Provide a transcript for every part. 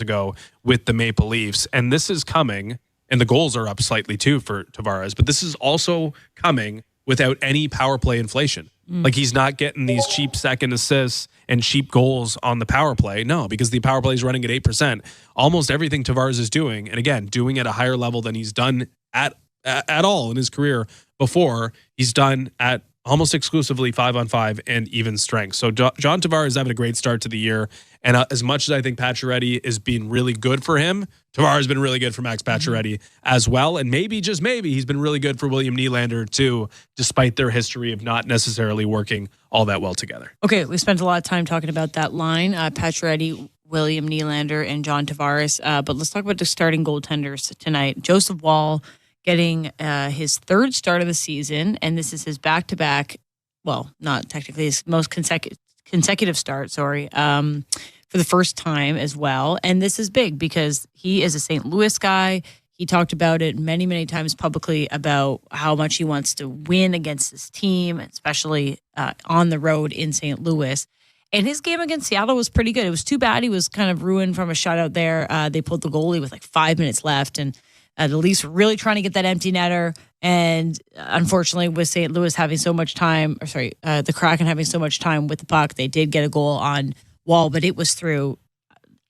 ago with the Maple Leafs. And this is coming, and the goals are up slightly too for Tavares, but this is also coming without any power play inflation. Like, he's not getting these cheap second assists and cheap goals on the power play. No, because the power play is running at 8%. Almost everything Tavares is doing, and again, doing at a higher level than he's done at all in his career before, he's done at almost exclusively 5-on-5 and even strength. So John Tavares is having a great start to the year. And as much as I think Pacioretty is being really good for him, Tavares has been really good for Max Pacioretty as well. And maybe, just maybe, he's been really good for William Nylander too, despite their history of not necessarily working all that well together. Okay, we spent a lot of time talking about that line, Pacioretty, William Nylander, and John Tavares. But let's talk about the starting goaltenders tonight. Joseph Woll getting his third start of the season, and this is his back-to-back, well, not technically his most consecutive start, for the first time as well. And this is big because he is a St. Louis guy. He talked about it many, many times publicly about how much he wants to win against his team, especially on the road in St. Louis. And his game against Seattle was pretty good. It was too bad he was kind of ruined from a shutout there. They pulled the goalie with like 5 minutes left, and the Leafs were really trying to get that empty netter. And unfortunately, with St. Louis having so much time, the Kraken having so much time with the puck, they did get a goal on Woll, but it was through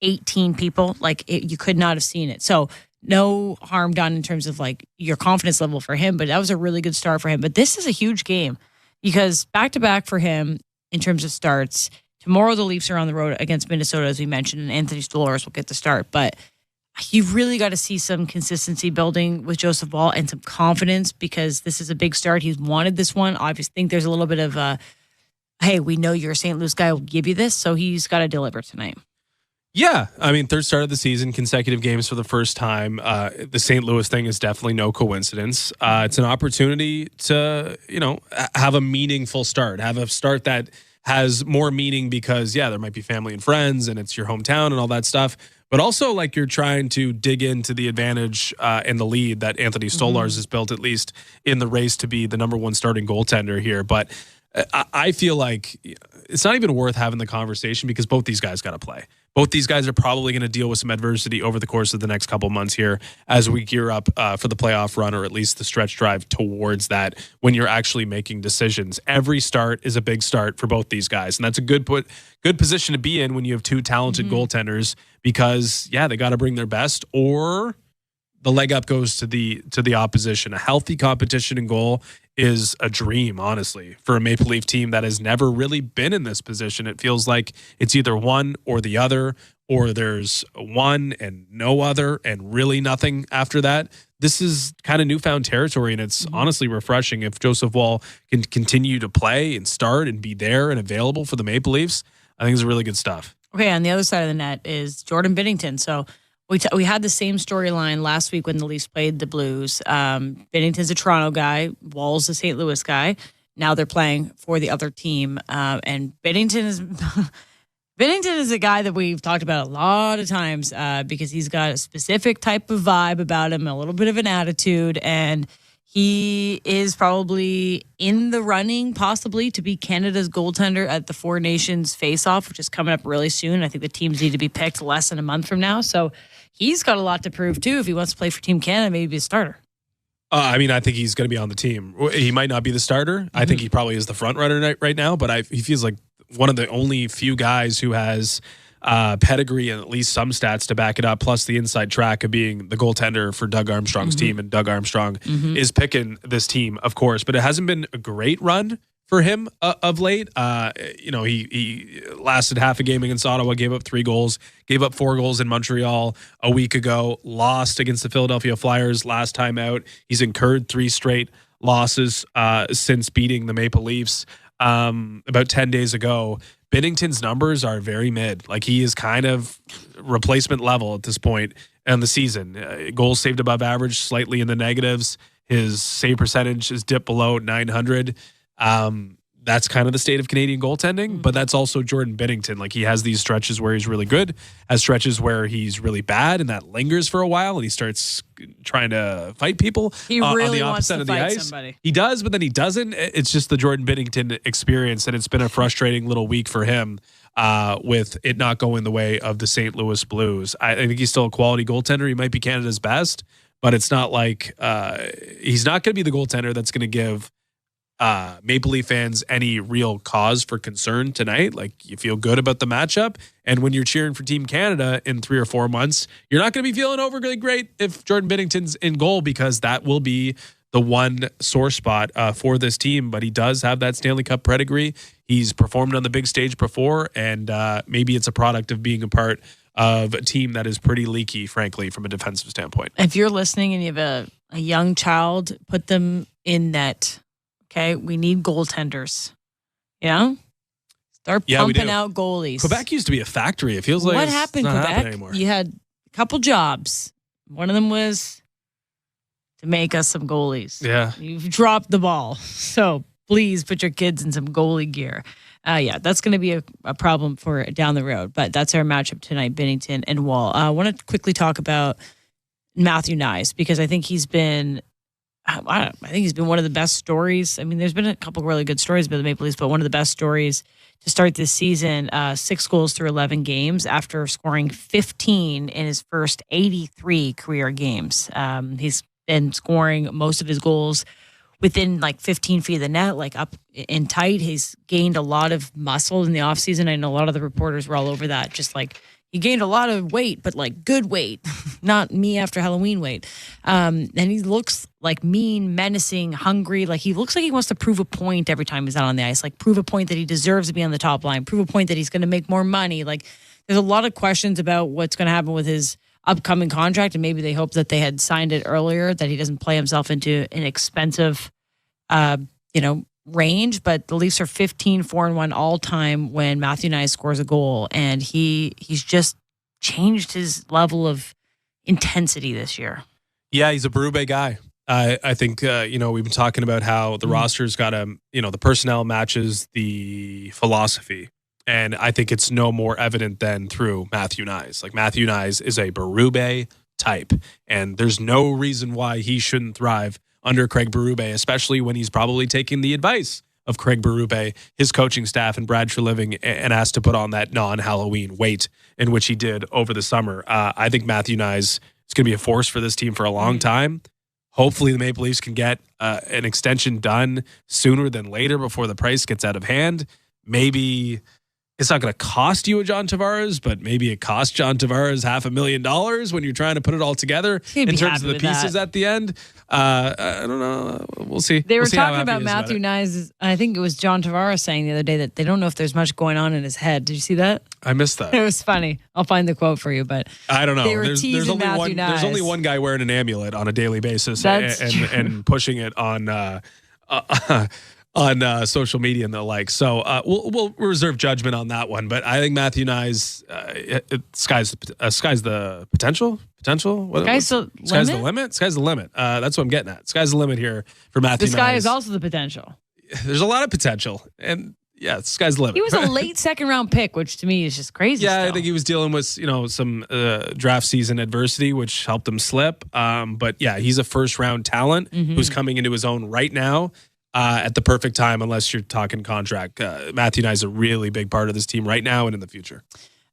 18 people. You could not have seen it. So no harm done in terms of like your confidence level for him, but that was a really good start for him. But this is a huge game because back-to-back for him in terms of starts. Tomorrow the Leafs are on the road against Minnesota, as we mentioned, and Anthony Stolarz will get the start. But you've really got to see some consistency building with Joseph Woll and some confidence because this is a big start. He's wanted this one. I obviously think there's a little bit of hey, we know you're a St. Louis guy, we'll give you this. So he's got to deliver tonight. Yeah, I mean, third start of the season, consecutive games for the first time. The St. Louis thing is definitely no coincidence. It's an opportunity to, have a meaningful start, have a start that has more meaning because, there might be family and friends and it's your hometown and all that stuff. But also, like, you're trying to dig into the advantage and the lead that Anthony Stolarz has built, at least in the race to be the number one starting goaltender here. But I feel like it's not even worth having the conversation because both these guys got to play. Both these guys are probably going to deal with some adversity over the course of the next couple months here as we gear up for the playoff run, or at least the stretch drive towards that when you're actually making decisions. Every start is a big start for both these guys, and that's a good position to be in when you have two talented goaltenders because, they got to bring their best or the leg up goes to the opposition. A healthy competition in goal is a dream, honestly, for a Maple Leaf team that has never really been in this position. It feels like it's either one or the other, or there's one and no other and really nothing after that. This is kind of newfound territory, and it's honestly refreshing if Joseph Woll can continue to play and start and be there and available for the Maple Leafs. I think it's really good stuff. Okay, on the other side of the net is Jordan Binnington. So we had the same storyline last week when the Leafs played the Blues. Binnington's a Toronto guy. Woll's a St. Louis guy. Now they're playing for the other team. And Binnington is a guy that we've talked about a lot of times because he's got a specific type of vibe about him, a little bit of an attitude, and he is probably in the running possibly to be Canada's goaltender at the Four Nations face-off, which is coming up really soon. I think the teams need to be picked less than a month from now. So he's got a lot to prove, too, if he wants to play for Team Canada, maybe be a starter. I think he's going to be on the team. He might not be the starter. I think he probably is the front runner right now, but he feels like one of the only few guys who has pedigree and at least some stats to back it up, plus the inside track of being the goaltender for Doug Armstrong's team. And Doug Armstrong is picking this team, of course, but it hasn't been a great run for him of late. He lasted half a game against Ottawa, gave up 3 goals, gave up 4 goals in Montreal a week ago, lost against the Philadelphia Flyers last time out. He's incurred 3 straight losses since beating the Maple Leafs about 10 days ago. Binnington's numbers are very mid. Like, he is kind of replacement level at this point in the season. Goals saved above average, slightly in the negatives. His save percentage is dipped below 900. That's kind of the state of Canadian goaltending, but that's also Jordan Binnington. Like, he has these stretches where he's really good, has stretches where he's really bad, and that lingers for a while, and he starts trying to fight people on the opposite end of the ice. Somebody. He does, but then he doesn't. It's just the Jordan Binnington experience, and it's been a frustrating little week for him. with it not going the way of the St. Louis Blues. I think he's still a quality goaltender. He might be Canada's best, but it's not like he's not going to be the goaltender that's going to give Maple Leaf fans any real cause for concern tonight. Like, you feel good about the matchup, and when you're cheering for Team Canada in 3 or 4 months, you're not going to be feeling overly great if Jordan Binnington's in goal, because that will be the one sore spot for this team. But he does have that Stanley Cup pedigree. He's performed on the big stage before, and maybe it's a product of being a part of a team that is pretty leaky, frankly, from a defensive standpoint. If you're listening and you have a young child, put them in net. Okay, we need goaltenders. Yeah, start pumping out goalies. Quebec used to be a factory. It feels like what it's happened, not Quebec? happening anymore. You had a couple jobs. One of them was to make us some goalies. Yeah, you've dropped the ball. So please put your kids in some goalie gear. Yeah, that's going to be a problem for down the road. But that's our matchup tonight: Binnington and Wall. I want to quickly talk about Matthew Knies, because I think he's been. I think he's been one of the best stories. I mean, there's been a couple really good stories about the Maple Leafs, but one of the best stories to start this season, 6 goals through 11 games after scoring 15 in his first 83 career games. He's been scoring most of his goals within like 15 feet of the net, like up in tight. He's gained a lot of muscle in the offseason. I know a lot of the reporters were all over that, just like, he gained a lot of weight, but like good weight, not me after Halloween weight. And he looks like mean, menacing, hungry. Like, he looks like he wants to prove a point every time he's out on the ice. Like, prove a point that he deserves to be on the top line. Prove a point that he's going to make more money. Like, there's a lot of questions about what's going to happen with his upcoming contract. And maybe they hope that they had signed it earlier, that he doesn't play himself into an expensive, range. But the Leafs are 15-4-1 all time when Matthew Knies scores a goal, and he's just changed his level of intensity this year. Yeah, he's a Berube guy. I think we've been talking about how the roster's got the personnel matches the philosophy, and I think it's no more evident than through Matthew Knies. Like, Matthew Knies is a Berube type, and there's no reason why he shouldn't thrive under Craig Berube, especially when he's probably taking the advice of Craig Berube, his coaching staff, and Brad Treliving, and asked to put on that non-Halloween weight, in which he did over the summer. I think Matthew Knies is going to be a force for this team for a long time. Hopefully the Maple Leafs can get an extension done sooner than later before the price gets out of hand. Maybe it's not going to cost you a John Tavares, but maybe it costs John Tavares $500,000 when you're trying to put it all together in terms of the pieces at the end. I don't know. We'll see. They were talking about Matthew Knies. I think it was John Tavares saying the other day that they don't know if there's much going on in his head. Did you see that? I missed that. It was funny. I'll find the quote for you, but I don't know. There's only one guy wearing an amulet on a daily basis and pushing it on social media and the like. So we'll reserve judgment on that one. But I think Matthew Knies, sky's the potential. Sky's the limit. Sky's the limit. That's what I'm getting at. Sky's the limit here for Matthew Knies. The sky is also the potential. There's a lot of potential, and yeah, sky's the limit. He was a late second round pick, which to me is just crazy. Yeah, still. I think he was dealing with some draft season adversity, which helped him slip. But yeah, he's a first round talent who's coming into his own right now. At the perfect time, unless you're talking contract. Matthew Knies is a really big part of this team right now and in the future.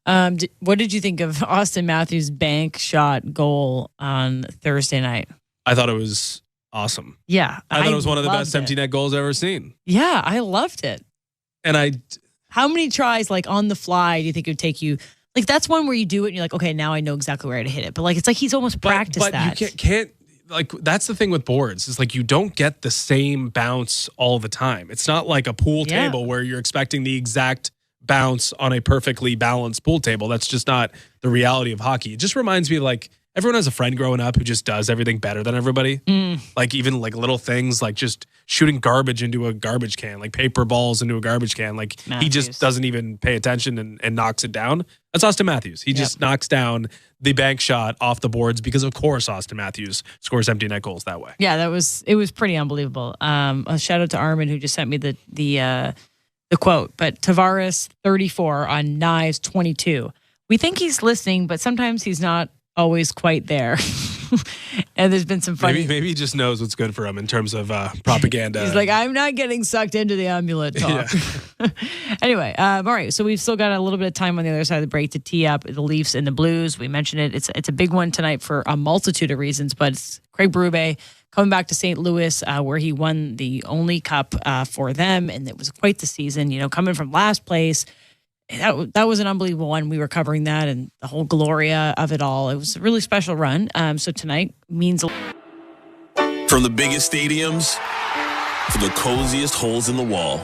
What did you think of Austin Matthews' bank shot goal on Thursday night? I thought it was awesome. Yeah. I thought it was one of the best empty net goals I've ever seen. Yeah, I loved it. And how many tries, like, on the fly do you think it would take you? Like, that's one where you do it and you're like, okay, now I know exactly where to hit it. But, like, it's like he's almost practiced that. You can't like, that's the thing with boards. It's like you don't get the same bounce all the time. It's not like a pool table where you're expecting the exact bounce on a perfectly balanced pool table. That's just not the reality of hockey. It just reminds me, like, everyone has a friend growing up who just does everything better than everybody. Like, even like little things, like just shooting garbage into a garbage can, like paper balls into a garbage can. Like, he just doesn't even pay attention and knocks it down. That's Austin Matthews. He just knocks down the bank shot off the boards because, of course, Austin Matthews scores empty net goals that way. Yeah, it was pretty unbelievable. A shout out to Armin, who just sent me the quote. But Tavares 34 on Knies 22. We think he's listening, but sometimes he's not always quite there. And there's been some funny. Maybe he just knows what's good for him in terms of propaganda. He's like, I'm not getting sucked into the amulet talk. Yeah. Anyway, all right. So we've still got a little bit of time on the other side of the break to tee up the Leafs and the Blues. We mentioned it. It's a big one tonight for a multitude of reasons, but it's Craig Berube coming back to St. Louis, where he won the only cup for them, and it was quite the season. You know, coming from last place. That was an unbelievable one. We were covering that and the whole gloria of it all. It was a really special run. So tonight means a lot. From the biggest stadiums to the coziest holes in the wall.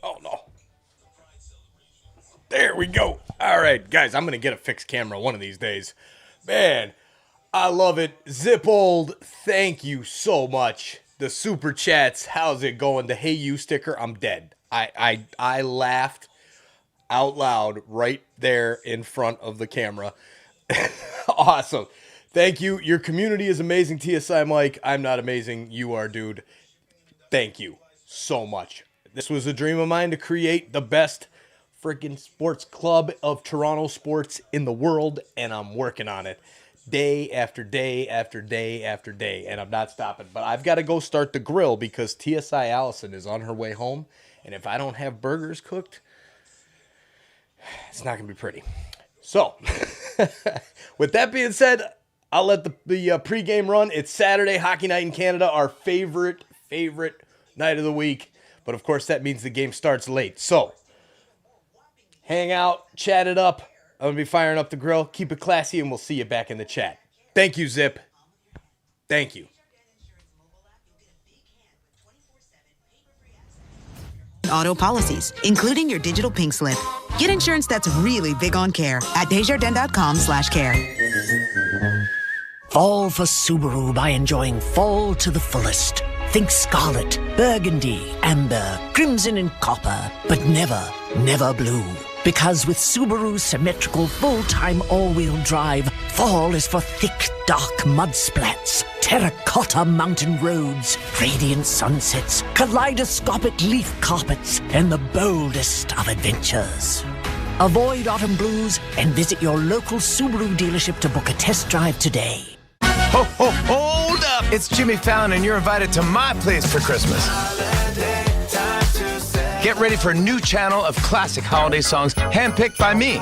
Oh, no. There we go. All right, guys, I'm going to get a fixed camera one of these days. Man, I love it. Zippold, thank you so much. The super chats, how's it going? The Hey You sticker, I'm dead. I laughed out loud right there in front of the camera. Awesome. Thank you. Your community is amazing, TSI Mike. I'm not amazing. You are, dude. Thank you so much. This was a dream of mine to create the best freaking sports club of Toronto sports in the world, and I'm working on it day after day after day after day, and I'm not stopping. But I've got to go start the grill because TSI Allison is on her way home. And if I don't have burgers cooked, it's not going to be pretty. So, with that being said, I'll let the pregame run. It's Saturday, hockey night in Canada, our favorite night of the week. But, of course, that means the game starts late. So, hang out, chat it up. I'm going to be firing up the grill. Keep it classy, and we'll see you back in the chat. Thank you, Zip. Thank you. Auto policies, including your digital pink slip. Get insurance that's really big on care at Desjardins.com/care. Fall for Subaru by enjoying fall to the fullest. Think scarlet, burgundy, amber, crimson and copper, but never blue. Because with Subaru's symmetrical full-time all-wheel drive, fall is for thick, dark mud splats, terracotta mountain roads, radiant sunsets, kaleidoscopic leaf carpets, and the boldest of adventures. Avoid autumn blues and visit your local Subaru dealership to book a test drive today. Ho, ho, hold up! It's Jimmy Fallon, and you're invited to my place for Christmas. Get ready for a new channel of classic holiday songs handpicked by me.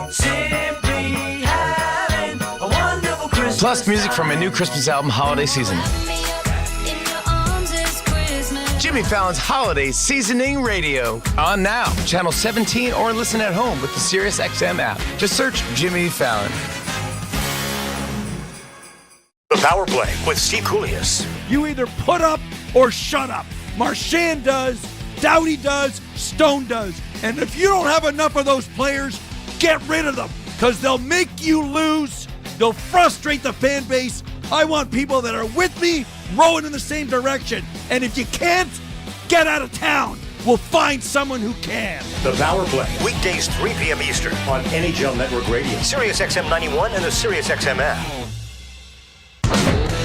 Plus music from my new Christmas album, Holiday Season. Jimmy Fallon's Holiday Seasoning Radio. On now, channel 17, or listen at home with the SiriusXM app. Just search Jimmy Fallon. The Power Play with Steve Koulias. You either put up or shut up. Marchand does, Doughty does, Stone does. And if you don't have enough of those players, get rid of them, because they'll make you lose. They'll frustrate the fan base. I want people that are with me, rowing in the same direction. And if you can't, get out of town. We'll find someone who can. The Power Play, weekdays 3 p.m. Eastern on NHL Network Radio, SiriusXM 91, and the SiriusXM app.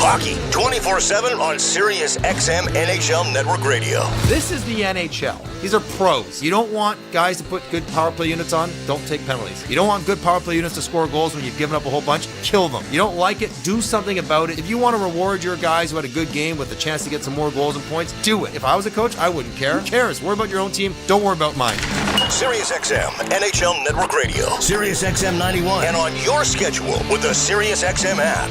Hockey 24/7 on SiriusXM NHL Network Radio. This is the NHL. These are pros. You don't want guys to put good power play units on, don't take penalties. You don't want good power play units to score goals when you've given up a whole bunch, kill them. You don't like it, do something about it. If you want to reward your guys who had a good game with a chance to get some more goals and points, do it. If I was a coach, I wouldn't care. Who cares? Worry about your own team. Don't worry about mine. SiriusXM NHL Network Radio, SiriusXM 91, and on your schedule with the SiriusXM app.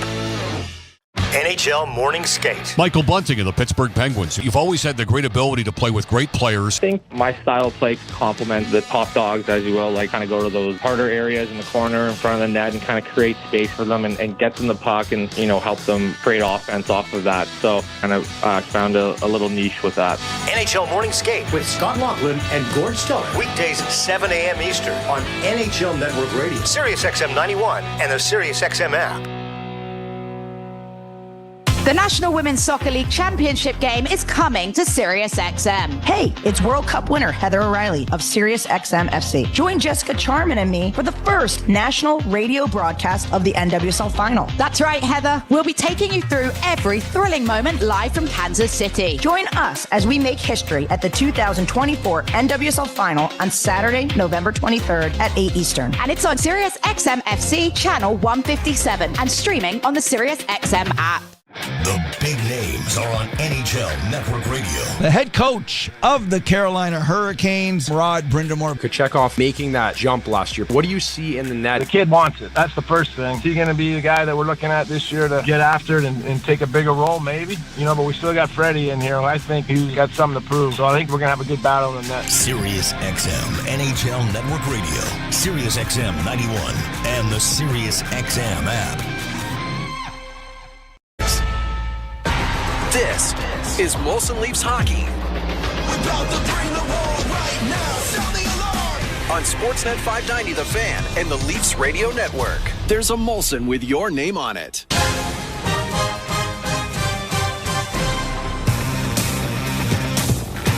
NHL Morning Skate. Michael Bunting of the Pittsburgh Penguins. You've always had the great ability to play with great players. I think my style of play complements the top dogs, as you will, like kind of go to those harder areas in the corner in front of the net and kind of create space for them and get them the puck and, you know, help them create offense off of that. So kind of found a little niche with that. NHL Morning Skate with Scott Laughlin and Gord Stellar. Weekdays 7 a.m. Eastern on NHL Network Radio, SiriusXM 91, and the SiriusXM app. The National Women's Soccer League Championship game is coming to SiriusXM. Hey, it's World Cup winner Heather O'Reilly of SiriusXM FC. Join Jessica Charman and me for the first national radio broadcast of the NWSL final. That's right, Heather. We'll be taking you through every thrilling moment live from Kansas City. Join us as we make history at the 2024 NWSL final on Saturday, November 23rd at 8 Eastern. And it's on SiriusXM FC channel 157 and streaming on the SiriusXM app. The big names are on NHL Network Radio. The head coach of the Carolina Hurricanes, Rod Brindamore. Kochetkov making that jump last year. What do you see in the net? The kid wants it. That's the first thing. Is he going to be the guy that we're looking at this year to get after it and take a bigger role? Maybe. But we still got Freddie in here. I think he's got something to prove. So I think we're going to have a good battle in the net. SiriusXM NHL Network Radio. SiriusXM 91 and the SiriusXM app. This is Molson Leafs Hockey. On Sportsnet 590 The Fan and the Leafs Radio Network. There's a Molson with your name on it.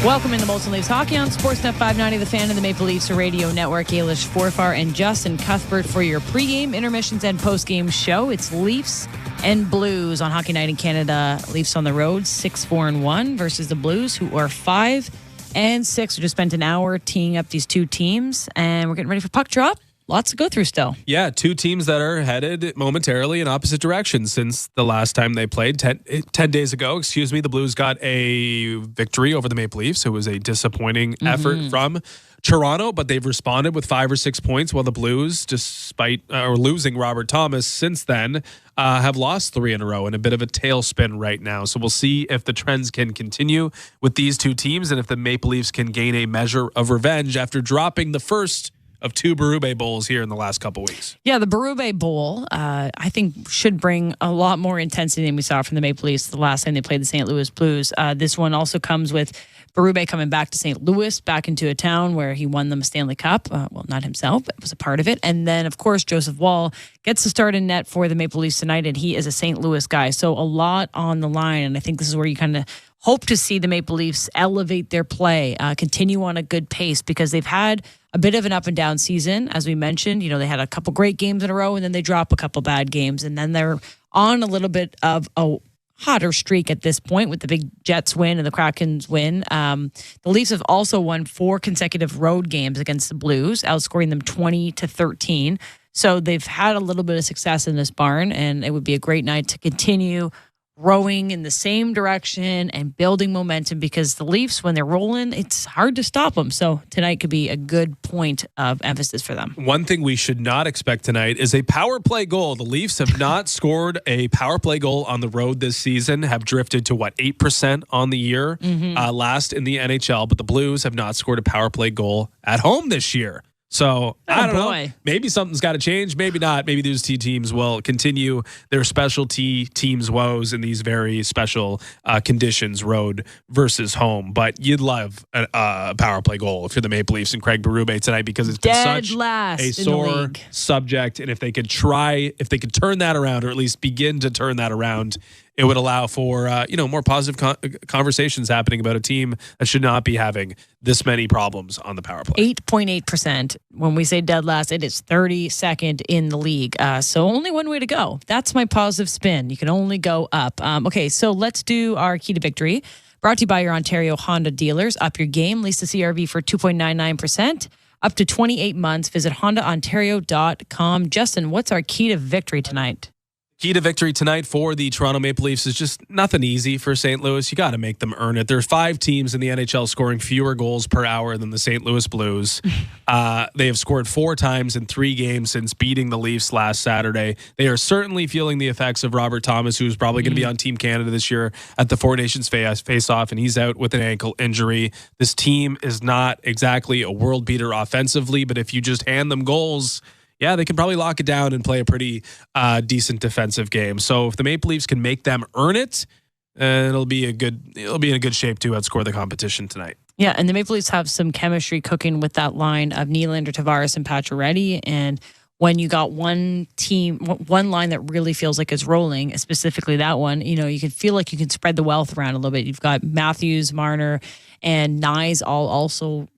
Welcome into Molson Leafs Hockey on Sportsnet 590 The Fan and the Maple Leafs Radio Network. Ailish Forfar and Justin Cuthbert for your pregame, intermissions, and postgame show. It's Leafs and Blues on Hockey Night in Canada. Leafs on the road, 6-4-1 versus the Blues, who are 5-6. We just spent an hour teeing up these two teams, and we're getting ready for puck drop. Lots to go through still. Yeah, two teams that are headed momentarily in opposite directions since the last time they played 10 days ago. The Blues got a victory over the Maple Leafs. It was a disappointing effort from Toronto, but they've responded with 5 or 6 points, while the Blues, despite losing Robert Thomas since then, have lost 3 in a row in a bit of a tailspin right now. So we'll see if the trends can continue with these two teams and if the Maple Leafs can gain a measure of revenge after dropping the first of 2 Berube Bowls here in the last couple weeks. Yeah, the Berube Bowl, I think, should bring a lot more intensity than we saw from the Maple Leafs the last time they played the St. Louis Blues. This one also comes with Berube coming back to St. Louis, back into a town where he won them a Stanley Cup. Well, not himself, but was a part of it. And then, of course, Joseph Woll gets to start in net for the Maple Leafs tonight, and he is a St. Louis guy. So a lot on the line, and I think this is where you kind of hope to see the Maple Leafs elevate their play, continue on a good pace, because they've had a bit of an up and down season. As we mentioned, they had a couple great games in a row, and then they drop a couple bad games, and then they're on a little bit of a hotter streak at this point with the big Jets win and the Kraken's win. The Leafs have also won 4 consecutive road games against the Blues, outscoring them 20-13. So they've had a little bit of success in this barn, and it would be a great night to continue rowing in the same direction and building momentum, because the Leafs, when they're rolling, it's hard to stop them. So tonight could be a good point of emphasis for them. One thing we should not expect tonight is a power play goal. The Leafs have not scored a power play goal on the road this season, have drifted to 8% on the year, last in the NHL, but the Blues have not scored a power play goal at home this year. So, I don't know. Maybe something's got to change. Maybe not. Maybe those two teams will continue their specialty teams' woes in these very special conditions, road versus home. But you'd love a power play goal if you're the Maple Leafs and Craig Berube tonight, because it's been such a sore subject. And if they could turn that around, or at least begin to turn that around, it would allow for more positive conversations happening about a team that should not be having this many problems on the power play. 8.8%. When we say dead last, it is 32nd in the league. So only one way to go. That's my positive spin. You can only go up. Okay, so let's do our key to victory. Brought to you by your Ontario Honda dealers. Up your game. Lease the CRV for 2.99%. Up to 28 months. Visit HondaOntario.com. Justin, what's our key to victory tonight? Key to victory tonight for the Toronto Maple Leafs is just nothing easy for St. Louis. You got to make them earn it. There are 5 teams in the NHL scoring fewer goals per hour than the St. Louis Blues. They have scored 4 times in 3 games since beating the Leafs last Saturday. They are certainly feeling the effects of Robert Thomas, who's probably going to be on Team Canada this year at the Four Nations face-off, and he's out with an ankle injury. This team is not exactly a world beater offensively, but if you just hand them goals, yeah, they can probably lock it down and play a pretty decent defensive game. So if the Maple Leafs can make them earn it, it'll be in a good shape to outscore the competition tonight. Yeah, and the Maple Leafs have some chemistry cooking with that line of Nylander, Tavares, and Pacioretty. And when you got one line that really feels like it's rolling, specifically that one, you can feel like you can spread the wealth around a little bit. You've got Matthews, Marner, and Nyes all also,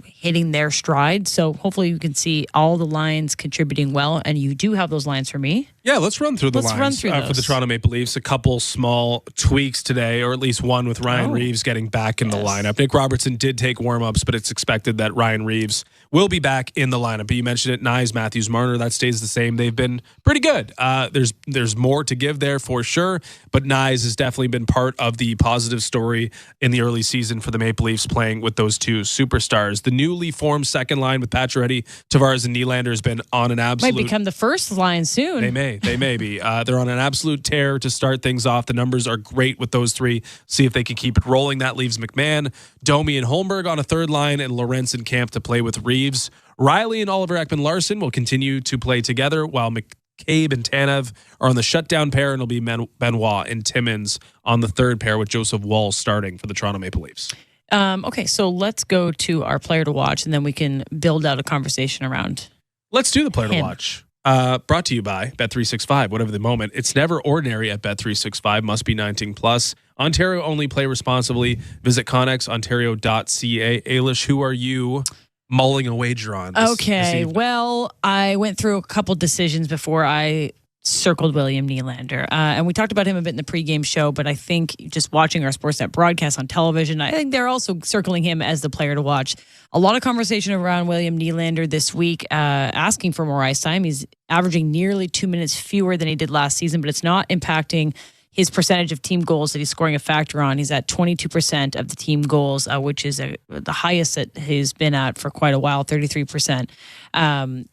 hitting their stride. So hopefully you can see all the lines contributing well, and you do have those lines for me. Yeah, let's run through the lines for the Toronto Maple Leafs. A couple small tweaks today, or at least one with Ryan Reeves getting back in the lineup. Nick Robertson did take warm-ups, but it's expected that Ryan Reeves will be back in the lineup. But you mentioned it, Nyes, Matthews, Marner, that stays the same. They've been pretty good. There's more to give there for sure, but Nyes has definitely been part of the positive story in the early season for the Maple Leafs, playing with those two superstars. The newly formed second line with Pacioretty, Tavares, and Nylander has been on an absolute... Might become the first line soon. They may be. They're on an absolute tear to start things off. The numbers are great with those three. See if they can keep it rolling. That leaves McMahon, Domi, and Holmberg on a third line, and Lorentz and Camp to play with Reeves. Riley and Oliver Ekman-Larsson will continue to play together, while McCabe and Tanev are on the shutdown pair, and it'll be Benoit and Timmins on the third pair, with Joseph Woll starting for the Toronto Maple Leafs. Okay, so let's go to our player to watch, and then we can build out a conversation around. Let's do the player to watch. Brought to you by Bet365. Whatever the moment, it's never ordinary at Bet365. Must be 19 plus. Ontario only. Play responsibly. Visit connexontario.ca. Ailish, who are you mulling a wager on? This evening? Well, I went through a couple decisions before I circled William Nylander. And we talked about him a bit in the pregame show, but I think just watching our Sportsnet broadcast on television, I think they're also circling him as the player to watch. A lot of conversation around William Nylander this week, asking for more ice time. He's averaging nearly 2 minutes fewer than he did last season, but it's not impacting his percentage of team goals that he's scoring a factor on. He's at 22% of the team goals, which is the highest that he's been at for quite a while, 33%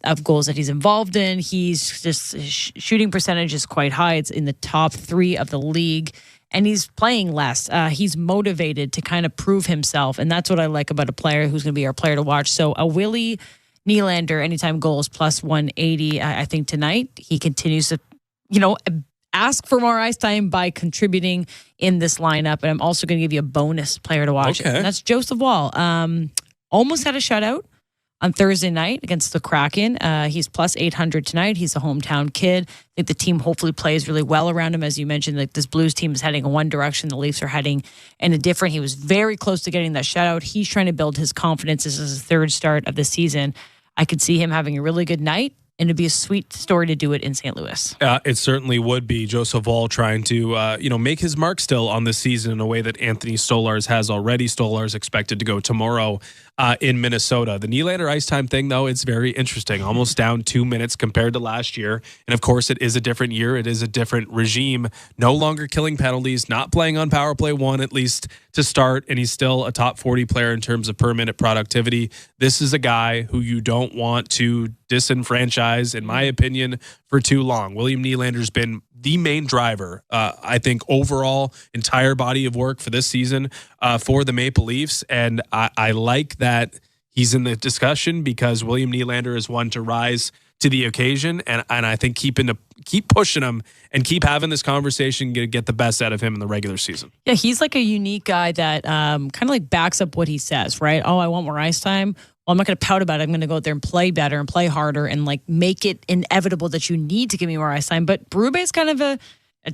of goals that he's involved in. He's just shooting percentage is quite high. It's in the top 3 of the league, and he's playing less. He's motivated to kind of prove himself, and that's what I like about a player who's going to be our player to watch. So a Willie Nylander, anytime goals, plus 180. I think tonight he continues to, ask for more ice time by contributing in this lineup. And I'm also going to give you a bonus player to watch. Okay. And that's Joseph Woll. Almost had a shutout on Thursday night against the Kraken. He's plus 800 tonight. He's a hometown kid. I think the team hopefully plays really well around him. As you mentioned, like this Blues team is heading in one direction. The Leafs are heading in a different. He was very close to getting that shutout. He's trying to build his confidence. This is his third start of the season. I could see him having a really good night. And it'd be a sweet story to do it in St. Louis. It certainly would be. Joseph Woll trying to, make his mark still on this season in a way that Anthony Stolarz has already. Stolarz expected to go tomorrow in Minnesota. The Nylander ice time thing, though, it's very interesting. Almost down 2 minutes compared to last year. And, of course, it is a different year. It is a different regime. No longer killing penalties, not playing on power play 1, at least to start. And he's still a top 40 player in terms of per minute productivity. This is a guy who you don't want to disenfranchise, in my opinion, for too long. William Nylander's been the main driver, I think, overall entire body of work for this season for the Maple Leafs. And I like that he's in the discussion because William Nylander is one to rise to the occasion. And I think keep pushing him and keep having this conversation, get the best out of him in the regular season. Yeah, he's like a unique guy that kind of like backs up what he says, right? Oh, I want more ice time. Well, I'm not going to pout about it. I'm going to go out there and play better and play harder and like make it inevitable that you need to give me more ice time. But Berube is kind of a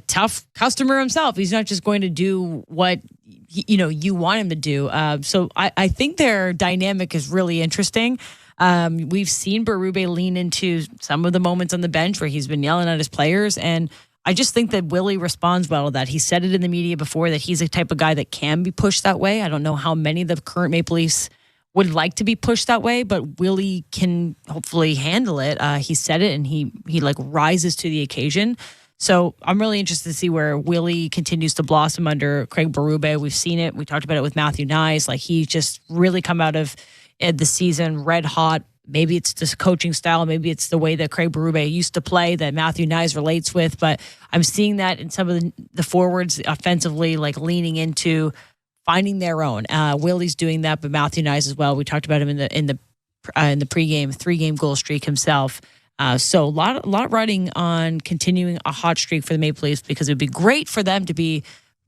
tough customer himself. He's not just going to do what you want him to do. So I think their dynamic is really interesting. We've seen Berube lean into some of the moments on the bench where he's been yelling at his players, and I just think that Willie responds well to that. He said it in the media before that he's a type of guy that can be pushed that way. I don't know how many of the current Maple Leafs would like to be pushed that way, but Willie can hopefully handle it. He said it, and he like rises to the occasion. So I'm really interested to see where Willie continues to blossom under Craig Berube. We've seen it. We talked about it with Matthew Nyes. Like he just really come out of the season red hot. Maybe it's this coaching style. Maybe it's the way that Craig Berube used to play that Matthew Nyes relates with. But I'm seeing that in some of the forwards offensively, like leaning into finding their own. Willie's doing that, but Matthew Nyes as well. We talked about him in the pregame 3-game goal streak himself. So a lot riding on continuing a hot streak for the Maple Leafs, because it would be great for them to be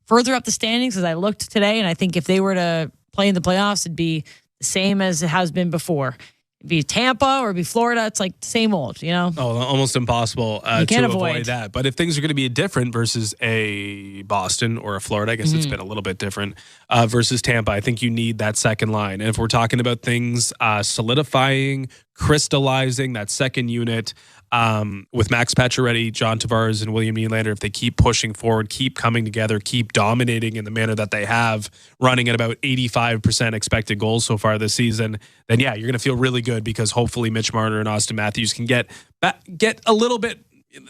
further up the standings as I looked today. And I think if they were to play in the playoffs, it'd be the same as it has been before. be Tampa or be Florida. It's like same old, Oh, almost impossible you can't to avoid avoid that. But if things are going to be different versus a Boston or a Florida, I guess it's been a little bit different versus Tampa, I think you need that second line. And if we're talking about things solidifying, crystallizing that second unit with Max Pacioretty, John Tavares, and William Nylander, if they keep pushing forward, keep coming together, keep dominating in the manner that they have, running at about 85% expected goals so far this season, then yeah, you're going to feel really good because hopefully Mitch Marner and Austin Matthews can get a little bit,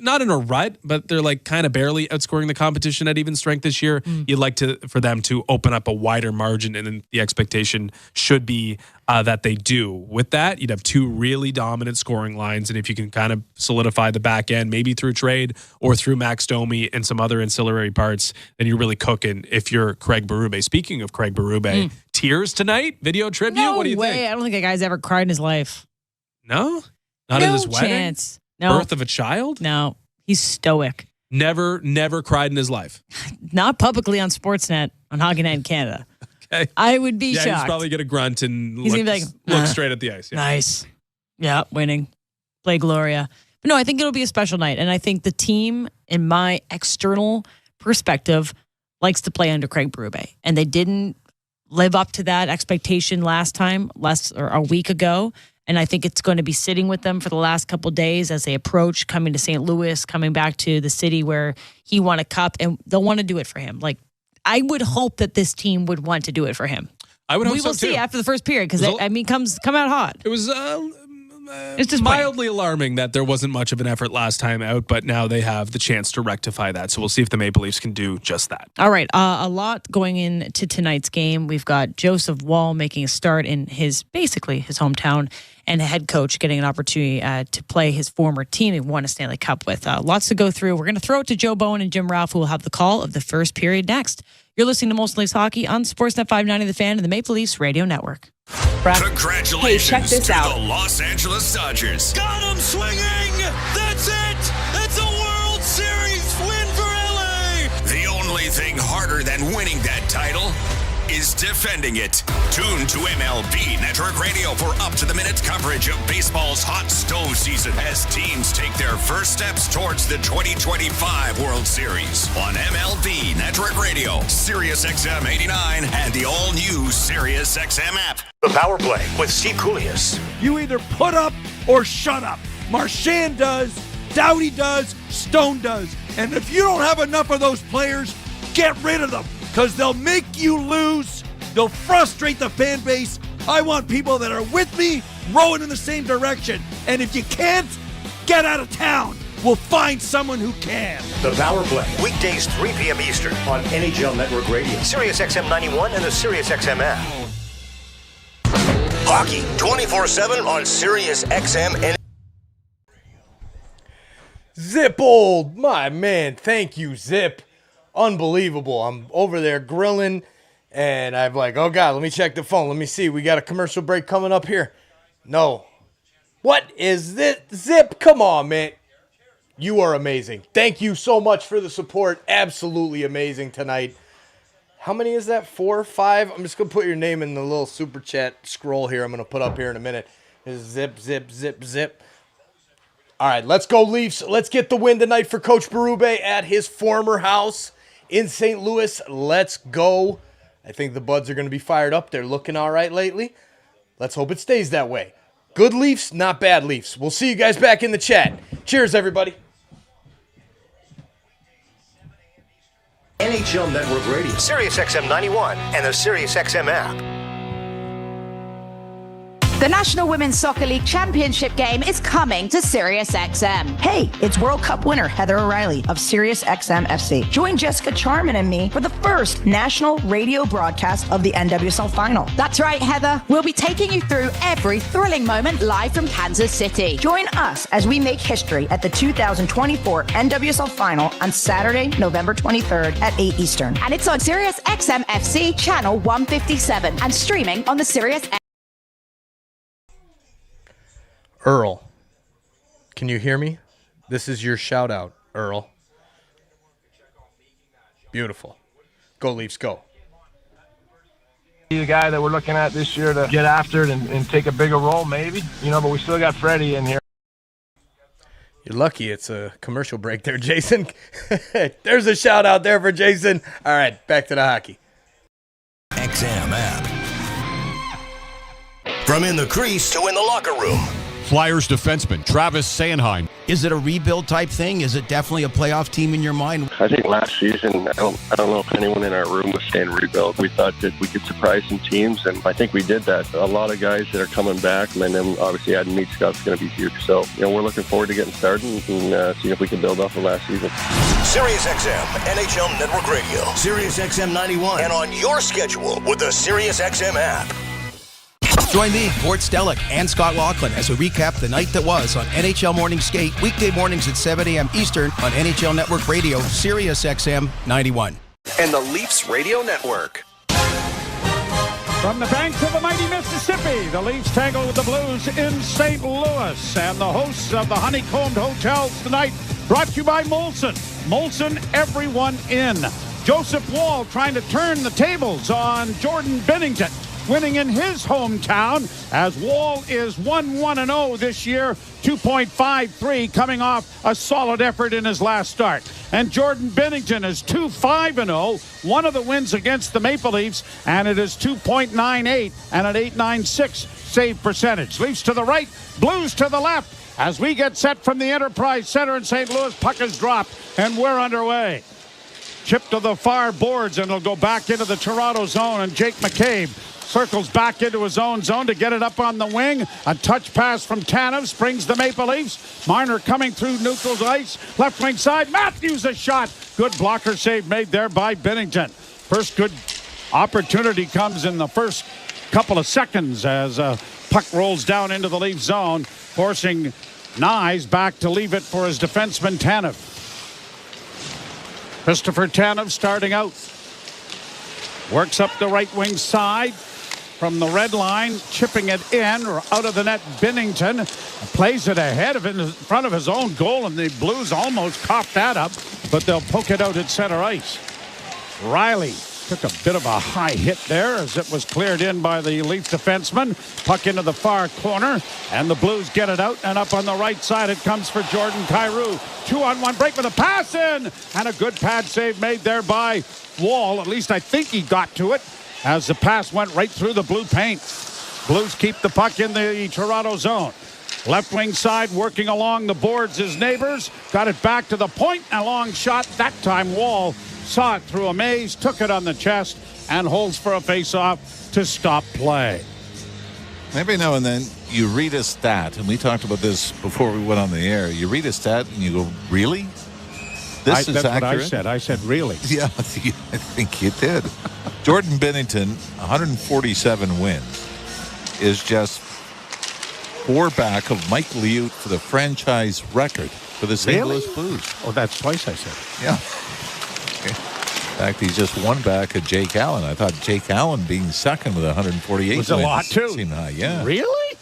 not in a rut, but they're like kind of barely outscoring the competition at even strength this year. You'd like for them to open up a wider margin, and then the expectation should be that they do. With that, you'd have two really dominant scoring lines, and if you can kind of solidify the back end, maybe through trade or through Max Domi and some other ancillary parts, then you're really cooking if you're Craig Berube. Speaking of Craig Berube, tears tonight? Video tribute? No What do you way. think? I don't think a guy's ever cried in his life. No? Not at his wedding? Chance. No. Birth of a child? No. He's stoic. Never cried in his life. Not publicly on Sportsnet on Hockey Night in Canada. Okay. I would be shocked. He's probably going to grunt and He's look, gonna be like, look straight at the ice. Yeah. Nice. Yeah, winning. Play Gloria. But no, I think it'll be a special night. And I think the team, in my external perspective, likes to play under Craig Berube. And they didn't live up to that expectation a week ago. And I think it's going to be sitting with them for the last couple of days as they approach coming to St. Louis, coming back to the city where he won a cup, and they'll want to do it for him. Like, I would hope that this team would want to do it for him. I would hope so, We will see too. after the first period because, come out hot. It was it's just mildly alarming that there wasn't much of an effort last time out, but now they have the chance to rectify that. So we'll see if the Maple Leafs can do just that. All right. A lot going into tonight's game. We've got Joseph Woll making a start in his hometown, and a head coach getting an opportunity to play his former team he won a Stanley Cup with. Lots to go through. We're going to throw it to Joe Bowen and Jim Ralph, who will have the call of the first period next. You're listening to Molson Leafs Hockey on Sportsnet 590 The Fan and the Maple Leafs Radio Network. Congratulations Hey, check this to out. the Los Angeles Dodgers. Got him swinging! That's it! It's a World Series win for LA! The only thing harder than winning that title is defending it. Tune to MLB Network Radio for up-to-the-minute coverage of baseball's hot stove season as teams take their first steps towards the 2025 World Series on MLB Network Radio, Sirius XM 89, and the all-new Sirius XM app. The Power Play with Steve Koulias. You either put up or shut up. Marchand does, Doughty does, Stone does. And if you don't have enough of those players, get rid of them because they'll make you lose. They'll frustrate the fan base. I want people that are with me, rowing in the same direction. And if you can't, get out of town. We'll find someone who can. The Power Play, weekdays 3 p.m. Eastern on NHL Network Radio, Sirius XM 91, and the Sirius XM app. Hockey 24/7 on Sirius XM and Zippold, my man. Thank you, Zip. Unbelievable. I'm over there grilling, and I'm like, oh, God, let me check the phone. Let me see. We got a commercial break coming up here. No. What is this? Zip, come on, man. You are amazing. Thank you so much for the support. Absolutely amazing tonight. How many is that? 4 or 5? I'm just going to put your name in the little super chat scroll here I'm going to put up here in a minute. Zip, zip, zip, zip. All right, let's go, Leafs. Let's get the win tonight for Coach Berube at his former house in St. Louis. Let's go. I think the Buds are going to be fired up. They're looking all right lately. Let's hope it stays that way. Good Leafs, not bad Leafs. We'll see you guys back in the chat. Cheers, everybody. NHL Network Radio, Sirius XM 91, and the Sirius XM app. The National Women's Soccer League Championship game is coming to Sirius XM. Hey, it's World Cup winner Heather O'Reilly of Sirius XM FC. Join Jessica Charman and me for the first national radio broadcast of the NWSL final. That's right, Heather. We'll be taking you through every thrilling moment live from Kansas City. Join us as we make history at the 2024 NWSL final on Saturday, November 23rd at 8 Eastern. And it's on Sirius XM FC channel 157 and streaming on the Sirius XM. Earl, can you hear me? This is your shout out, Earl. Beautiful. Go Leafs, go. Be the guy that we're looking at this year to get after it and take a bigger role, maybe. But we still got Freddie in here. You're lucky it's a commercial break there, Jason. There's a shout out there for Jason. All right, back to the hockey. XM app. From in the crease to in the locker room. Flyers defenseman Travis Sanheim. Is it a rebuild type thing? Is it definitely a playoff team in your mind? I think last season, I don't know if anyone in our room was saying rebuild. We thought that we could surprise some teams, and I think we did that. A lot of guys that are coming back, and then obviously adding hnic is going to be huge. So, we're looking forward to getting started and seeing if we can build off of last season. Sirius XM, NHL Network Radio, Sirius XM 91, and on your schedule with the Sirius XM app. Join me, Gord Stellick, and Scott Laughlin as we recap the night that was on NHL Morning Skate, weekday mornings at 7 a.m. Eastern on NHL Network Radio, Sirius XM 91. And the Leafs Radio Network. From the banks of the mighty Mississippi, the Leafs tangle with the Blues in St. Louis. And the hosts of the Honeycombed Hotels tonight, brought to you by Molson. Molson, everyone in. Joseph Woll trying to turn the tables on Jordan Binnington, winning in his hometown as Woll is 1-1-0 this year, 2.53, coming off a solid effort in his last start. And Jordan Binnington is 2-5-0, one of the wins against the Maple Leafs, and it is 2.98 and an 8.96 save percentage. Leafs to the right, Blues to the left. As we get set from the Enterprise Center in St. Louis, puck is dropped, and we're underway. Chip to the far boards, and it'll go back into the Toronto zone, and Jake McCabe circles back into his own zone to get it up on the wing. A touch pass from Tanev springs the Maple Leafs. Marner coming through neutral ice. Left wing side. Matthews a shot. Good blocker save made there by Binnington. First good opportunity comes in the first couple of seconds as puck rolls down into the Leaf zone, forcing Nyes back to leave it for his defenseman Tanev. Christopher Tanev starting out. Works up the right wing side from the red line, chipping it in or out of the net. Binnington plays it ahead of in front of his own goal, and the Blues almost coughed that up, but they'll poke it out at center ice. Riley took a bit of a high hit there as it was cleared in by the Leaf defenseman. Puck into the far corner, and the Blues get it out, and up on the right side it comes for Jordan Kyrou. 2-on-1 break with a pass in, and a good pad save made there by Woll. At least I think he got to it as the pass went right through the blue paint. Blues keep the puck in the Toronto zone. Left wing side working along the boards his neighbors. Got it back to the point. A long shot. That time Woll saw it through a maze, took it on the chest, and holds for a face-off to stop play. Every now and then you read a stat, and we talked about this before we went on the air. You read a stat and you go, really? This is that's accurate? what I said. I said, really? Yeah, I think you did. Jordan Binnington, 147 wins, is just 4 back of Mike Liut for the franchise record for the St. Louis Blues. Oh, that's twice I said. Yeah. Okay. In fact, he's just 1 back of Jake Allen. I thought Jake Allen being second with 148 was wins a lot, too. seemed high. Yeah. Really?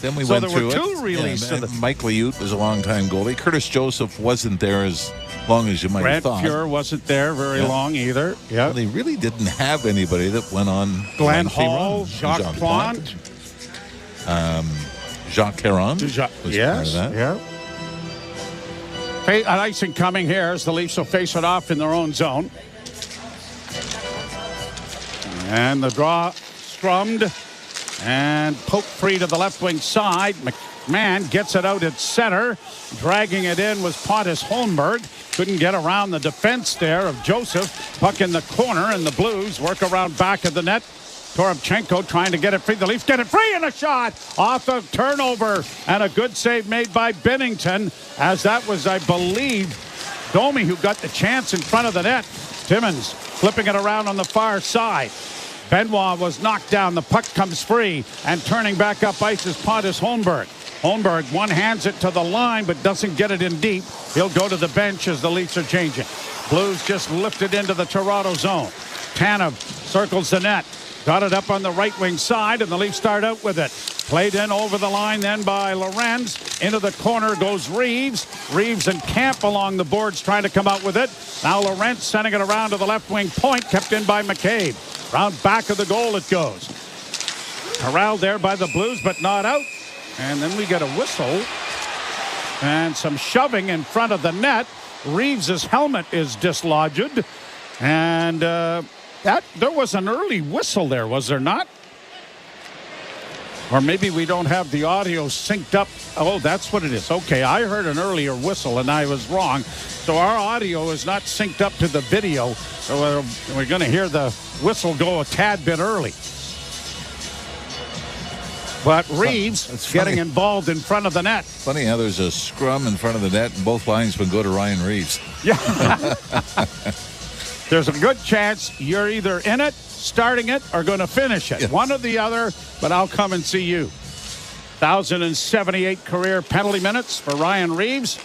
Then we so went there through were it. two really. Yeah, Mike Liut was a long-time goalie. Curtis Joseph wasn't there as long as you might have thought. Brent Fuhr wasn't there very long either. Yeah, well, they really didn't have anybody that went on. Glenn Hall, Jacques Plante, Jacques Caron was part of that. Yeah. An icing coming here as the Leafs will face it off in their own zone. And the draw strummed and poked free to the left wing side. McMahon gets it out at center. Dragging it in was Pontus Holmberg. Couldn't get around the defense there of Joseph. Puck in the corner, and the Blues work around back of the net. Toropchenko trying to get it free. The Leafs get it free, and a shot off of turnover. And a good save made by Binnington, as that was, I believe, Domi who got the chance in front of the net. Timmins flipping it around on the far side. Benoit was knocked down. The puck comes free, and turning back up ice is Pontus Holmberg. Holmberg one-hands it to the line, but doesn't get it in deep. He'll go to the bench as the Leafs are changing. Blues just lifted into the Toronto zone. Tanev circles the net. got it up on the right wing side, and the Leafs start out with it. Played in over the line then by Lorenz. Into the corner goes Reeves. Reeves and Camp along the boards trying to come out with it. Now Lorenz sending it around to the left wing point, kept in by McCabe. Round back of the goal it goes. Corralled there by the Blues, but not out. And then we get a whistle and some shoving in front of the net. Reeves' helmet is dislodged. And there was an early whistle there, was there not? Or maybe we don't have the audio synced up. Oh, that's what it is. Okay, I heard an earlier whistle and I was wrong. So our audio is not synced up to the video. So we're going to hear the whistle go a tad bit early. But Reeves getting involved in front of the net. Funny how there's a scrum in front of the net and both linesmen go to Ryan Reeves. Yeah. There's a good chance you're either in it, starting it, or going to finish it. Yes. One or the other, but I'll come and see you. 1,078 career penalty minutes for Ryan Reeves.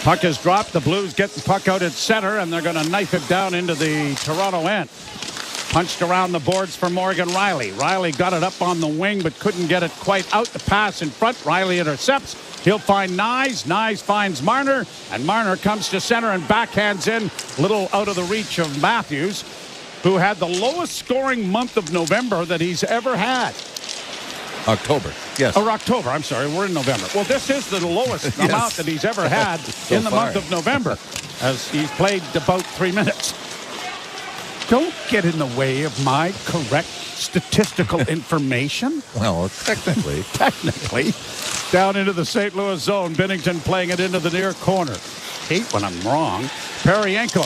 Puck is dropped. The Blues get the puck out at center, and they're going to knife it down into the Toronto end. Punched around the boards for Morgan Riley. Riley got it up on the wing, but couldn't get it quite out. The pass in front. Riley intercepts. He'll find Nyes. Nyes finds Marner, and Marner comes to center and backhands in, little out of the reach of Matthews, who had the lowest scoring month of November that he's ever had. October, yes. Or October, I'm sorry. We're in November. Well, this is the lowest amount that he's ever had so in the month of November, as he's played about 3 minutes. Don't get in the way of my correct statistical information. Well, technically. Technically. Down into the St. Louis zone. Binnington playing it into the near corner. Hate when I'm wrong. Peryanko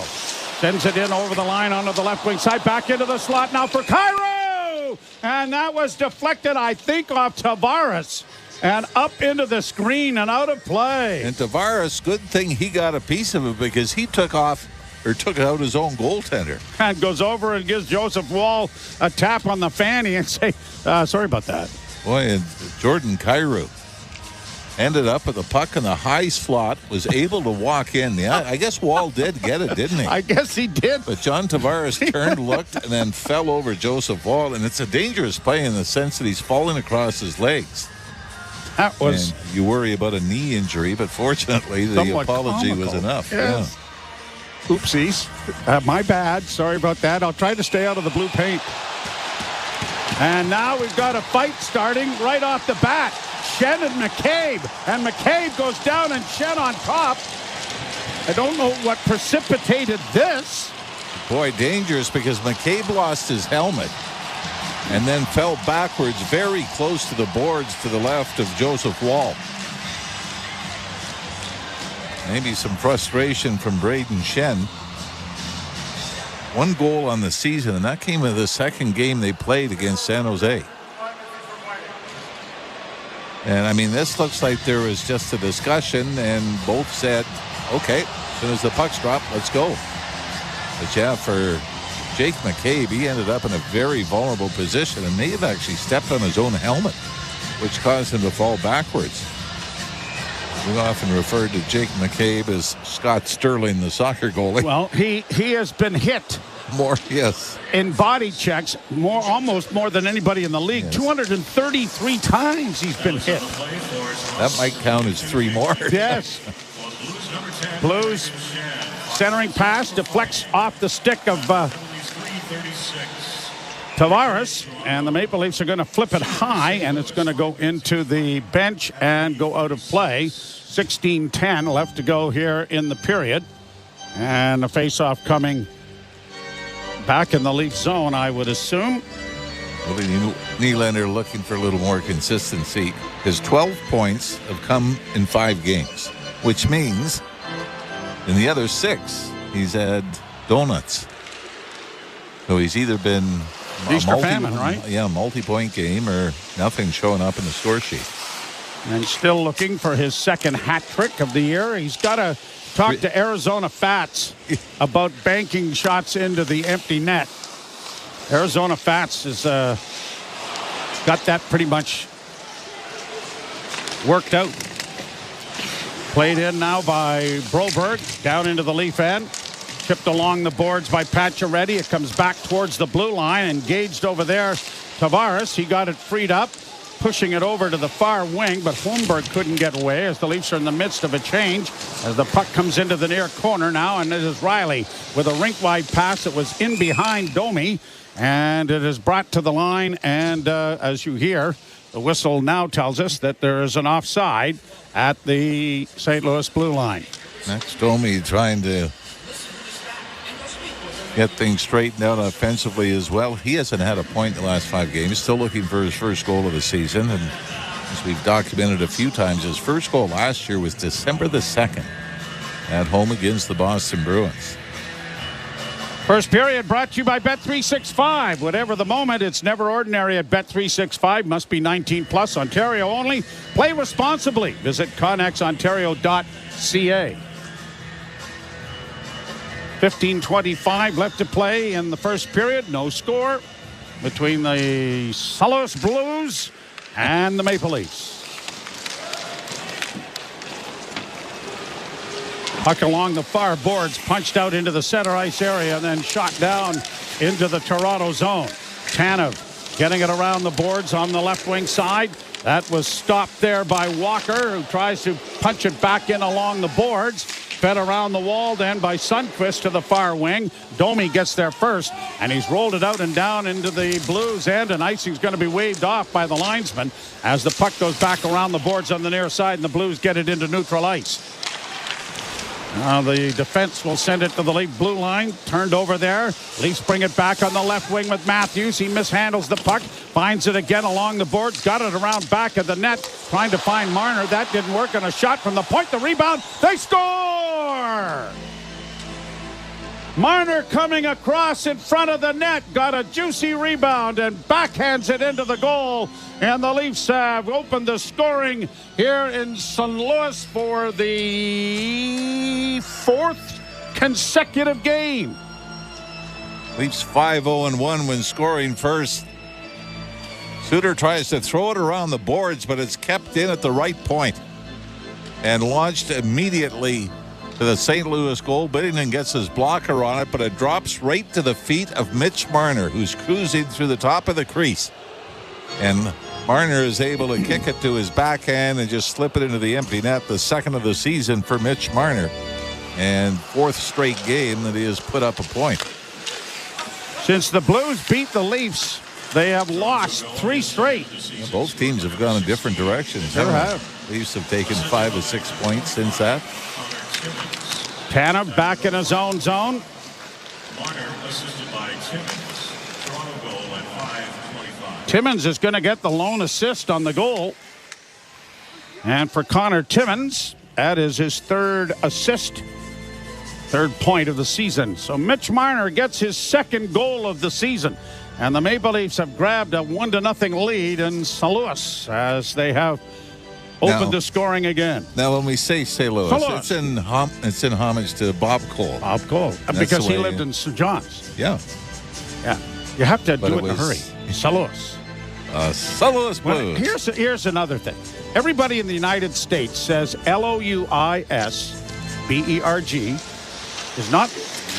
sends it in over the line onto the left wing side. Back into the slot now for Cairo. And that was deflected, I think, off Tavares. And up into the screen and out of play. And Tavares, good thing he got a piece of it because he took out his own goaltender. And goes over and gives Joseph Wall a tap on the fanny and say, sorry about that. Boy, and Jordan Kyrou ended up with the puck in the high slot, was able to walk in. Yeah, I guess Wall did get it, didn't he? I guess he did. But John Tavares turned, looked, and then fell over Joseph Wall. And it's a dangerous play in the sense that he's falling across his legs. That was... And you worry about a knee injury, but fortunately the apology was enough. Yes. Yeah. Oopsies. My bad. Sorry about that. I'll try to stay out of the blue paint. And now we've got a fight starting right off the bat. Shen and McCabe. And McCabe goes down and Shen on top. I don't know what precipitated this. Boy, dangerous because McCabe lost his helmet and then fell backwards very close to the boards to the left of Joseph Wall. Maybe some frustration from Braden Shen. 1 goal on the season, and that came in the second game they played against San Jose. And, I mean, this looks like there was just a discussion, and both said, okay, as soon as the puck's dropped, let's go. But, yeah, for Jake McCabe, he ended up in a very vulnerable position and may have actually stepped on his own helmet, which caused him to fall backwards. We often referred to Jake McCabe as Scott Sterling, the soccer goalie. Well, he has been hit more, yes, in body checks, almost more than anybody in the league. Yes. 233 times he's been hit. That might count as 3 more. Yes. Blues centering pass deflects off the stick of Tavares, and the Maple Leafs are going to flip it high, and it's going to go into the bench and go out of play. 16:10 left to go here in the period, and the face-off coming back in the Leaf zone, I would assume. Well, Nylander looking for a little more consistency. His 12 points have come in 5 games, which means in the other 6, he's had donuts. So he's either been famine, right? Yeah, multi-point game or nothing showing up in the score sheet. And still looking for his second hat trick of the year. He's got to talk to Arizona Fats about banking shots into the empty net. Arizona Fats has got that pretty much worked out. Played in now by Broberg, down into the Leaf end. Tipped along the boards by Pacioretty. It comes back towards the blue line. Engaged over there, Tavares. He got it freed up, pushing it over to the far wing, but Holmberg couldn't get away as the Leafs are in the midst of a change as the puck comes into the near corner now, and it is Riley with a rink-wide pass that was in behind Domi, and it is brought to the line, and as you hear, the whistle now tells us that there is an offside at the St. Louis blue line. Next, Domi trying to get things straightened out offensively as well. He hasn't had a point in the last 5 games. Still looking for his first goal of the season. And as we've documented a few times, his first goal last year was December the 2nd at home against the Boston Bruins. First period brought to you by Bet365. Whatever the moment, it's never ordinary at Bet365. Must be 19 plus. Ontario only. Play responsibly. Visit connexontario.ca. 15:25 left to play in the first period. No score between the St. Louis Blues and the Maple Leafs. Puck along the far boards, punched out into the center ice area and then shot down into the Toronto zone. Tanev getting it around the boards on the left wing side. That was stopped there by Walker, who tries to punch it back in along the boards. Fed around the wall then by Sundqvist to the far wing. Domi gets there first, and he's rolled it out and down into the Blues end, and icing's going to be waved off by the linesman as the puck goes back around the boards on the near side, and the Blues get it into neutral ice. Now the defense will send it to the Leaf blue line. Turned over there. Leafs bring it back on the left wing with Matthews. He mishandles the puck. Finds it again along the boards. Got it around back of the net. Trying to find Marner. That didn't work. On a shot from the point. The rebound. They score! Marner coming across in front of the net. Got a juicy rebound and backhands it into the goal. And the Leafs have opened the scoring here in St. Louis for the 4th consecutive game. Leafs 5-0-1 when scoring first. Suter tries to throw it around the boards, but it's kept in at the right point and launched immediately to the St. Louis goal. Binnington gets his blocker on it, but it drops right to the feet of Mitch Marner, who's cruising through the top of the crease. And Marner is able to kick it to his backhand and just slip it into the empty net. The second of the season for Mitch Marner, and 4th straight game that he has put up a point. Since the Blues beat the Leafs, they have lost 3 straight. Yeah, both teams have gone in different directions. They have. Leafs have taken 5 of 6 points since that. Tanev back in his own zone. Marner assisted by Timmins. Toronto goal at 5:25. Timmins is going to get the lone assist on the goal. And for Connor Timmins, that is his 3rd assist, 3rd point of the season. So Mitch Marner gets his 2nd goal of the season. And the Maple Leafs have grabbed a 1-0 lead in St. Louis as they have opened the scoring again. Now, when we say St. Louis, it's in homage to Bob Cole. Bob Cole, because he lived in St. John's. Yeah. Yeah. You have to do it in a hurry. St. Louis. St. Louis Blues. Well, here's another thing. Everybody in the United States says Louisberg is not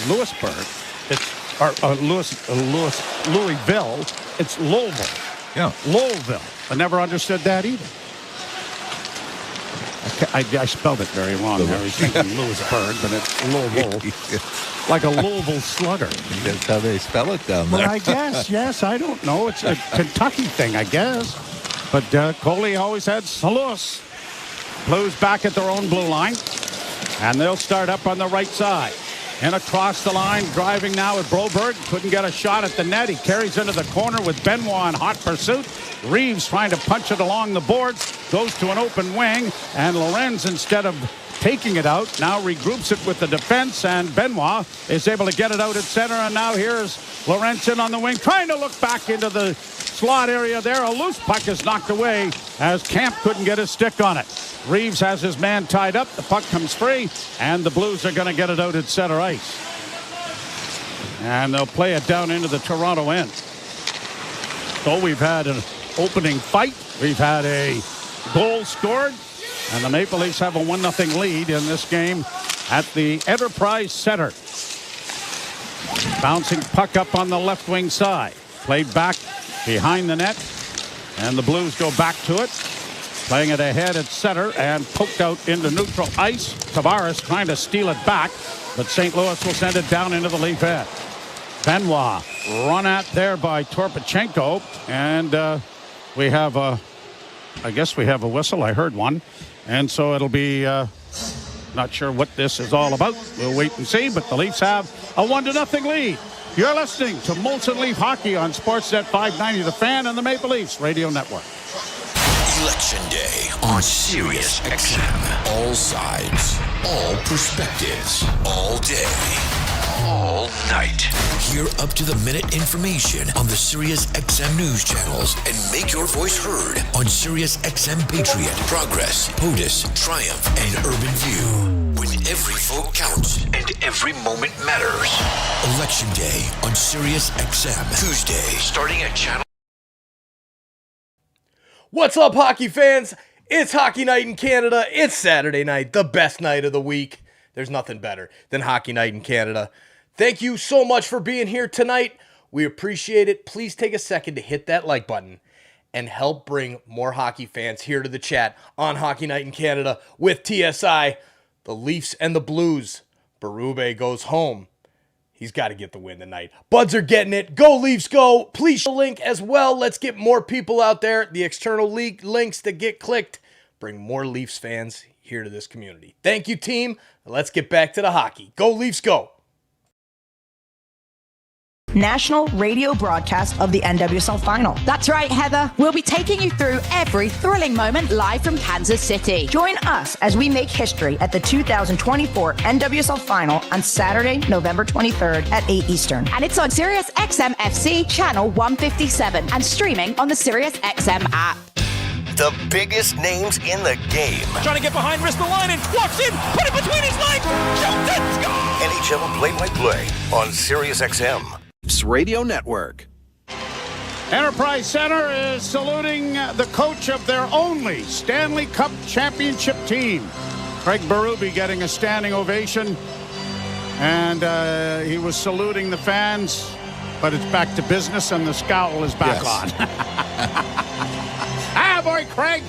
Lewisburg. It's Louisville. It's Lowellville. Yeah. Lowellville. I never understood that either. I spelled it very wrong. I was thinking Lewisburg, but it's Louisville. Like a Louisville slugger. That's how they spell it down there. Well, I guess, yes. I don't know. It's a Kentucky thing, I guess. But Coley always had St. Louis. Blues back at their own blue line. And they'll start up on the right side. And across the line, driving now with Broberg. Couldn't get a shot at the net. He carries into the corner with Benoit in hot pursuit. Reeves trying to punch it along the boards. Goes to an open wing. And Lorenz, instead of taking it out, now regroups it with the defense. And Benoit is able to get it out at center. And now here's Lorenz in on the wing, trying to look back into the slot area there. A loose puck is knocked away as Camp couldn't get his stick on it. Reeves has his man tied up. The puck comes free, and the Blues are going to get it out at center ice. And they'll play it down into the Toronto end. So we've had an opening fight. We've had a goal scored, and the Maple Leafs have a 1-0 lead in this game at the Enterprise Center. Bouncing puck up on the left wing side. Played back behind the net. And the Blues go back to it. Playing it ahead at center and poked out into neutral ice. Tavares trying to steal it back. But St. Louis will send it down into the leaf end. Benoit run at there by Torpachenko. And we have I guess we have a whistle. I heard one. And so it'll be not sure what this is all about. We'll wait and see. But the Leafs have a 1-0 lead. You're listening to Molson Leaf Hockey on Sportsnet 590, The Fan, and the Maple Leafs Radio Network. Election Day on Sirius XM. All sides, all perspectives, all day, all night. Hear up-to-the-minute information on the Sirius XM news channels and make your voice heard on Sirius XM Patriot, Progress, POTUS, Triumph, and Urban View. When every vote counts and every moment matters. Election Day on Sirius XM. Tuesday, starting at channel. What's up, hockey fans? It's Hockey Night in Canada. It's Saturday night, the best night of the week. There's nothing better than Hockey Night in Canada. Thank you so much for being here tonight. We appreciate it. Please take a second to hit that like button and help bring more hockey fans here to the chat on Hockey Night in Canada with TSI. The Leafs and the Blues. Berube goes home. He's got to get the win tonight. Buds are getting it. Go Leafs, go. Please share the link as well. Let's get more people out there. The external links that get clicked bring more Leafs fans here to this community. Thank you, team. Let's get back to the hockey. Go Leafs, go. National radio broadcast of the NWSL Final. That's right, Heather. We'll be taking you through every thrilling moment live from Kansas City. Join us as we make history at the 2024 NWSL Final on Saturday, November 23rd at 8 Eastern. And it's on Sirius XM FC channel 157 and streaming on the Sirius XM app. The biggest names in the game. Trying to get behind Ristolainen. Walks in. Put it between his legs. Shoots it. Score! NHL play-by-play on Sirius XM. Radio Network. Enterprise Center is saluting the coach of their only Stanley Cup championship team. Coach Berube getting a standing ovation. And he was saluting the fans, but it's back to business and the scowl is back on. Ah, boy, Craig.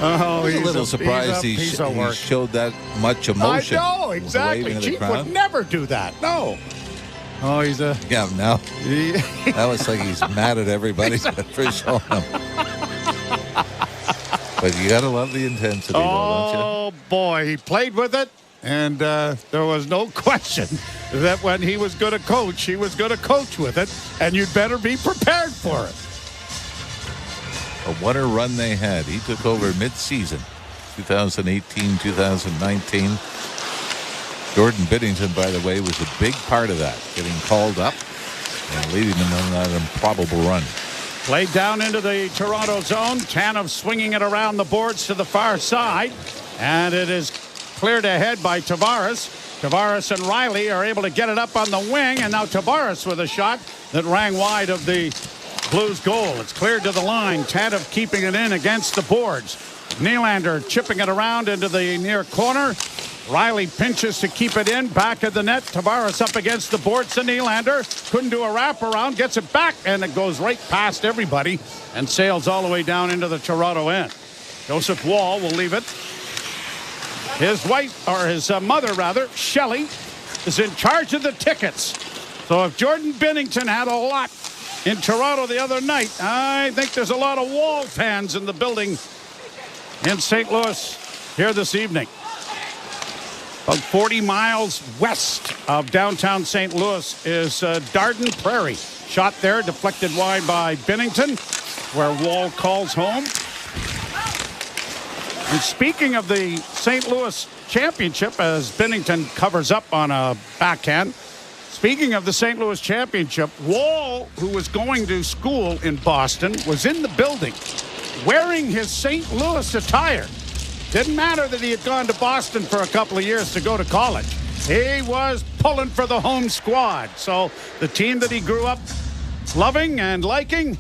I was a little surprised he showed that much emotion. I know, exactly. Chief would never do that. No. Oh, he's a... Yeah, now. That was like he's mad at everybody for showing him. But you got to love the intensity, though, don't you? Oh, boy. He played with it, and there was no question that when he was going to coach, he was going to coach with it, and you'd better be prepared for it. What a run they had. He took over mid-season, 2018, 2019. Jordan Binnington, by the way, was a big part of that, getting called up and leading them on that improbable run. Played down into the Toronto zone. Tanev swinging it around the boards to the far side. And it is cleared ahead by Tavares. Tavares and Riley are able to get it up on the wing. And now Tavares with a shot that rang wide of the Blues goal. It's cleared to the line. Tanev keeping it in against the boards. Nylander chipping it around into the near corner. Riley pinches to keep it in. Back of the net. Tavares up against the boards to Nylander. Couldn't do a wraparound. Gets it back. And it goes right past everybody. And sails all the way down into the Toronto end. Joseph Woll will leave it. His wife, or his mother rather, Shelley, is in charge of the tickets. So if Jordan Binnington had a lot in Toronto the other night, I think there's a lot of Wall fans in the building in St. Louis here this evening. About 40 miles west of downtown St. Louis is Darden Prairie. Shot there, deflected wide by Binnington, where Wall calls home. And speaking of the St. Louis championship, as Binnington covers up on a backhand, speaking of the St. Louis championship, Wall, who was going to school in Boston, was in the building wearing his St. Louis attire. Didn't matter that he had gone to Boston for a couple of years to go to college. He was pulling for the home squad. So the team that he grew up loving and liking,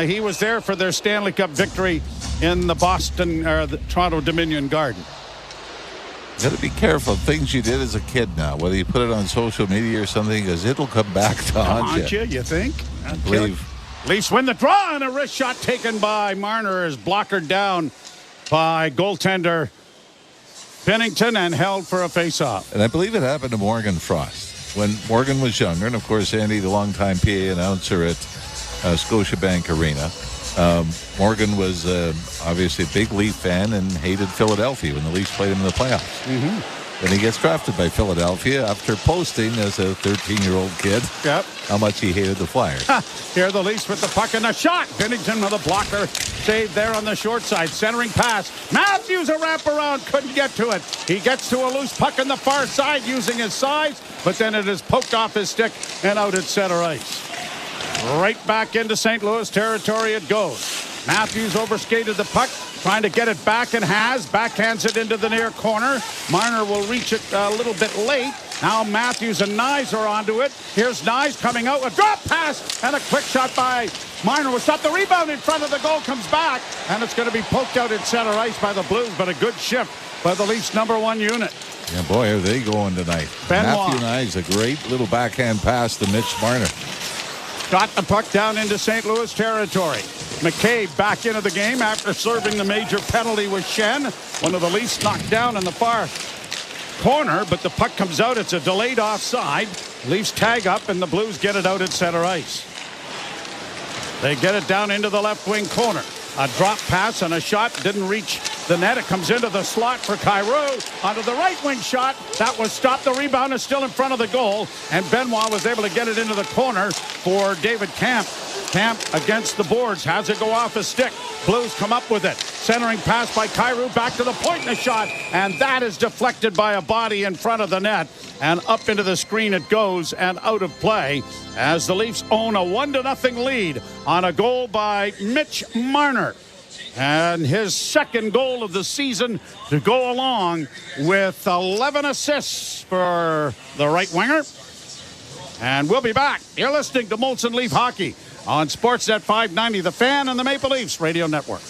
he was there for their Stanley Cup victory in the Toronto Dominion Garden. got to be careful. Things you did as a kid now, whether you put it on social media or something, because it'll come back to haunt you. You think? I believe. Leafs win the draw, and a wrist shot taken by Marner is blockered down by goaltender Binnington and held for a face-off. And I believe it happened to Morgan Frost when Morgan was younger. And, of course, Andy, the longtime PA announcer at Scotiabank Arena. Morgan was obviously a big Leaf fan and hated Philadelphia when the Leafs played him in the playoffs. Mm-hmm. Then he gets drafted by Philadelphia after posting as a 13-year-old kid how much he hated the Flyers. Here the Leafs with the puck and a shot. Binnington with a blocker. Saved there on the short side. Centering pass. Matthews a wraparound. Couldn't get to it. He gets to a loose puck on the far side using his size, but then it is poked off his stick and out at center ice. Right back into St. Louis territory it goes. Matthews overskated the puck, trying to get it back and backhands it into the near corner. Marner will reach it a little bit late. Now Matthews and Nyes are onto it. Here's Nyes coming out, a drop pass, and a quick shot by Marner will stop the rebound in front of the goal, comes back, and it's going to be poked out at center ice by the Blues, but a good shift by the Leafs' #1 unit. Yeah, boy, are they going tonight. Matthew Nyes, a great little backhand pass to Mitch Marner. Got the puck down into St. Louis territory. McCabe back into the game after serving the major penalty with Shen. One of the Leafs knocked down in the far corner, but the puck comes out. It's a delayed offside. Leafs tag up, and the Blues get it out at center ice. They get it down into the left wing corner. A drop pass and a shot didn't reach the net. It comes into the slot for Kyrou. Onto the right wing shot. That was stopped. The rebound is still in front of the goal. And Benoit was able to get it into the corner for David Camp. Camp against the boards. Has it go off his stick. Blues come up with it. Centering pass by Kyrou. Back to the point and a shot. And that is deflected by a body in front of the net. And up into the screen it goes and out of play as the Leafs own a 1-0 lead on a goal by Mitch Marner. And his second goal of the season to go along with 11 assists for the right winger. And we'll be back. You're listening to Molson Leaf Hockey on Sportsnet 590, The Fan and the Maple Leafs Radio Network.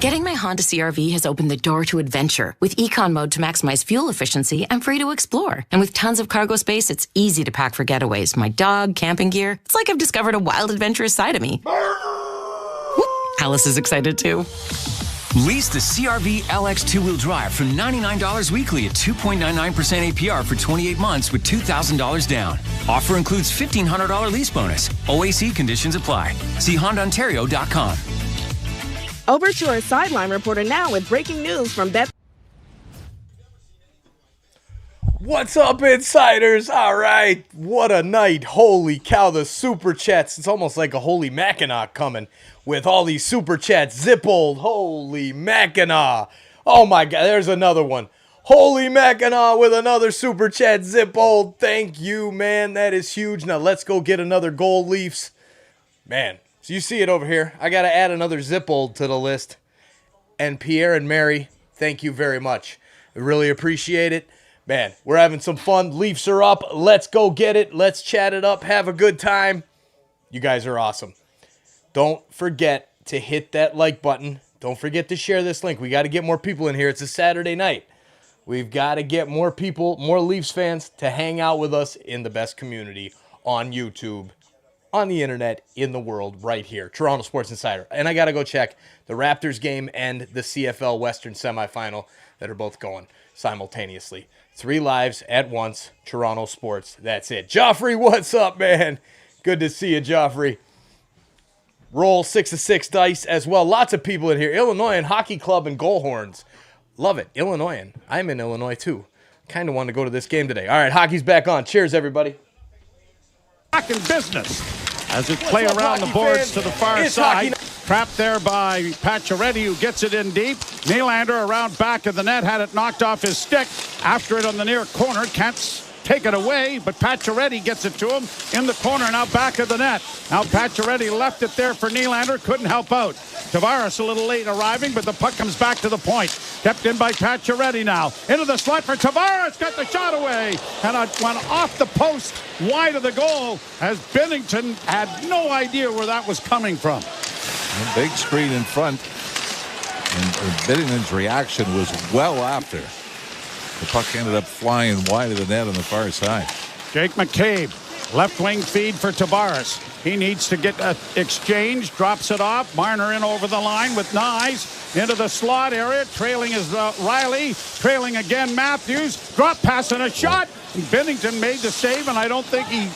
Getting my Honda CR-V has opened the door to adventure. With Econ Mode to maximize fuel efficiency, I'm free to explore. And with tons of cargo space, it's easy to pack for getaways. My dog, camping gear. It's like I've discovered a wild, adventurous side of me. Alice is excited too. Lease the CR-V LX two-wheel drive for $99 weekly at 2.99% APR for 28 months with $2,000 down. Offer includes $1,500 lease bonus. OAC conditions apply. See HondaOntario.com. Over to our sideline reporter now with breaking news from Beth. What's up, insiders? All right, what a night. Holy cow, the super chats. It's almost like a holy Mackinac coming with all these super chats. Zippold, holy Mackinac. Oh my God, there's another one. Holy Mackinac with another super chat. Zippold, thank you, man. That is huge. Now let's go get another goal, Leafs. Man. So you see it over here. I got to add another Zippold to the list. And Pierre and Mary, thank you very much. I really appreciate it. Man, we're having some fun. Leafs are up. Let's go get it. Let's chat it up. Have a good time. You guys are awesome. Don't forget to hit that like button. Don't forget to share this link. We got to get more people in here. It's a Saturday night. We've got to get more people, more Leafs fans to hang out with us in the best community on YouTube, on the internet, in the world, right here. Toronto Sports Insider. And I got to go check the Raptors game and the CFL Western semifinal that are both going simultaneously. 3 lives at once. Toronto Sports. That's it. Joffrey, what's up, man? Good to see you, Joffrey. Roll 6 of 6 dice as well. Lots of people in here. Illinoisan Hockey Club and Goal Horns. Love it. Illinoisan. I'm in Illinois, too. Kind of want to go to this game today. All right, hockey's back on. Cheers, everybody. Back in business as it play around the boards to the far side. Trapped there by Pacioretty, who gets it in deep. Nylander around back of the net, had it knocked off his stick. After it on the near corner, can't take it away, but Pacioretty gets it to him in the corner, now back of the net. Now Pacioretty left it there for Nylander, couldn't help out. Tavares a little late arriving, but the puck comes back to the point. Kept in by Pacioretty now. Into the slot for Tavares, got the shot away. And it went off the post, wide of the goal, as Binnington had no idea where that was coming from. A big screen in front. And Binnington's reaction was well after. The puck ended up flying wide of the net on the far side. Jake McCabe, left wing feed for Tavares. He needs to get exchange, drops it off. Marner in over the line with Nyes into the slot area. Trailing is Riley. Trailing again Matthews. Drop pass and a shot. Bennington made the save, and I don't think he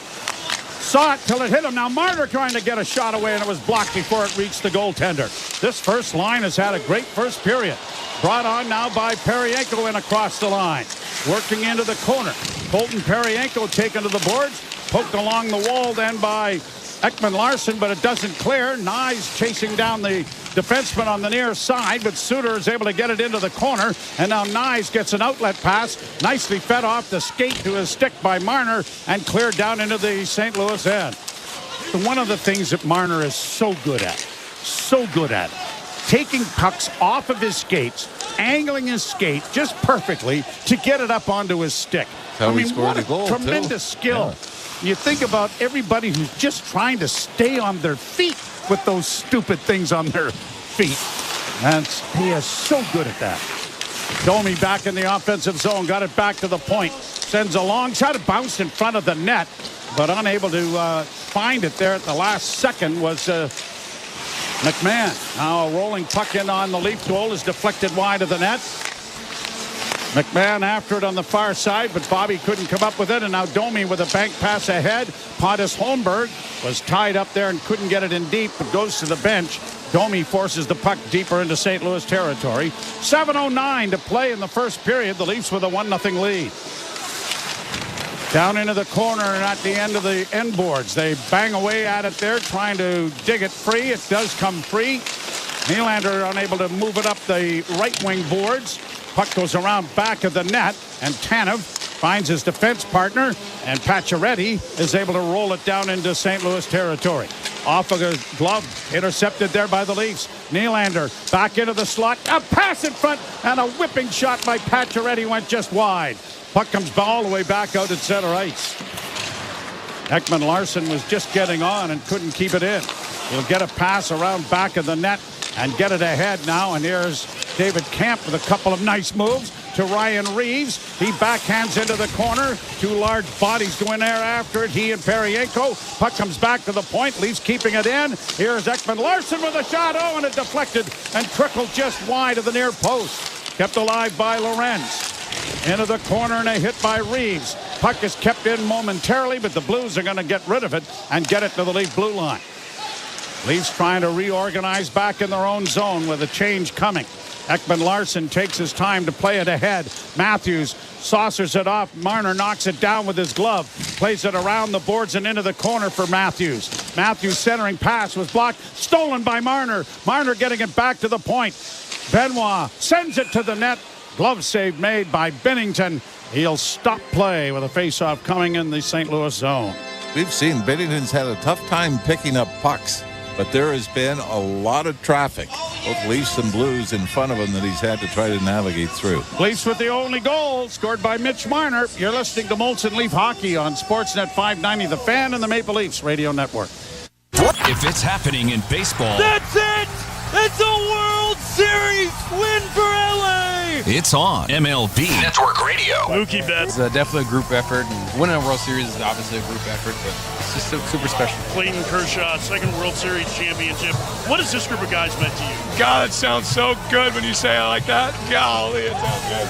saw it till it hit him. Now Marner trying to get a shot away, and it was blocked before it reached the goaltender. This first line has had a great first period. Brought on now by Perienko in across the line. Working into the corner. Colton Perienko taken to the boards. Poked along the wall then by Ekman-Larsson, but it doesn't clear. Nyes chasing down the defenseman on the near side, but Suter is able to get it into the corner. And now Nyes gets an outlet pass. Nicely fed off the skate to his stick by Marner and cleared down into the St. Louis end. One of the things that Marner is so good at, taking pucks off of his skates, angling his skate just perfectly to get it up onto his stick. That's how he scored the goal. Tremendous skill. Yeah. You think about everybody who's just trying to stay on their feet with those stupid things on their feet. And he is so good at that. Domi back in the offensive zone, got it back to the point. Sends a long shot, it bounced in front of the net, but unable to find it there at the last second was McMahon. Now a rolling puck in on the Leaf goal is deflected wide of the net. McMahon after it on the far side, but Bobby couldn't come up with it, and now Domi with a bank pass ahead. Pontus Holmberg was tied up there and couldn't get it in deep, but goes to the bench. Domi forces the puck deeper into St. Louis territory. 7:09 to play in the first period. The Leafs with a 1-0 lead. Down into the corner and at the end of the end boards. They bang away at it there, trying to dig it free. It does come free. Nylander unable to move it up the right wing boards. Puck goes around back of the net, and Tanev finds his defense partner, and Pacioretty is able to roll it down into St. Louis territory. Off of a glove, intercepted there by the Leafs. Nylander back into the slot, a pass in front, and a whipping shot by Pacioretty went just wide. Puck comes all the way back out at center ice. Ekman-Larsson was just getting on and couldn't keep it in. He'll get a pass around back of the net and get it ahead now, and here's David Camp with a couple of nice moves to Ryan Reeves. He backhands into the corner. Two large bodies go in there after it. He and Perienko. Puck comes back to the point. Leafs keeping it in. Here's Ekman-Larsson with a shot. Oh, and it deflected and trickled just wide of the near post. Kept alive by Lorenz. Into the corner and a hit by Reeves. Puck is kept in momentarily, but the Blues are going to get rid of it and get it to the Leaf blue line. Leafs trying to reorganize back in their own zone with a change coming. Ekman-Larsson takes his time to play it ahead. Matthews saucers it off. Marner knocks it down with his glove. Plays it around the boards and into the corner for Matthews. Matthews' centering pass was blocked. Stolen by Marner. Marner getting it back to the point. Benoit sends it to the net. Glove save made by Bennington. He'll stop play with a face-off coming in the St. Louis zone. We've seen Bennington's had a tough time picking up pucks, but there has been a lot of traffic, both Leafs and Blues, in front of him that he's had to try to navigate through. Leafs with the only goal, scored by Mitch Marner. You're listening to Molson Leaf Hockey on Sportsnet 590, The Fan, and the Maple Leafs Radio Network. If it's happening in baseball, that's it! It's a World Series win for LA! It's on MLB Network Radio. Mookie Betts. It's definitely a group effort, and winning a World Series is obviously a group effort, but it's just super special. Clayton Kershaw, second World Series championship. What has this group of guys meant to you? God, it sounds so good when you say it like that. Golly, it sounds good.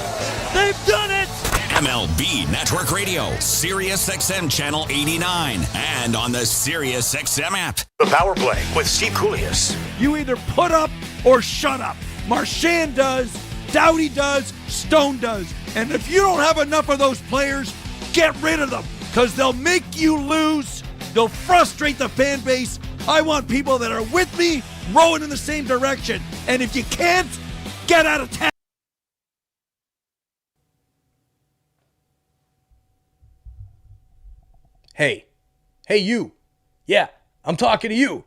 They've done it! MLB Network Radio, Sirius XM Channel 89, and on the Sirius XM app. The Power Play with Steve Koulias. You either put up or shut up. Marchand does, Doughty does, Stone does. And if you don't have enough of those players, get rid of them, because they'll make you lose. They'll frustrate the fan base. I want people that are with me, rowing in the same direction. And if you can't, get out of town. Hey you. Yeah, I'm talking to you.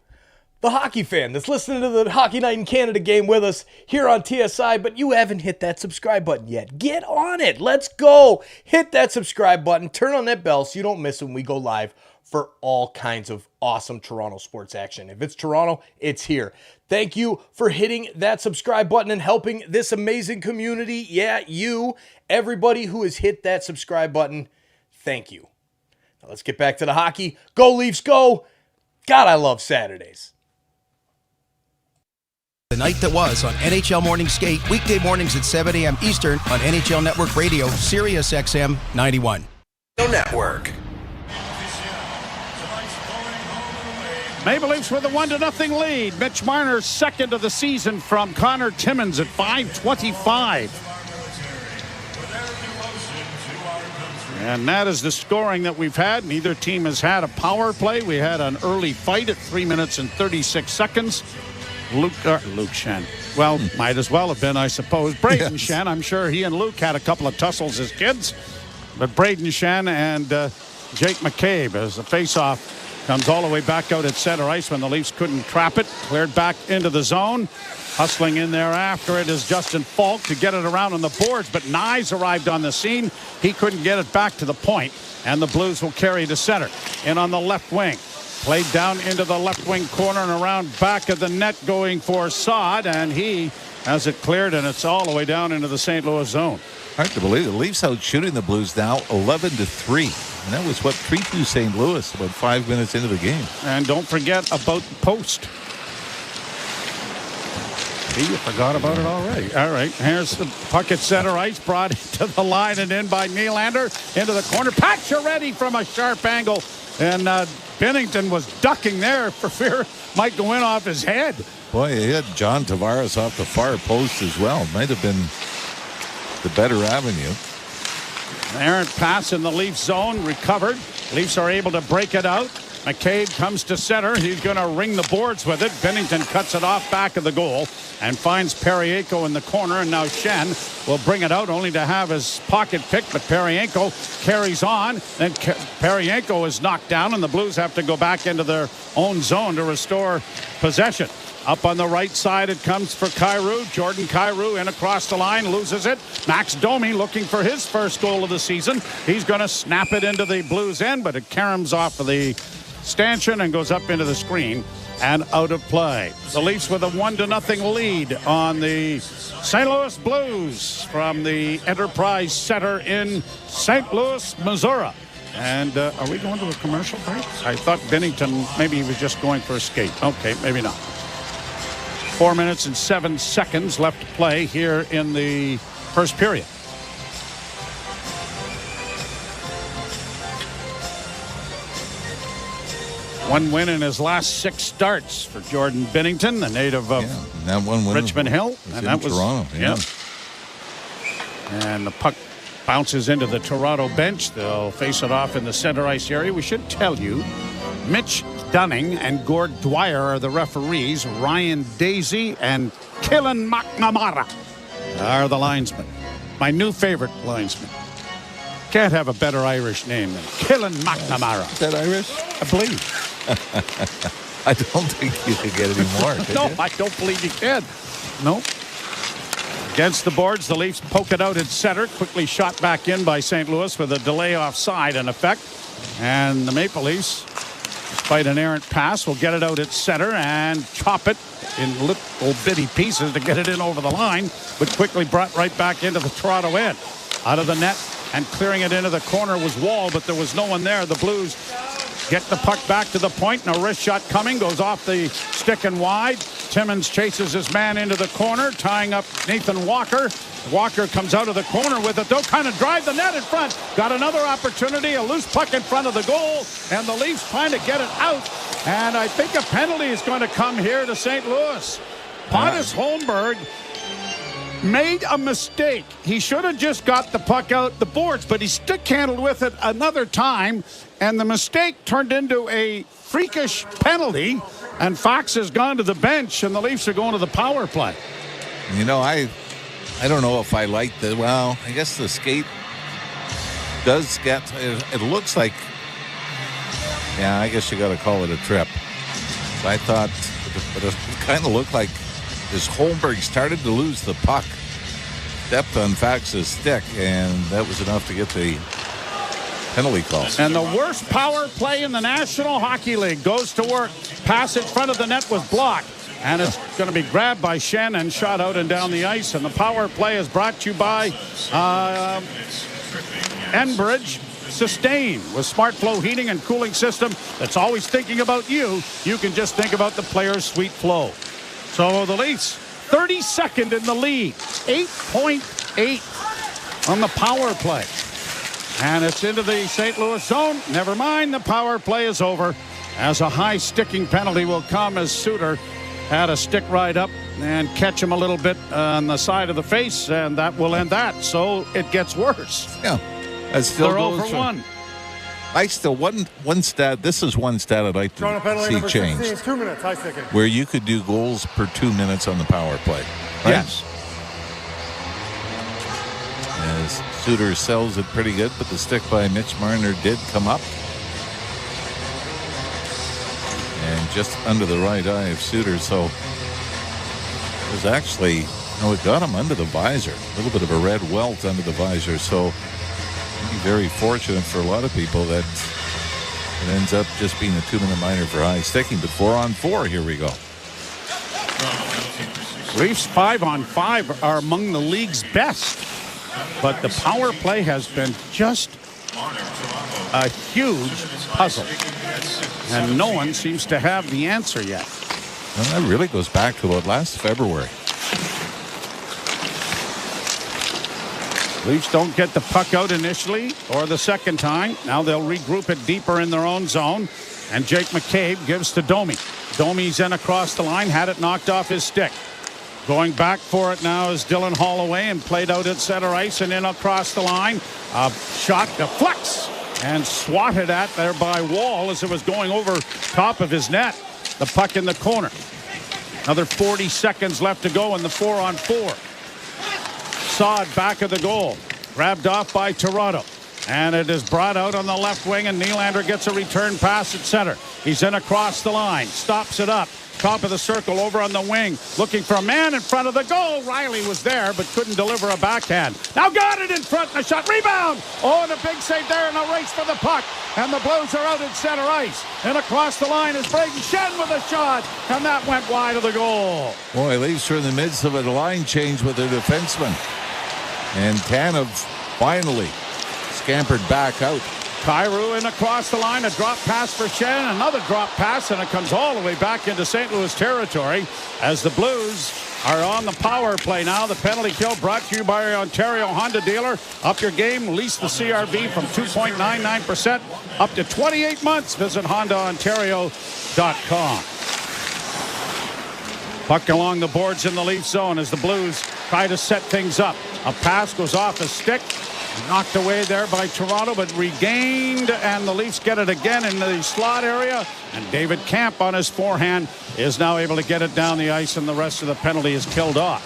the hockey fan that's listening to the Hockey Night in Canada game with us here on TSI, but you haven't hit that subscribe button yet. Get on it. Let's go. Hit that subscribe button. Turn on that bell so you don't miss when we go live for all kinds of awesome Toronto sports action. If it's Toronto, it's here. Thank you for hitting that subscribe button and helping this amazing community. Yeah, you, everybody who has hit that subscribe button, thank you. Now let's get back to the hockey. Go Leafs, go. God, I love Saturdays. The night that was on NHL Morning Skate, weekday mornings at 7 a.m. Eastern on NHL Network Radio, Sirius XM 91. Network. Maple Leafs with a 1-0 lead. Mitch Marner's second of the season from Connor Timmins at 5:25. And that is the scoring that we've had. Neither team has had a power play. We had an early fight at 3 minutes and 36 seconds. Luke Shen. Well, might as well have been, I suppose. Braden Shen. I'm sure he and Luke had a couple of tussles as kids. But Braden Shen and Jake McCabe as the face-off comes all the way back out at center ice when the Leafs couldn't trap it. Cleared back into the zone. Hustling in there after it is Justin Falk to get it around on the boards, but Nyes arrived on the scene. He couldn't get it back to the point, and the Blues will carry to center. In on the left wing. Played down into the left wing corner and around back of the net going for Saad, and he has it cleared, and it's all the way down into the St. Louis zone. Hard to believe the Leafs out shooting the Blues now 11-3. And that was what 3-2 St. Louis about 5 minutes into the game. And don't forget about the post. You forgot about it already. All right, here's the puck at center ice, brought to the line and in by Nylander into the corner. Pacioretty from a sharp angle, and Binnington was ducking there for fear it might go in off his head. Boy, he had John Tavares off the far post as well. Might have been the better avenue. Errant pass in the Leafs zone, recovered. Leafs are able to break it out. McCabe comes to center. He's going to ring the boards with it. Binnington cuts it off back of the goal and finds Perienko in the corner. And now Shen will bring it out only to have his pocket picked. But Perienko carries on. Then Perienko is knocked down and the Blues have to go back into their own zone to restore possession. Up on the right side, it comes for Kyrou. Jordan Kyrou in across the line, loses it. Max Domi looking for his first goal of the season. He's going to snap it into the Blues end, but it caroms off of the stanchion and goes up into the screen and out of play. The Leafs with a 1-0 lead on the St. Louis Blues from the Enterprise Center in St. Louis, Missouri. And are we going to a commercial break? I thought Binnington, maybe he was just going for a skate. Okay, maybe not. 4 minutes and 7 seconds left to play here in the first period. One win in his last 6 starts for Jordan Binnington, the native of that one Richmond Hill. And that was Toronto. Yeah. And the puck bounces into the Toronto bench. They'll face it off in the center ice area. We should tell you, Mitch Dunning and Gord Dwyer are the referees. Ryan Daisy and Killen McNamara are the linesmen. My new favorite linesman. Can't have a better Irish name than Killen McNamara. Is that Irish? I believe. I don't think you could get any more. No, I don't believe you can. No. Against the boards, the Leafs poke it out at center. Quickly shot back in by St. Louis with a delay offside in effect. And the Maple Leafs, despite an errant pass, will get it out at center and chop it in little bitty pieces to get it in over the line, but quickly brought right back into the Toronto end. Out of the net and clearing it into the corner was Wall, but there was no one there. The Blues get the puck back to the point, and a wrist shot coming, goes off the stick and wide. Timmins chases his man into the corner, tying up Nathan Walker. Walker comes out of the corner with it, though, kind of drive the net in front. Got another opportunity, a loose puck in front of the goal, and the Leafs trying to get it out. And I think a penalty is going to come here to St. Louis. Pontus Holmberg made a mistake. He should have just got the puck out the boards, but he stick handled with it another time, and the mistake turned into a freakish penalty, and Fox has gone to the bench, and the Leafs are going to the power play. You know, I don't know if I like the, well, I guess the skate does get, it looks like, yeah, I guess you got to call it a trip. I thought but it kind of looked like as Holmberg started to lose the puck, stepped on Fax's stick, and that was enough to get the penalty call. And the worst power play in the National Hockey League goes to work. Pass in front of the net was blocked. And it's going to be grabbed by Shen and shot out and down the ice. And the power play is brought to you by Enbridge Sustain. With Smart Flow heating and cooling system that's always thinking about you, you can just think about the player's sweet flow. So the Leafs, 32nd in the league, 8.8 on the power play. And it's into the St. Louis zone. Never mind, the power play is over, as a high sticking penalty will come as Suter had a stick right up and catch him a little bit on the side of the face, and that will end that. So it gets worse. Yeah, that's still they're goes 0 for 1. I still one stat. This is one stat I'd like to see changed. 16, 2 minutes, high sticking. Where you could do goals per 2 minutes on the power play. Right? Yes. As Suter sells it pretty good, but the stick by Mitch Marner did come up. And just under the right eye of Suter, so it was actually, it got him under the visor. A little bit of a red welt under the visor, so very fortunate for a lot of people that it ends up just being a 2-minute minor for high sticking. But 4-on-4, here we go. Leafs 5-on-5 are among the league's best, but the power play has been just a huge puzzle, and no one seems to have the answer yet. Well, that really goes back to about last February. Leafs don't get the puck out initially or the second time. Now they'll regroup it deeper in their own zone, and Jake McCabe gives to Domi. Domi's in across the line, had it knocked off his stick. Going back for it now is Dylan Holloway, and played out at center ice and in across the line. A shot deflects and swatted at there by Wall as it was going over top of his net. The puck in the corner. Another 40 seconds left to go in the 4-on-4. Saad back of the goal. Grabbed off by Toronto. And it is brought out on the left wing, and Nylander gets a return pass at center. He's in across the line. Stops it up. Top of the circle over on the wing. Looking for a man in front of the goal. Riley was there but couldn't deliver a backhand. Now got it in front. And a shot. Rebound. Oh, and a big save there, and a race for the puck. And the Blues are out at center ice. And across the line is Braden Shen with a shot. And that went wide of the goal. Boy, Leafs are in the midst of a line change with their defenseman. And Tanev finally scampered back out. Kyrou in across the line, a drop pass for Shen, another drop pass, and it comes all the way back into St. Louis territory as the Blues are on the power play now. The penalty kill brought to you by your Ontario Honda dealer. Up your game, lease the CRV from 2.99% up to 28 months. Visit HondaOntario.com. Puck along the boards in the Leaf zone as the Blues try to set things up. A pass goes off a stick. Knocked away there by Toronto, but regained, and the Leafs get it again in the slot area. And David Camp on his forehand is now able to get it down the ice, and the rest of the penalty is killed off.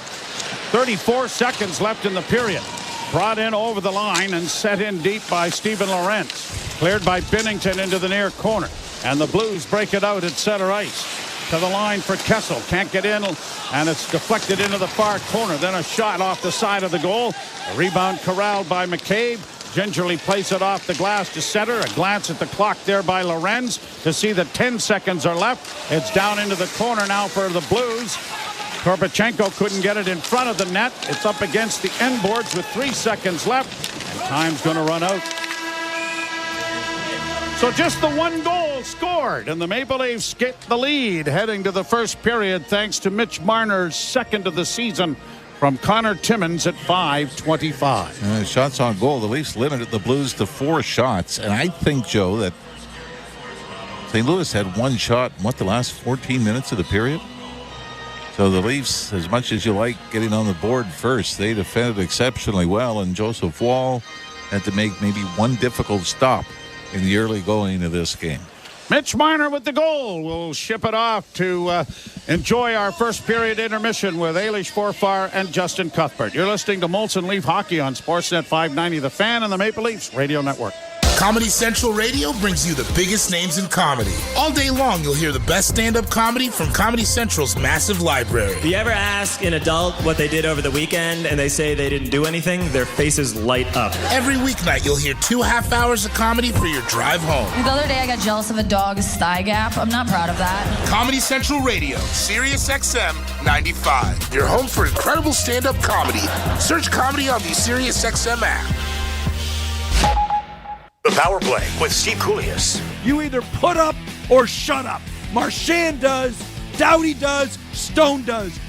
34 seconds left in the period. Brought in over the line and set in deep by Steven Lorentz. Cleared by Binnington into the near corner. And the Blues break it out at center ice. To the line for Kessel. Can't get in, and it's deflected into the far corner. Then a shot off the side of the goal. A rebound corralled by McCabe. Gingerly plays it off the glass to center. A glance at the clock there by Lorenz to see that 10 seconds are left. It's down into the corner now for the Blues. Korpachenko couldn't get it in front of the net. It's up against the end boards with 3 seconds left, and time's going to run out. So just the one goal scored, and the Maple Leafs get the lead heading to the first period thanks to Mitch Marner's second of the season from Connor Timmins at 5:25. Shots on goal. The Leafs limited the Blues to 4 shots, and I think, Joe, that St. Louis had 1 shot in the last 14 minutes of the period. So the Leafs, as much as you like getting on the board first, they defended exceptionally well, and Joseph Wall had to make maybe one difficult stop in the early going of this game. Mitch Marner with the goal. We'll ship it off to enjoy our first period intermission with Ailish Forfar and Justin Cuthbert. You're listening to Molson Leaf Hockey on Sportsnet 590, The Fan, and the Maple Leafs Radio Network. Comedy Central Radio brings you the biggest names in comedy. All day long, you'll hear the best stand-up comedy from Comedy Central's massive library. Do you ever ask an adult what they did over the weekend and they say they didn't do anything? Their faces light up. Every weeknight, you'll hear 2 half hours of comedy for your drive home. The other day, I got jealous of a dog's thigh gap. I'm not proud of that. Comedy Central Radio, Sirius XM 95. Your home for incredible stand-up comedy. Search comedy on the Sirius XM app. The Power Play with Steve Koulias. You either put up or shut up. Marchand does, Doughty does, Stone does.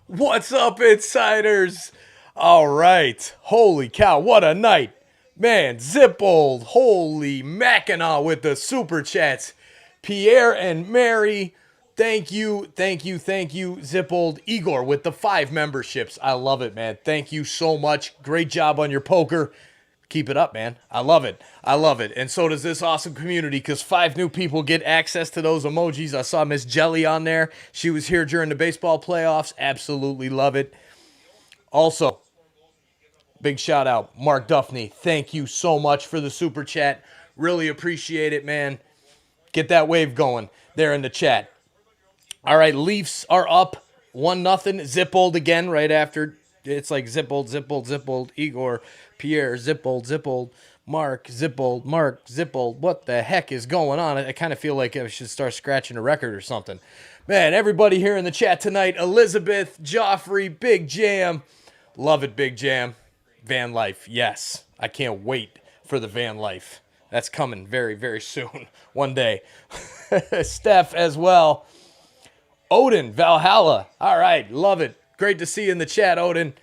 What's up, Insiders? All right. Holy cow, what a night. Man, Zippold, holy Mackinac with the super chats. Pierre and Mary, thank you. Zippold, Igor with the 5 memberships. I love it, man. Thank you so much. Great job on your poker. Keep it up, man. I love it. And so does this awesome community, because 5 new people get access to those emojis. I saw Miss Jelly on there. She was here during the baseball playoffs. Absolutely love it. Also, big shout out, Mark Duffney. Thank you so much for the super chat. Really appreciate it, man. Get that wave going there in the chat. All right, Leafs are up 1-0. Zippold again right after. It's like Zippold, Igor, Pierre, Zippold, Mark, Zippold. What the heck is going on? I kind of feel like I should start scratching a record or something. Man, everybody here in the chat tonight. Elizabeth, Joffrey, Big Jam. Love it, Big Jam. Van Life, yes. I can't wait for the van life. That's coming very, very soon. One day. Steph as well. Odin, Valhalla. All right, love it. Great to see you in the chat, Odin.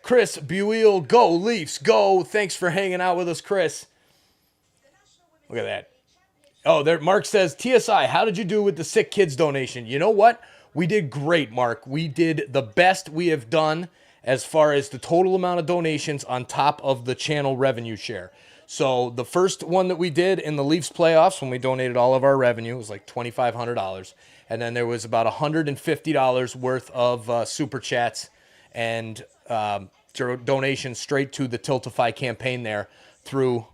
Chris Buell, go Leafs, go. Thanks for hanging out with us, Chris. Look at that. Oh, there. Mark says, TSI, how did you do with the SickKids donation? You know what? We did great, Mark. We did the best we have done as far as the total amount of donations on top of the channel revenue share. So the first one that we did in the Leafs playoffs, when we donated all of our revenue, was like $2,500. And then there was about $150 worth of super chats and donations straight to the Tiltify campaign there through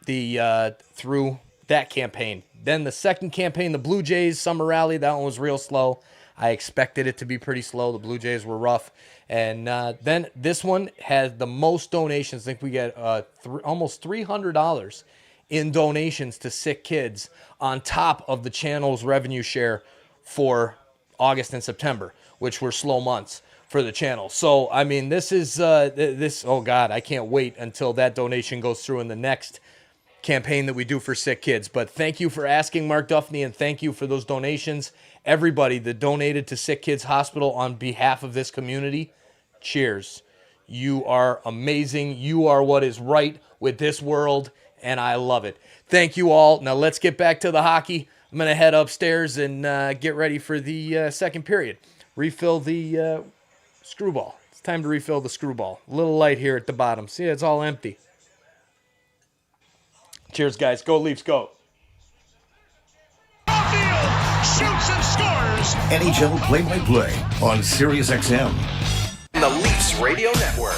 that campaign. Then the second campaign, the Blue Jays Summer Rally, that one was real slow. I expected it to be pretty slow. The Blue Jays were rough. And then this one had the most donations. I think we get almost $300 in donations to SickKids on top of the channel's revenue share for August and September, which were slow months for the channel. So, I mean, this is, oh God, I can't wait until that donation goes through in the next campaign that we do for SickKids. But thank you for asking, Mark Duffney, and thank you for those donations. Everybody that donated to SickKids Hospital on behalf of this community, cheers. You are amazing. You are what is right with this world, and I love it. Thank you all. Now let's get back to the hockey. I'm going to head upstairs and get ready for the second period. Refill the screwball. It's time to refill the screwball. A little light here at the bottom. See, it's all empty. Cheers, guys. Go Leafs, go. Shoots and scores. NHL play-by-play on Sirius XM. The Leafs Radio Network.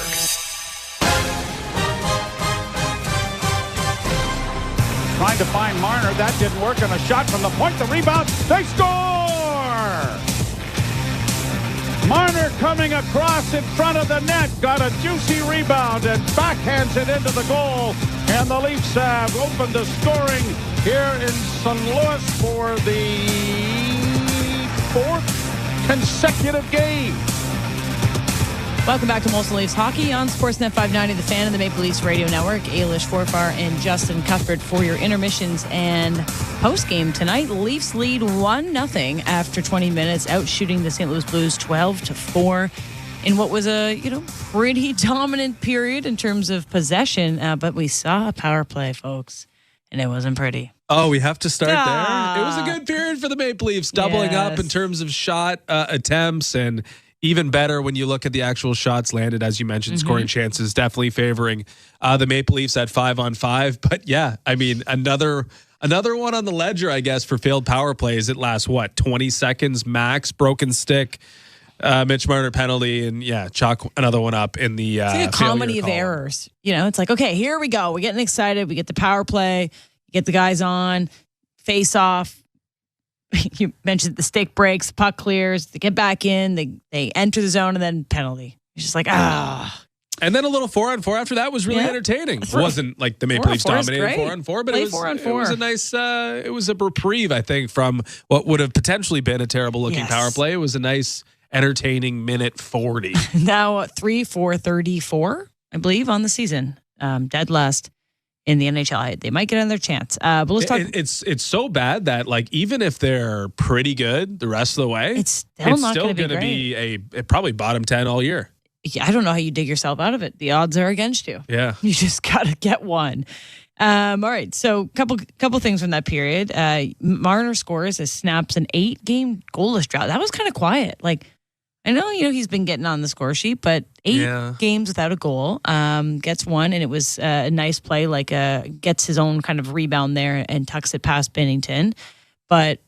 Trying to find Marner. That didn't work. And a shot from the point. The rebound. They score! Marner coming across in front of the net. Got a juicy rebound and backhands it into the goal. And the Leafs have opened the scoring here in St. Louis for the 4th consecutive game. Welcome back to Molson Leafs Hockey on Sportsnet 590, The Fan and the Maple Leafs Radio Network. Ailish Forfar and Justin Cuthbert for your intermissions and postgame tonight. Leafs lead 1-0 after 20 minutes, out shooting the St. Louis Blues 12-4 in what was a pretty dominant period in terms of possession. But we saw a power play, folks, and it wasn't pretty. Oh, we have to start there. It was a good period for the Maple Leafs, doubling up in terms of shot attempts, and even better when you look at the actual shots landed, as you mentioned, scoring chances definitely favoring the Maple Leafs at 5-on-5. But yeah, I mean, another one on the ledger, I guess, for failed power plays. It lasts 20 seconds max, broken stick. Mitch Marner penalty, and chalk another one up in the it's like a comedy of errors. It's like, okay, here we go. We're getting excited. We get the power play, you get the guys on, face off. You mentioned the stick breaks, the puck clears, they get back in, they enter the zone, and then penalty. It's just like, And then a little 4-on-4 after that was really entertaining. It wasn't like the Maple Leafs dominated 4-on-4, but it was a nice, it was a reprieve, I think, from what would have potentially been a terrible looking power play. It was a nice, entertaining minute 40. Now 3-4-34, I believe, on the season. Dead last in the NHL. They might get another chance. But let's talk. It's so bad that even if they're pretty good the rest of the way, it's still going to be a probably bottom 10 all year. Yeah, I don't know how you dig yourself out of it. The odds are against you. Yeah. You just got to get one. All right. So couple things from that period. Marner scores as snaps an 8-game goalless drought. That was kind of quiet. I know, he's been getting on the score sheet, but 8 games without a goal, gets one, and it was a nice play, gets his own kind of rebound there and tucks it past Binnington. But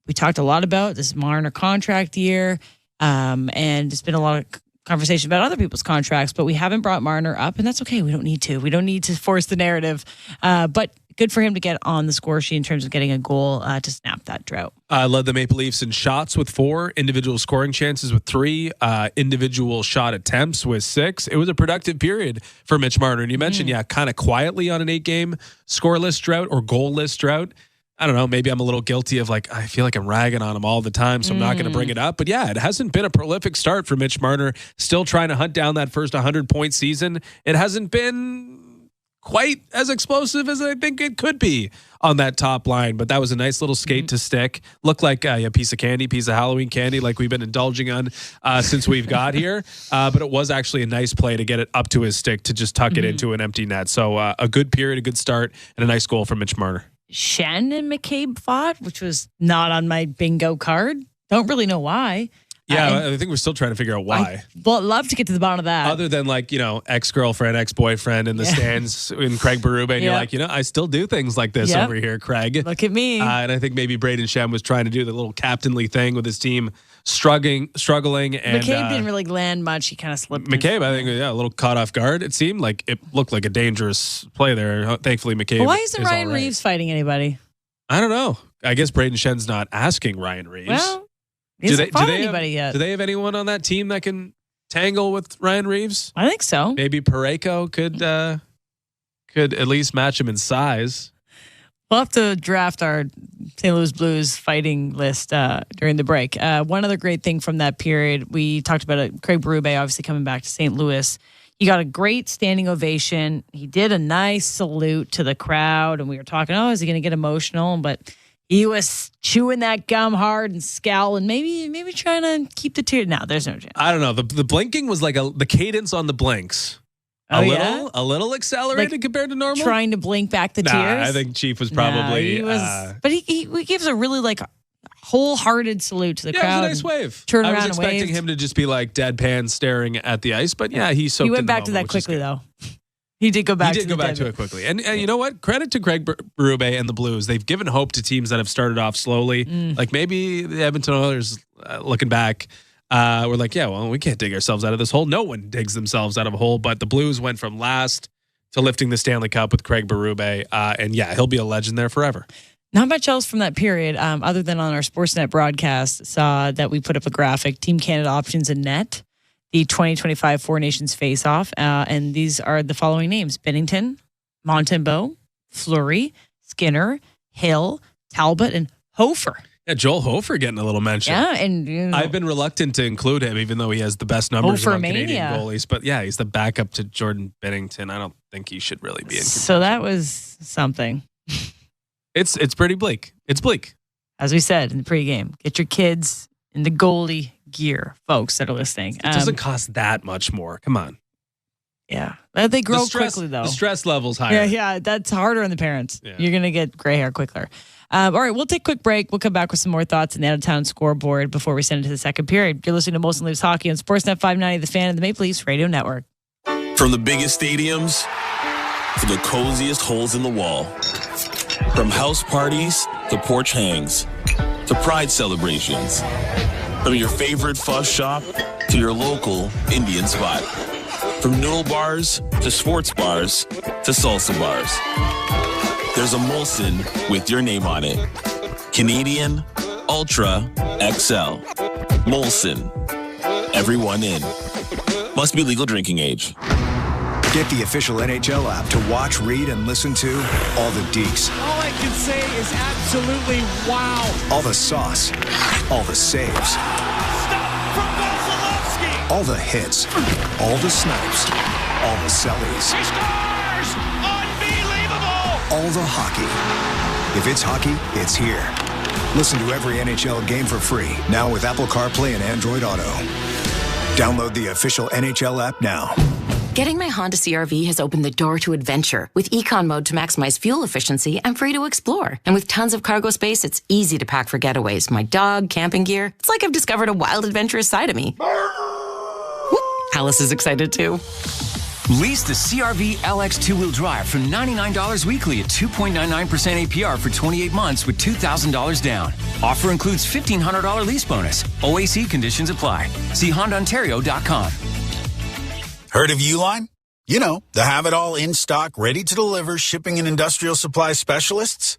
we talked a lot about this Marner contract year, and there's been a lot of conversation about other people's contracts, but we haven't brought Marner up, and that's okay. We don't need to. We don't need to force the narrative. But good for him to get on the score sheet in terms of getting a goal to snap that drought. Led the Maple Leafs in shots with 4, individual scoring chances with 3, individual shot attempts with 6. It was a productive period for Mitch Marner. And you mentioned, kind of quietly on an 8-game scoreless drought or goalless drought. I don't know, maybe I'm a little guilty of I feel like I'm ragging on him all the time, so I'm not going to bring it up. But it hasn't been a prolific start for Mitch Marner. Still trying to hunt down that first 100-point season. It hasn't been quite as explosive as I think it could be on that top line. But that was a nice little skate to stick. Looked like a piece of Halloween candy like we've been indulging on since we've got here. But it was actually a nice play to get it up to his stick to just tuck it into an empty net. So a good period, a good start, and a nice goal from Mitch Marner. Shen and McCabe fought, which was not on my bingo card. Don't really know why. Yeah, I think we're still trying to figure out why. But love to get to the bottom of that. Other than ex-girlfriend, ex-boyfriend in the stands in Craig Berube, and you're like, I still do things like this over here, Craig. Look at me. And I think maybe Braden Shem was trying to do the little captainly thing with his team struggling. And McCabe didn't really land much. He kind of slipped. McCabe, I think, a little caught off guard. It seemed like it looked like a dangerous play there. Thankfully, McCabe. Why isn't Ryan Reeves fighting anybody? I don't know. I guess Braden Shen's not asking Ryan Reeves. Well, he hasn't fought anybody yet. Do they have anyone on that team that can tangle with Ryan Reeves? I think so. Maybe Parayko could at least match him in size. We'll have to draft our St. Louis Blues fighting list during the break. One other great thing from that period, we talked about it. Craig Berube obviously coming back to St. Louis. He got a great standing ovation. He did a nice salute to the crowd, and we were talking, is he going to get emotional? But he was chewing that gum hard and scowling, maybe trying to keep the tears. No, there's no chance. I don't know. The blinking was like the cadence on the blinks. A little accelerated compared to normal. Trying to blink back the tears. I think Chief was probably. But he gives a really wholehearted salute to the crowd. It was a nice wave. Turn around I was expecting him to just be deadpan staring at the ice, but he soaked. He went back to that quickly though. He did go back. He did go back to it quickly, and you know what? Credit to Craig Berube and the Blues. They've given hope to teams that have started off slowly. Like maybe the Edmonton Oilers, looking back, we're like, we can't dig ourselves out of this hole. No one digs themselves out of a hole, but the Blues went from last to lifting the Stanley Cup with Craig Berube, and he'll be a legend there forever. Not much else from that period, other than on our Sportsnet broadcast, saw that we put up a graphic, Team Canada options in net, the 2025 Four Nations face-off, and these are the following names: Binnington, Montembeault, Fleury, Skinner, Hill, Talbot, and Hofer. Yeah, Joel Hofer getting a little mention. Yeah, and I've been reluctant to include him, even though he has the best numbers among Canadian goalies. But he's the backup to Jordan Binnington. I don't think he should really be in. So that was something. It's pretty bleak. It's bleak. As we said in the pregame, get your kids in the goalie gear, folks that are listening. It doesn't cost that much more. Come on. Yeah. They grow quickly, though. The stress level's higher. Yeah. That's harder on the parents. Yeah. You're going to get gray hair quicker. All right, we'll take a quick break. We'll come back with some more thoughts in the out-of-town scoreboard before we send it to the second period. You're listening to Molson Leafs Hockey on Sportsnet 590, The Fan, and the Maple Leafs Radio Network. From the biggest stadiums to the coziest holes in the wall. From house parties to porch hangs to pride celebrations. From your favorite fuzz shop to your local Indian spot. From noodle bars to sports bars to salsa bars. There's a Molson with your name on it. Canadian Ultra XL. Molson. Everyone in. Must be legal drinking age. Get the official NHL app to watch, read, and listen to all the deets. All I can say is absolutely wow. All the sauce. All the saves. Stop from Vasilevsky. All the hits. All the snipes. All the sellies. He scores! Unbelievable! All the hockey. If it's hockey, it's here. Listen to every NHL game for free, now with Apple CarPlay and Android Auto. Download the official NHL app now. Getting my Honda CRV has opened the door to adventure with Econ Mode to maximize fuel efficiency and free to explore. And with tons of cargo space, it's easy to pack for getaways. My dog, camping gear. It's like I've discovered a wild, adventurous side of me. Alice is excited too. Lease the CRV LX two-wheel drive for $99 weekly at 2.99% APR for 28 months with $2,000 down. Offer includes $1,500 lease bonus. OAC conditions apply. See HondaOntario.com. Heard of Uline? You know, the have-it-all in-stock, ready-to-deliver shipping and industrial supply specialists.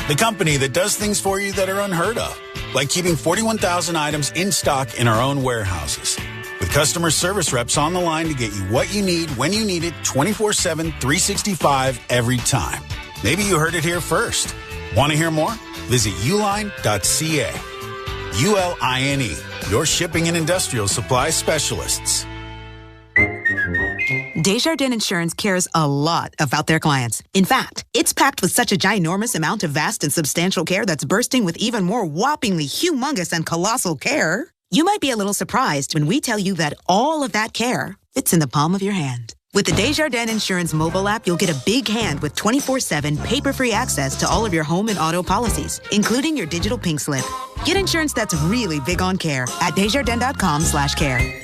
The company that does things for you that are unheard of, like keeping 41,000 items in stock in our own warehouses. With customer service reps on the line to get you what you need when you need it 24/7, 365 every time. Maybe you heard it here first. Want to hear more? Visit uline.ca. ULINE, your shipping and industrial supply specialists. Desjardins Insurance cares a lot about their clients. In fact, it's packed with such a ginormous amount of vast and substantial care that's bursting with even more whoppingly humongous and colossal care. You might be a little surprised when we tell you that all of that care fits in the palm of your hand. With the Desjardins Insurance mobile app, you'll get a big hand with 24/7 paper-free access to all of your home and auto policies, including your digital pink slip. Get insurance that's really big on care at Desjardins.com/care.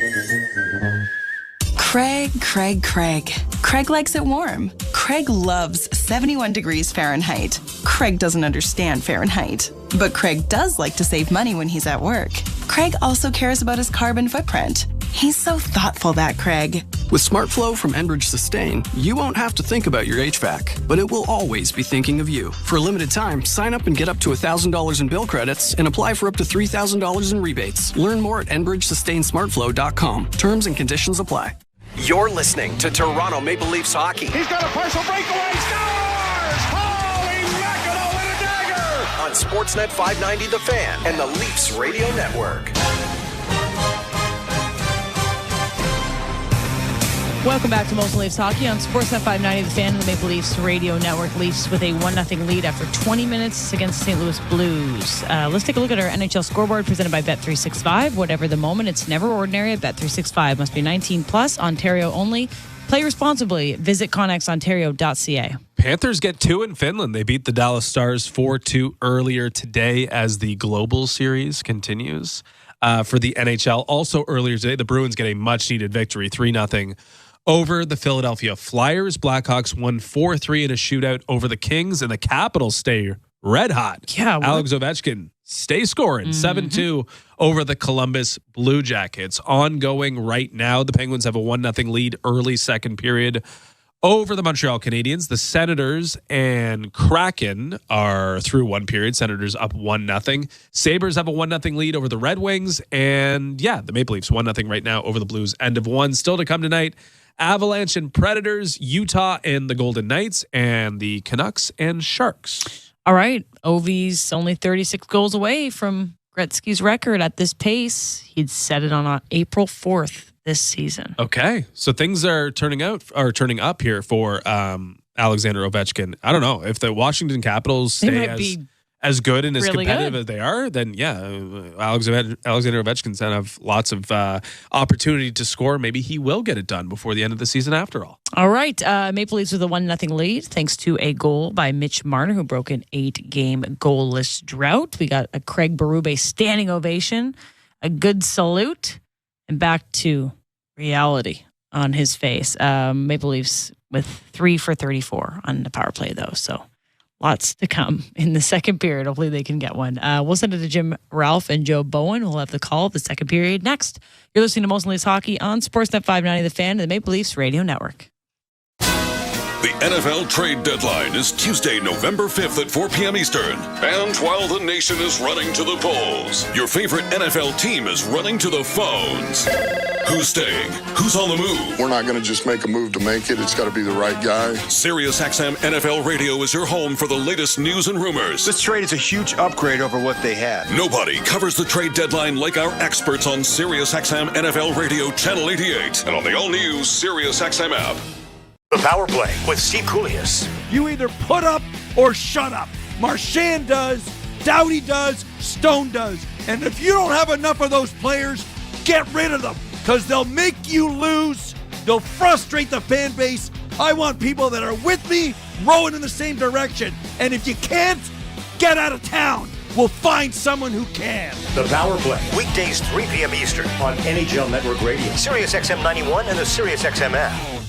Craig likes it warm. Craig loves 71 degrees Fahrenheit. Craig doesn't understand Fahrenheit. But Craig does like to save money when he's at work. Craig also cares about his carbon footprint. He's so thoughtful, that Craig. With SmartFlow from Enbridge Sustain, you won't have to think about your HVAC, but it will always be thinking of you. For a limited time, sign up and get up to $1,000 in bill credits and apply for up to $3,000 in rebates. Learn more at EnbridgeSustainSmartFlow.com. Terms and conditions apply. You're listening to Toronto Maple Leafs hockey. He's got a partial breakaway. Scores! Holy mackerel, what a dagger! On Sportsnet 590 The Fan and the Leafs Radio Network. Welcome back to Molson Leafs Hockey on Sportsnet 590 The Fan and the Maple Leafs Radio Network. Leafs with a 1-0 lead after 20 minutes against St. Louis Blues. Let's take a look at our NHL scoreboard presented by Bet365. Whatever the moment, it's never ordinary at Bet365. Must be 19 plus, Ontario only. Play responsibly. Visit connexontario.ca. Panthers get 2 in Finland. They beat the Dallas Stars 4-2 earlier today as the Global Series continues for the NHL. Also earlier today, the Bruins get a much-needed victory, 3-0 over the Philadelphia Flyers. Blackhawks won 4-3 in a shootout over the Kings, and the Capitals stay red hot. Yeah, Alex Ovechkin stay scoring 7-2 over the Columbus Blue Jackets. Ongoing right now, the Penguins have a 1-0 lead early second period over the Montreal Canadiens. The Senators and Kraken are through one period. Senators up 1-0. Sabres have a 1-0 lead over the Red Wings. And yeah, the Maple Leafs 1-0 right now over the Blues. End of one. Still to come tonight. Avalanche and Predators, Utah and the Golden Knights, and the Canucks and Sharks. All right. Ovi's only 36 goals away from Gretzky's record at this pace. He'd set it on April 4th this season. Okay. So things are turning up here for Alexander Ovechkin. I don't know. If the Washington Capitals stay as good and as really competitive as they are, then yeah, Alexander Ovechkin's going to have lots of opportunity to score. Maybe he will get it done before the end of the season after all. All right. Maple Leafs with a 1-0 lead thanks to a goal by Mitch Marner, who broke an 8-game goalless drought. We got a Craig Berube standing ovation, a good salute, and back to reality on his face. Maple Leafs with 3 for 34 on the power play, though, so lots to come in the second period. Hopefully they can get one. We'll send it to Jim Ralph and Joe Bowen. We'll have the call of the second period next. You're listening to Molson Leafs Hockey on Sportsnet 590, The Fan, and the Maple Leafs Radio Network. The NFL trade deadline is Tuesday, November 5th at 4 p.m. Eastern. And while the nation is running to the polls, your favorite NFL team is running to the phones. Who's staying? Who's on the move? We're not going to just make a move to make it. It's got to be the right guy. SiriusXM NFL Radio is your home for the latest news and rumors. This trade is a huge upgrade over what they had. Nobody covers the trade deadline like our experts on SiriusXM NFL Radio Channel 88 and on the all-new SiriusXM app. The Power Play with Steve Koulias. You either put up or shut up. Marchand does, Doughty does, Stone does. And if you don't have enough of those players, get rid of them, because they'll make you lose. They'll frustrate the fan base. I want people that are with me, rowing in the same direction. And if you can't, get out of town. We'll find someone who can. The Power Play, weekdays 3 p.m. Eastern on NHL Network Radio, SiriusXM 91, and the SiriusXM app.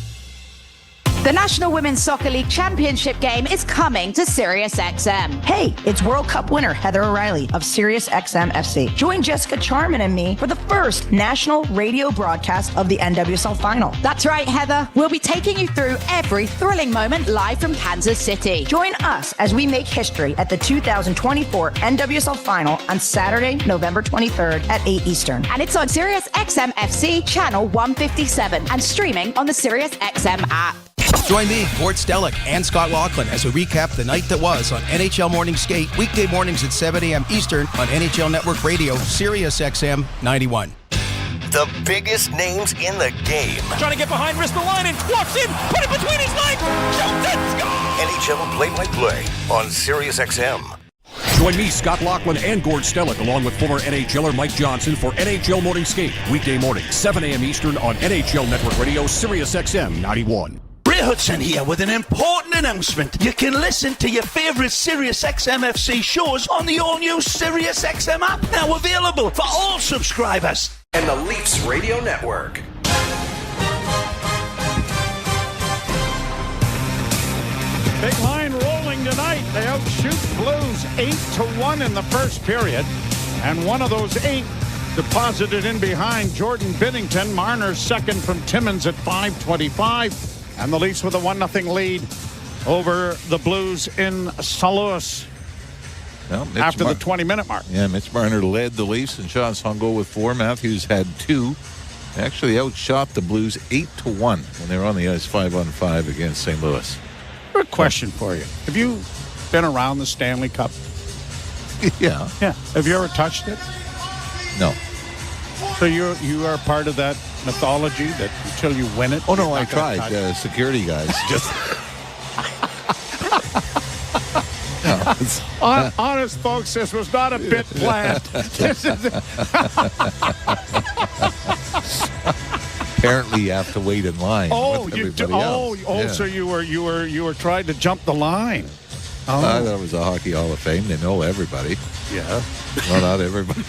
The National Women's Soccer League Championship game is coming to SiriusXM. Hey, it's World Cup winner Heather O'Reilly of SiriusXM FC. Join Jessica Charman and me for the first national radio broadcast of the NWSL Final. That's right, Heather. We'll be taking you through every thrilling moment live from Kansas City. Join us as we make history at the 2024 NWSL Final on Saturday, November 23rd at 8 Eastern. And it's on SiriusXM FC channel 157 and streaming on the SiriusXM app. Join me, Gord Stellick, and Scott Laughlin as we recap the night that was on NHL Morning Skate, weekday mornings at 7 a.m. Eastern on NHL Network Radio, SiriusXM 91. The biggest names in the game. Trying to get behind Ristolainen, walks in, put it between his legs, shoots it, score! NHL play-by-play on SiriusXM. Join me, Scott Laughlin, and Gord Stellick, along with former NHLer Mike Johnson for NHL Morning Skate, weekday morning, 7 a.m. Eastern on NHL Network Radio, SiriusXM 91. Ray Hudson here with an important announcement. You can listen to your favourite SiriusXM FC shows on the all-new SiriusXM app, now available for all subscribers. And the Leafs Radio Network. Big line rolling tonight. They outshoot Blues 8-1 in the first period. And one of those 8 deposited in behind Jordan Binnington. Marner's second from Timmins at 5:25. And the Leafs with a 1-0 lead over the Blues in St. Louis after the 20-minute mark. Yeah, Mitch Marner led the Leafs, and Sean Songo with 4. Matthews had 2. They actually outshot the Blues 8-1 when they were on the ice 5-on-5 against St. Louis. A question for you. Have you been around the Stanley Cup? Yeah. Yeah. Have you ever touched it? No. So you are part of that mythology that until you win it. Oh no, I tried. Security guys just. Honest folks, this was not a bit planned. This is. Apparently, you have to wait in line. Oh, you do. Yeah. So you were trying to jump the line. Oh. I thought it was a Hockey Hall of Fame. They know everybody. Yeah. Well, not everybody.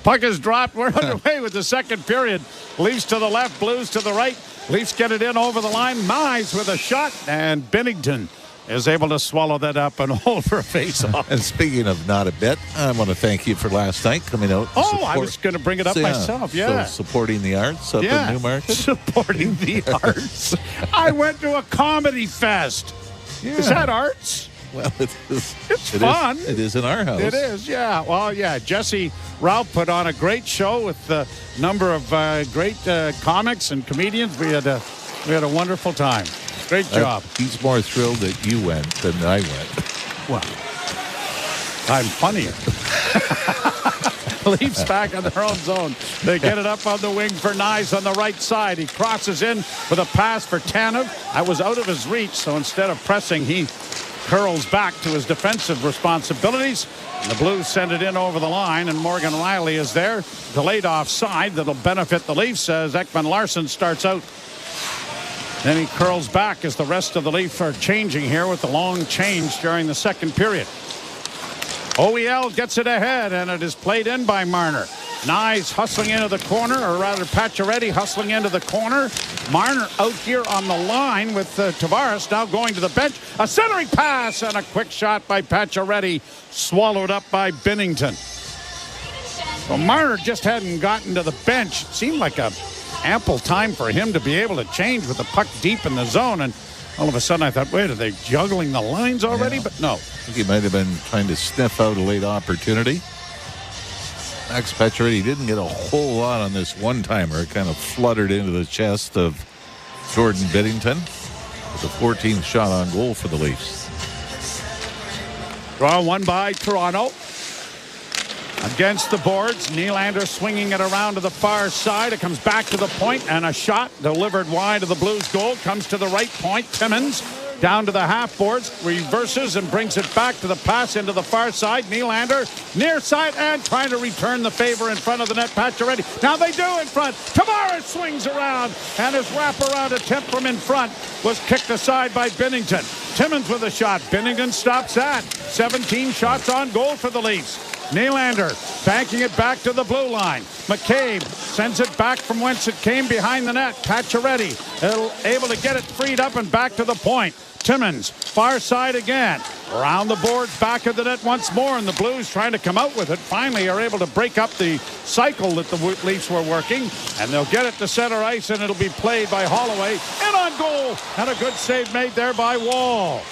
Puck is dropped. We're underway with the second period. Leafs to the left, Blues to the right. Leafs get it in over the line. Mize with a shot, and Binnington is able to swallow that up and hold for a face-off. And speaking of not a bit, I want to thank you for last night coming out. I was going to bring it up myself. Yeah. So supporting the arts up in Newmarket. Supporting the arts. I went to a comedy fest. Yeah. Is that arts? Well, it is. It's fun. It is in our house. It is, yeah. Well, yeah. Jesse Ralph put on a great show with a number of great comics and comedians. We had a wonderful time. Great job. He's more thrilled that you went than I went. Well, I'm funnier. Leafs back on their own zone. They get it up on the wing for Nyes on the right side. He crosses in with a pass for Tanev. I was out of his reach, so instead of pressing, he curls back to his defensive responsibilities. And the Blues send it in over the line, and Morgan Riley is there. Delayed offside that'll benefit the Leafs as Ekman Larsson starts out. Then he curls back as the rest of the Leafs are changing here with the long change during the second period. OEL gets it ahead, and it is played in by Marner. Nyes hustling into the corner, or rather Pacioretty hustling into the corner. Marner out here on the line with Tavares now going to the bench. A centering pass and a quick shot by Pacioretty, swallowed up by Binnington. Well, Marner just hadn't gotten to the bench. It seemed like a ample time for him to be able to change with the puck deep in the zone, and all of a sudden I thought, wait, are they juggling the lines already? Yeah. But no. I think he might have been trying to sniff out a late opportunity. Max Pacioretty didn't get a whole lot on this one-timer. It kind of fluttered into the chest of Jordan Binnington with the 14th shot on goal for the Leafs. Draw one by Toronto. Against the boards, Nylander swinging it around to the far side. It comes back to the point, and a shot delivered wide of the Blues' goal. Comes to the right point. Timmins down to the half boards, reverses and brings it back to the pass into the far side. Nylander near side and trying to return the favor in front of the net. Pacioretty. Now they do in front. Tavares swings around, and his wraparound attempt from in front was kicked aside by Binnington. Timmins with a shot. Binnington stops that. 17 shots on goal for the Leafs. Nylander banking it back to the blue line. McCabe sends it back from whence it came behind the net. Pacioretty able to get it freed up and back to the point. Timmins, far side again. Around the boards, back of the net once more, and the Blues trying to come out with it. Finally are able to break up the cycle that the Leafs were working, and they'll get it to center ice, and it'll be played by Holloway. In on goal, and a good save made there by Wall.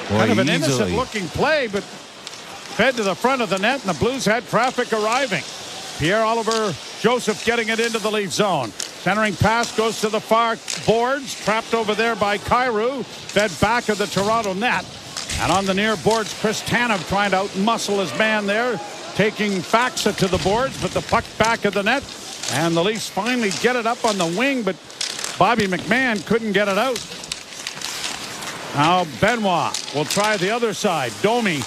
Kind of an innocent-looking play, but fed to the front of the net, and the Blues had traffic arriving. Pierre-Olivier Joseph getting it into the Leaf zone. Centering pass goes to the far boards, trapped over there by Kyrou, fed back of the Toronto net. And on the near boards, Chris Tanev trying to outmuscle his man there, taking Faxa to the boards, but the puck back of the net. And the Leafs finally get it up on the wing, but Bobby McMahon couldn't get it out. Now Benoit will try the other side. Domi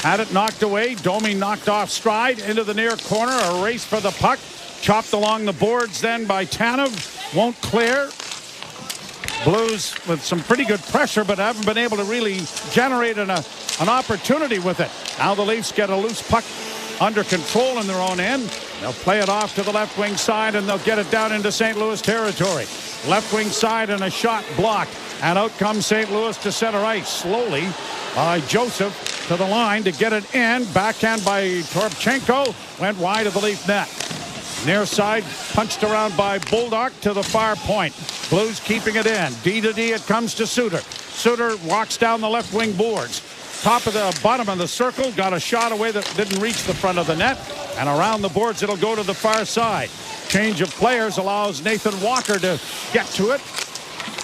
had it knocked away. Domi knocked off stride into the near corner. A race for the puck. Chopped along the boards then by Tanev. Won't clear. Blues with some pretty good pressure, but haven't been able to really generate an opportunity with it. Now the Leafs get a loose puck under control in their own end. They'll play it off to the left wing side, and they'll get it down into St. Louis territory. Left wing side and a shot blocked. And out comes St. Louis to center ice. Slowly by Joseph to the line to get it in. Backhand by Toropchenko. Went wide of the Leaf net. Near side punched around by Bulldog to the far point. Blues keeping it in. D to D it comes to Suter. Suter walks down the left wing boards. Top of the bottom of the circle. Got a shot away that didn't reach the front of the net. And around the boards it'll go to the far side. Change of players allows Nathan Walker to get to it.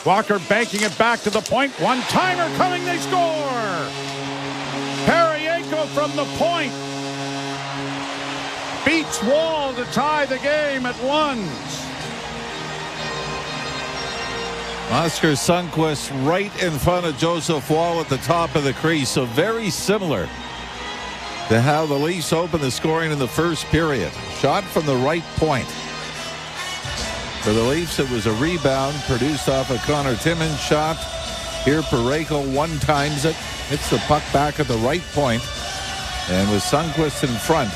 Walker banking it back to the point. One-timer coming, they score! Parayko from the point beats Wall to tie the game at ones. Oscar Sundqvist right in front of Joseph Wall at the top of the crease. So very similar to how the Leafs opened the scoring in the first period. Shot from the right point. For the Leafs, it was a rebound produced off a Connor Timmins shot. Here, Parayko one-times it. Hits the puck back at the right point. And with Sundqvist in front,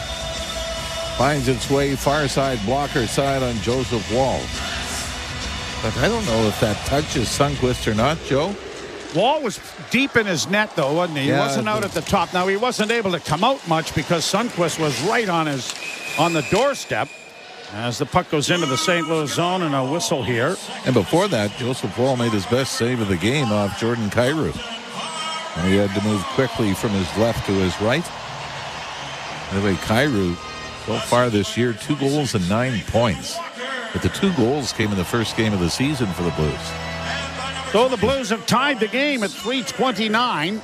finds its way far side, blocker side on Joseph Wall. But I don't know if that touches Sundqvist or not, Joe. Wall was deep in his net, though, wasn't he? He wasn't out at the top. Now, he wasn't able to come out much because Sundqvist was right on the doorstep. As the puck goes into the St. Louis zone, and a whistle here. And before that, Joseph Wall made his best save of the game off Jordan Kyrou. And he had to move quickly from his left to his right. Anyway, Kyrou, so far this year, 2 goals and 9 points. But the 2 goals came in the first game of the season for the Blues. So the Blues have tied the game at 3:29.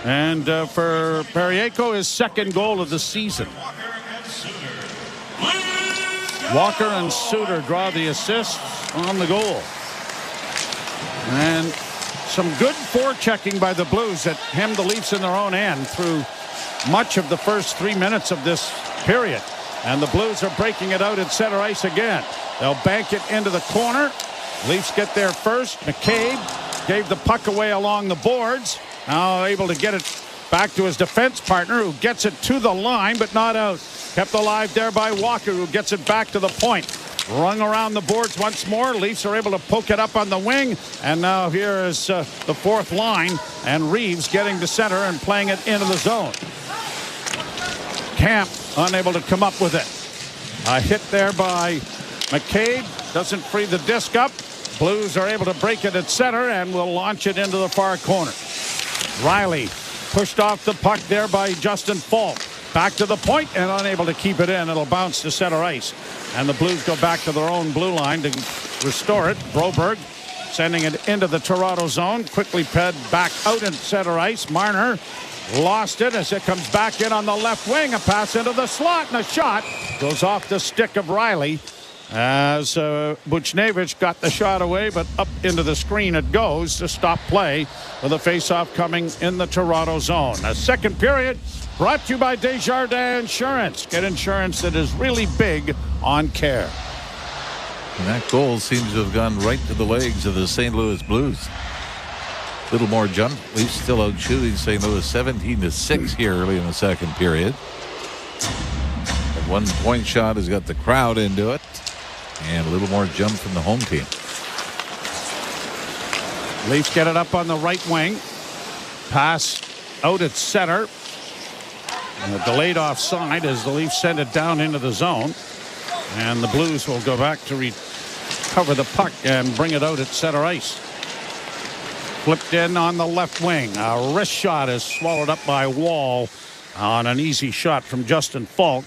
And for Parayko, his second goal of the season. Walker and Suter draw the assists on the goal. And some good forechecking by the Blues that hemmed the Leafs in their own end through much of the first 3 minutes of this period. And the Blues are breaking it out at center ice again. They'll bank it into the corner. Leafs get there first. McCabe gave the puck away along the boards. Now able to get it Back to his defense partner, who gets it to the line, but not out. Kept alive there by Walker, who gets it back to the point. Rung around the boards once more. Leafs are able to poke it up on the wing. And now here is the fourth line. And Reeves getting to center and playing it into the zone. Camp unable to come up with it. A hit there by McCabe. Doesn't free the disc up. Blues are able to break it at center and will launch it into the far corner. Riley pushed off the puck there by Justin Falk. Back to the point and unable to keep it in. It'll bounce to center ice. And the Blues go back to their own blue line to restore it. Broberg sending it into the Toronto zone. Quickly ped back out in center ice. Marner lost it as it comes back in on the left wing. A pass into the slot and a shot goes off the stick of Riley. As Buchnevich got the shot away, but up into the screen it goes to stop play with a faceoff coming in the Toronto zone. A second period brought to you by Desjardins Insurance. Get insurance that is really big on care. And that goal seems to have gone right to the legs of the St. Louis Blues. Little more jump. Leafs still out shooting St. Louis 17-6 here early in the second period. That 1 point shot has got the crowd into it. And a little more jump from the home team. Leafs get it up on the right wing. Pass out at center. And a delayed offside as the Leafs send it down into the zone. And the Blues will go back to recover the puck and bring it out at center ice. Flipped in on the left wing. A wrist shot is swallowed up by Wall on an easy shot from Justin Falk.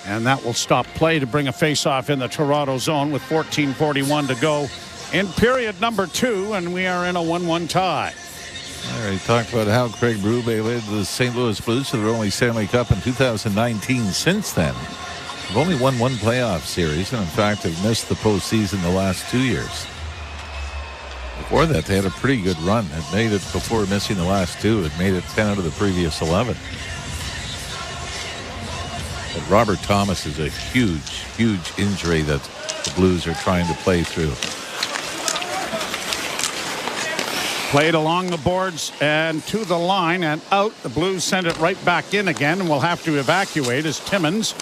And that will stop play to bring a faceoff in the Toronto zone with 14:41 to go in period number 2, and we are in a 1-1 tie. I already talked about how Craig Berube led the St. Louis Blues to their only Stanley Cup in 2019. Since then, they've only won one playoff series, and in fact, have missed the postseason the last 2 years. Before that, they had a pretty good run. Had made it before missing the last 2. Had made it 10 out of the previous 11. But Robert Thomas is a huge injury that the Blues are trying to play through. Played along the boards and to the line and out. The Blues send it right back in again and will have to evacuate as Timmins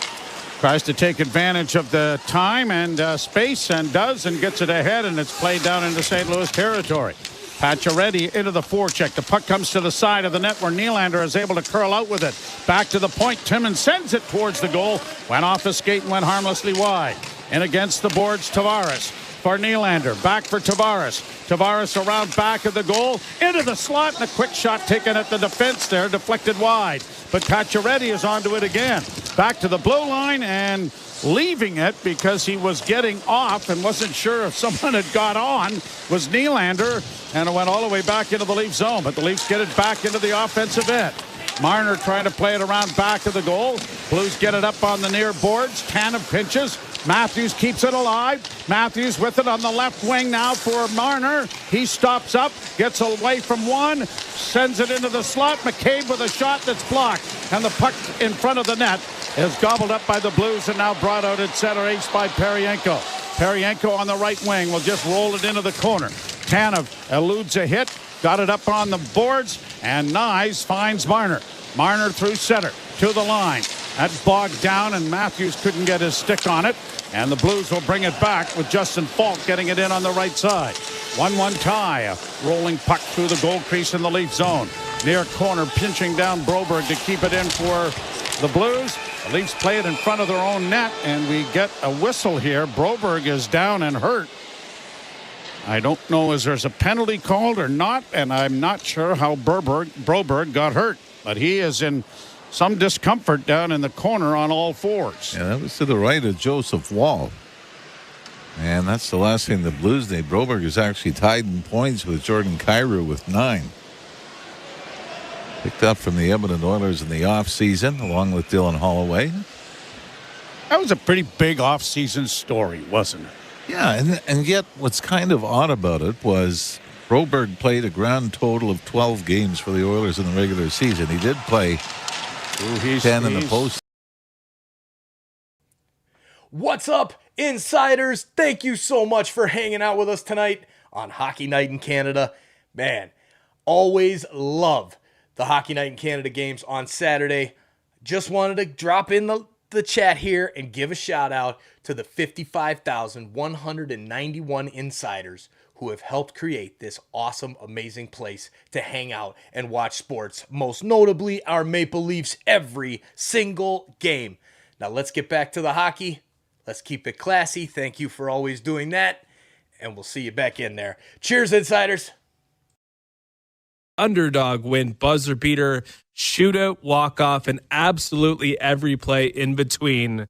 tries to take advantage of the time and space and does and gets it ahead, and it's played down into St. Louis territory. Pacioretty into the forecheck. The puck comes to the side of the net where Nylander is able to curl out with it. Back to the point. Timmins sends it towards the goal. Went off the skate and went harmlessly wide. And against the boards, Tavares for Nylander. Back for Tavares. Tavares around back of the goal. Into the slot and a quick shot taken at the defense there. Deflected wide. But Pacioretty is onto it again. Back to the blue line and leaving it because he was getting off and wasn't sure if someone had got on was Nylander, and it went all the way back into the Leaf zone, but the Leafs get it back into the offensive end. Marner trying to play it around back of the goal. Blues get it up on the near boards. Tanev pinches. Matthews keeps it alive. Matthews with it on the left wing now for Marner. He stops up, gets away from one, sends it into the slot. McCabe with a shot that's blocked, and the puck in front of the net is gobbled up by the Blues and now brought out at center ice by Paryenko. Paryenko on the right wing will just roll it into the corner. Tanev eludes a hit, got it up on the boards, and Nyes finds Marner. Marner through center to the line. That's bogged down, and Matthews couldn't get his stick on it. And the Blues will bring it back with Justin Falk getting it in on the right side. 1-1 tie. A rolling puck through the goal crease in the Leaf zone. Near corner, pinching down Broberg to keep it in for the Blues. The Leafs play it in front of their own net, and we get a whistle here. Broberg is down and hurt. I don't know if there's a penalty called or not, and I'm not sure how Broberg got hurt. But he is in some discomfort down in the corner on all fours. Yeah, that was to the right of Joseph Wall. And that's the last thing the Blues need. Broberg is actually tied in points with Jordan Kyrou with 9. Picked up from the Edmonton Oilers in the offseason, along with Dylan Holloway. That was a pretty big offseason story, wasn't it? Yeah, and yet what's kind of odd about it was Broberg played a grand total of 12 games for the Oilers in the regular season. He did play 10 in the post. What's up, insiders? Thank you so much for hanging out with us tonight on Hockey Night in Canada. Man, always love the Hockey Night in Canada games on Saturday. Just wanted to drop in the chat here and give a shout out to the 55,191 insiders who have helped create this awesome, amazing place to hang out and watch sports, most notably our Maple Leafs every single game. Now let's get back to the hockey. Let's keep it classy. Thank you for always doing that, and we'll see you back in there. Cheers, insiders. Underdog win, buzzer beater, shootout, walk-off, and absolutely every play in between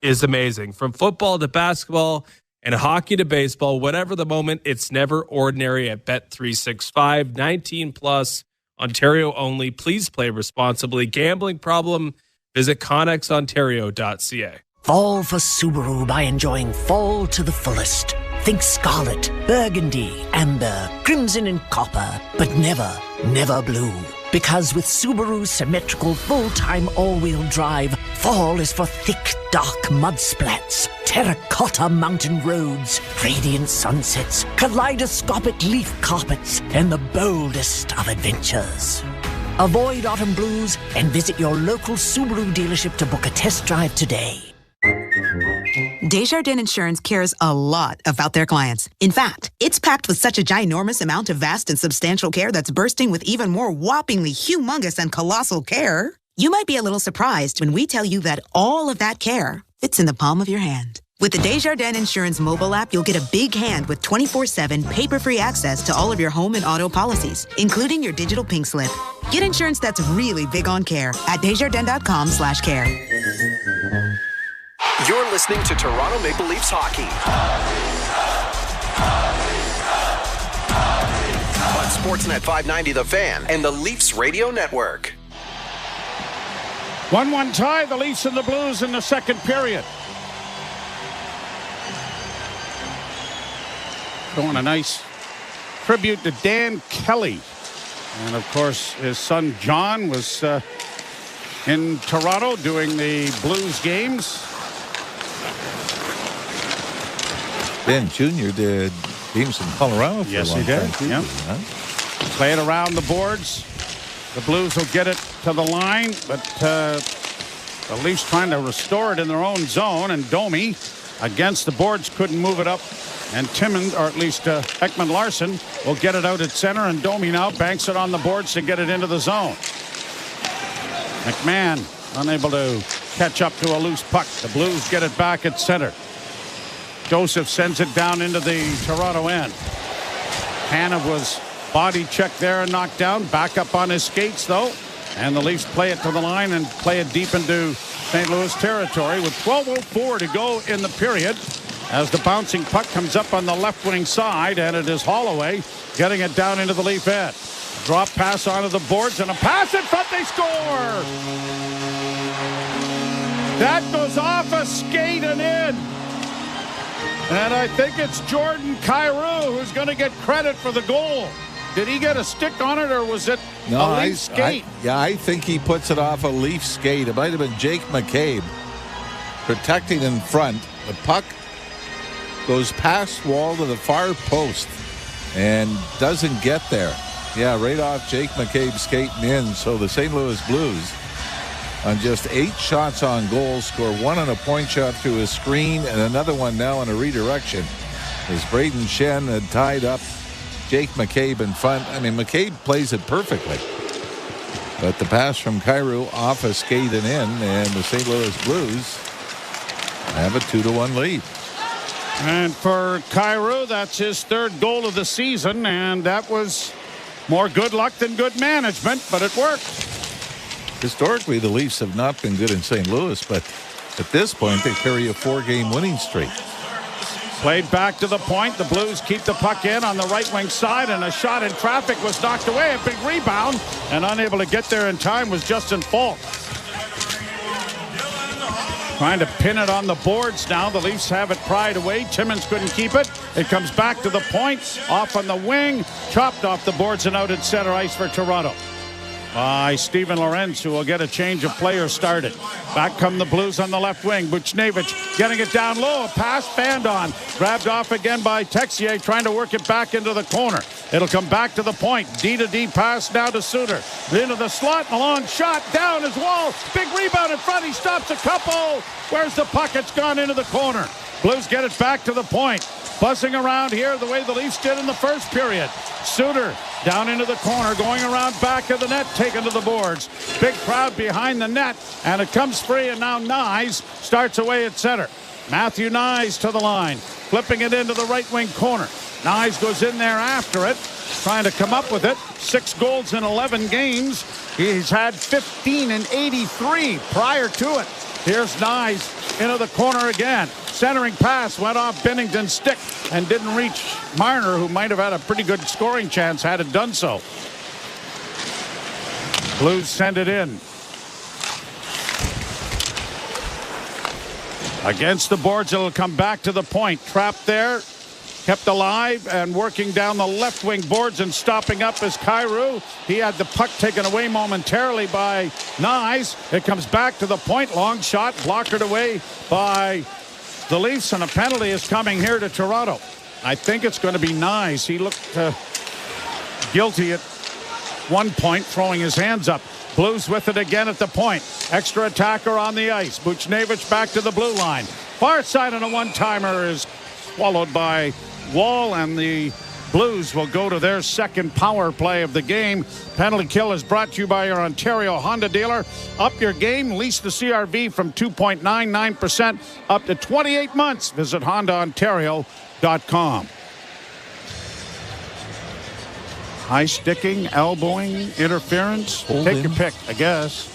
is amazing. From football to basketball and hockey to baseball, whatever the moment, it's never ordinary at Bet365. 19 plus, Ontario only. Please play responsibly. Gambling problem? Visit connexontario.ca. Fall for Subaru by enjoying fall to the fullest. Think scarlet, burgundy, amber, crimson and copper, but never, never blue. Because with Subaru's symmetrical full-time all-wheel drive, fall is for thick, dark mud splats, terracotta mountain roads, radiant sunsets, kaleidoscopic leaf carpets, and the boldest of adventures. Avoid autumn blues and visit your local Subaru dealership to book a test drive today. Desjardins Insurance cares a lot about their clients. In fact, it's packed with such a ginormous amount of vast and substantial care that's bursting with even more whoppingly humongous and colossal care. You might be a little surprised when we tell you that all of that care fits in the palm of your hand. With the Desjardins Insurance mobile app, you'll get a big hand with 24/7 paper-free access to all of your home and auto policies, including your digital pink slip. Get insurance that's really big on care at Desjardins.com/care. You're listening to Toronto Maple Leafs hockey on Sportsnet 590 The Fan and the Leafs Radio Network. 1-1 tie, the Leafs and the Blues in the second period. Showing a nice tribute to Dan Kelly. And, of course, his son John was in Toronto doing the Blues games. Ben Jr. did games in Colorado for a long time. Yes, he did. Yep. Play it around the boards. The Blues will get it to the line, but the Leafs trying to restore it in their own zone, and Domi against the boards couldn't move it up. And Timmins, or at least Ekman Larsson, will get it out at center, and Domi now banks it on the boards to get it into the zone. McMahon unable to catch up to a loose puck. The Blues get it back at center. Joseph sends it down into the Toronto end. Tanev was body checked there and knocked down. Back up on his skates, though. And the Leafs play it to the line and play it deep into St. Louis territory with 12:04 to go in the period. As the bouncing puck comes up on the left wing side, and it is Holloway getting it down into the Leaf end. Drop pass onto the boards and a pass in front. They score! That goes off a skate and in. And I think it's Jordan Kyrou who's going to get credit for the goal. Did he get a stick on it, or was it a Leaf skate? I think he puts it off a Leaf skate. It might have been Jake McCabe protecting in front. The puck goes past wall to the far post and doesn't get there. Yeah, right off Jake McCabe skating in. So the St. Louis Blues, on just 8 shots on goal, score 1 on a point shot through a screen and another one now on a redirection. As Braden Shen had tied up Jake McCabe in front. I mean, McCabe plays it perfectly. But the pass from Kyrou off a skate and in, and the St. Louis Blues have a 2-1 lead. And for Kyrou, that's his 3rd goal of the season, and that was more good luck than good management, but it worked. Historically, the Leafs have not been good in St. Louis, but at this point, they carry a 4-game winning streak. Played back to the point. The Blues keep the puck in on the right wing side, and a shot in traffic was knocked away. A big rebound, and unable to get there in time was Justin Falk. Trying to pin it on the boards now. The Leafs have it pried away. Timmins couldn't keep it. It comes back to the point. Off on the wing. Chopped off the boards and out at center ice for Toronto. by Steven Lorenz, who will get a change of players started. Back come the Blues on the left wing. Buchnevich getting it down low. A pass fanned on. Grabbed off again by Texier, trying to work it back into the corner. It'll come back to the point. D-to-D pass now to Suter. Into the slot. A long shot down his wall. Big rebound in front. He stops a couple. Where's the puck? It's gone into the corner. Blues get it back to the point. Buzzing around here the way the Leafs did in the first period. Suter down into the corner, going around back of the net, taken to the boards. Big crowd behind the net, and it comes free, and now Nyes starts away at center. Matthew Nyes to the line, flipping it into the right wing corner. Nyes goes in there after it, trying to come up with it. 6 goals in 11 games. He's had 15 in 83 prior to it. Here's Nyes into the corner again. Centering pass went off Bennington's stick and didn't reach Marner, who might have had a pretty good scoring chance had it done so. Blues send it in. Against the boards, it'll come back to the point. Trapped there, kept alive, and working down the left wing boards and stopping up is Kyrou. He had the puck taken away momentarily by Nyes. It comes back to the point. Long shot, blockered away by the Leafs, and a penalty is coming here to Toronto. I think it's going to be Nyes. He looked guilty at one point, throwing his hands up. Blues with it again at the point. Extra attacker on the ice. Buchnevich back to the blue line. Far side on a one-timer is swallowed by Wall, and the Blues will go to their second power play of the game. Penalty kill is brought to you by your Ontario Honda dealer. Up your game. Lease the CRV from 2.99% up to 28 months. Visit HondaOntario.com. High sticking, elbowing, interference. Take your pick, I guess.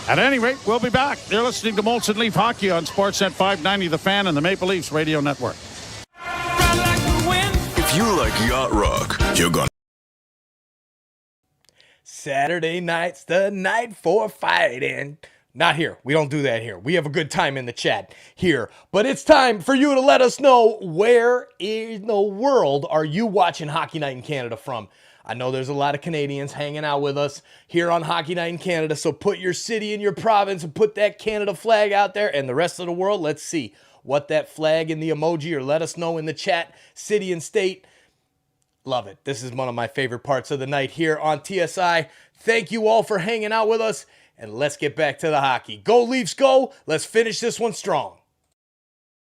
At any rate, we'll be back. You're listening to Molson Leaf Hockey on Sportsnet 590, The Fan, and the Maple Leafs Radio Network. If you like yacht rock, you're gonna. Saturday night's the night for fighting. Not here. We don't do that here. We have a good time in the chat here. But it's time for you to let us know, where in the world are you watching Hockey Night in Canada from? I know there's a lot of Canadians hanging out with us here on Hockey Night in Canada, so put your city and your province and put that Canada flag out there, and the rest of the world, let's see what that flag and the emoji, or let us know in the chat, city and state. Love it. This is one of my favorite parts of the night here on TSI. Thank you all for hanging out with us, and let's get back to the hockey. Go Leafs, go! Let's finish this one strong.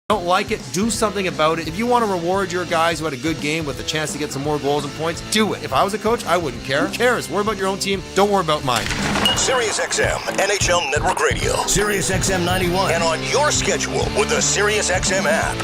Don't like it, do something about it. If you want to reward your guys who had a good game with a chance to get some more goals and points, do it. If I was a coach, I wouldn't care. Who cares? Worry about your own team. Don't worry about mine. SiriusXM, NHL Network Radio, SiriusXM 91, and on your schedule with the SiriusXM app.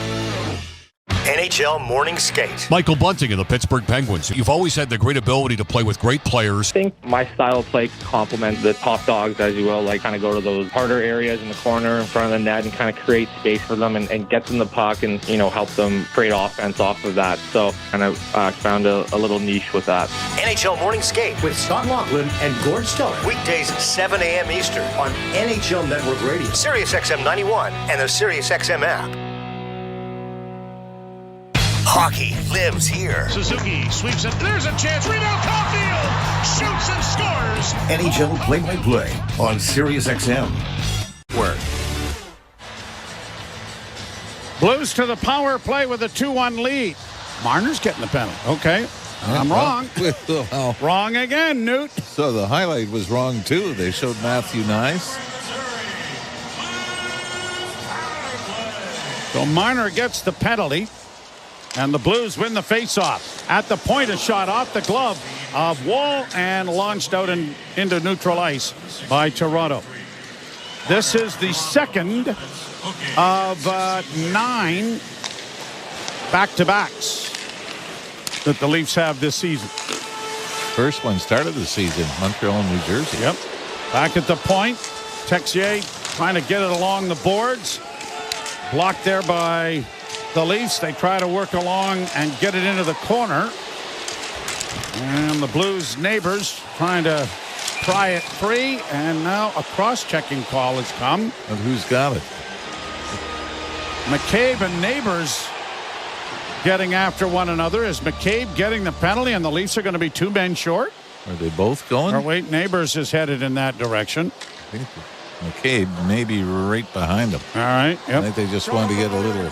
NHL Morning Skate. Michael Bunting of the Pittsburgh Penguins. You've always had the great ability to play with great players. I think my style of play complements the top dogs, as you will, like kind of go to those harder areas in the corner in front of the net and kind of create space for them and get them the puck and, you know, help them create offense off of that. So kind of found a little niche with that. NHL Morning Skate with Scott Laughlin and Gord Stellar. Weekdays 7 a.m. Eastern on NHL Network Radio, SiriusXM 91, and the SiriusXM app. Hockey lives here. Suzuki sweeps it. There's a chance. Rebound, Caulfield shoots and scores. NHL play-by-play on SiriusXM. Word. Blues to the power play with a 2-1 lead. Marner's getting the penalty. Okay. I'm wrong. Wrong again, Newt. So the highlight was wrong, too. They showed Matthew Nyes. So Marner gets the penalty. And the Blues win the faceoff. At the point, a shot off the glove of Wall and launched out into neutral ice by Toronto. This is the second of 9 back-to-backs that the Leafs have this season. First one started the season, Montreal and New Jersey. Yep. Back at the point. Texier trying to get it along the boards. Blocked there by the Leafs. They try to work along and get it into the corner. And the Blues neighbors trying to pry it free. And now a cross-checking call has come. And who's got it? McCabe and Neighbors getting after one another. Is McCabe getting the penalty and the Leafs are going to be 2 men short? Are they both going? Or wait, Neighbors is headed in that direction. I think McCabe may be right behind them. All right. Yep. I think they just wanted to get a little.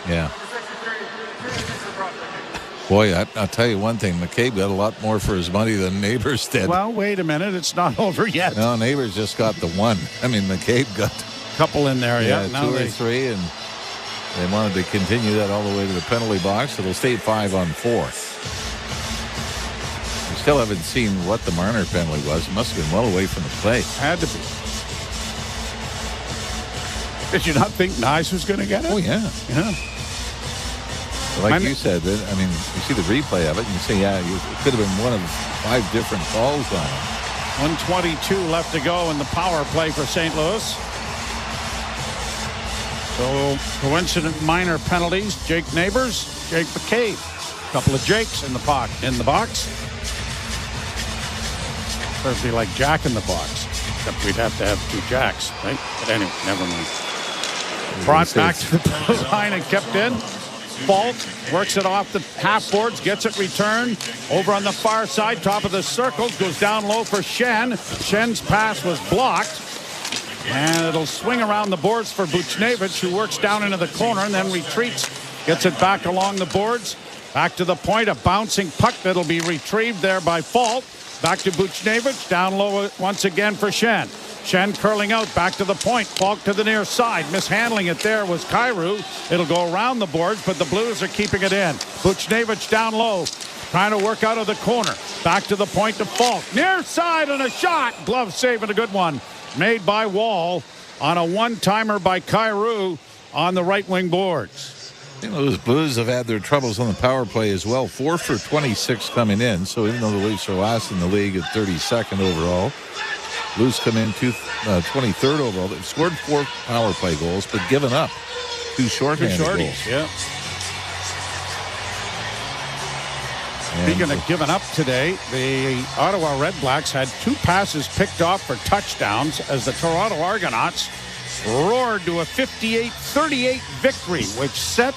Yeah. Boy, I'll tell you one thing. McCabe got a lot more for his money than Neighbors did. Well, wait a minute. It's not over yet. No, Neighbors just got the one. I mean, McCabe got a couple in there. Yeah, two or three, and they wanted to continue that all the way to the penalty box. It'll stay 5-on-4. We still haven't seen what the Marner penalty was. It must have been well away from the play. Had to be. Did you not think Nyes was going to get it? Oh, yeah. Yeah. Like you said, I mean, you see the replay of it, and you say, yeah, it could have been one of 5 different calls on it. 1:22 left to go in the power play for St. Louis. So, coincident minor penalties. Jake Neighbors, Jake McCabe. A couple of Jakes in the box. Certainly like Jack in the box. Except we'd have to have 2 Jacks, right? But anyway, never mind. Brought back to the line and kept in. Fault works it off the half boards, gets it returned over on the far side, top of the circle, goes down low for Shen. Shen's pass was blocked, and it'll swing around the boards for Buchnevich, who works down into the corner and then retreats, gets it back along the boards, back to the point, a bouncing puck that'll be retrieved there by Fault. Back to Buchnevich, down low once again for Shen. Shen curling out, back to the point. Falk to the near side. Mishandling it there was Kyrou. It'll go around the boards, but the Blues are keeping it in. Buchnevich down low, trying to work out of the corner. Back to the point to Falk. Near side and a shot. Glove save and a good one. Made by Wall on a one-timer by Kyrou on the right wing boards. You know, those Blues have had their troubles on the power play as well. 4 for 26 coming in. So even though the Leafs are last in the league at 32nd overall, Blues come in 23rd overall. They've scored 4 power play goals, but given up 2 shorthanded goals. Yeah. Speaking of giving up today, the Ottawa Red Blacks had 2 passes picked off for touchdowns as the Toronto Argonauts roared to a 58-38 victory, which set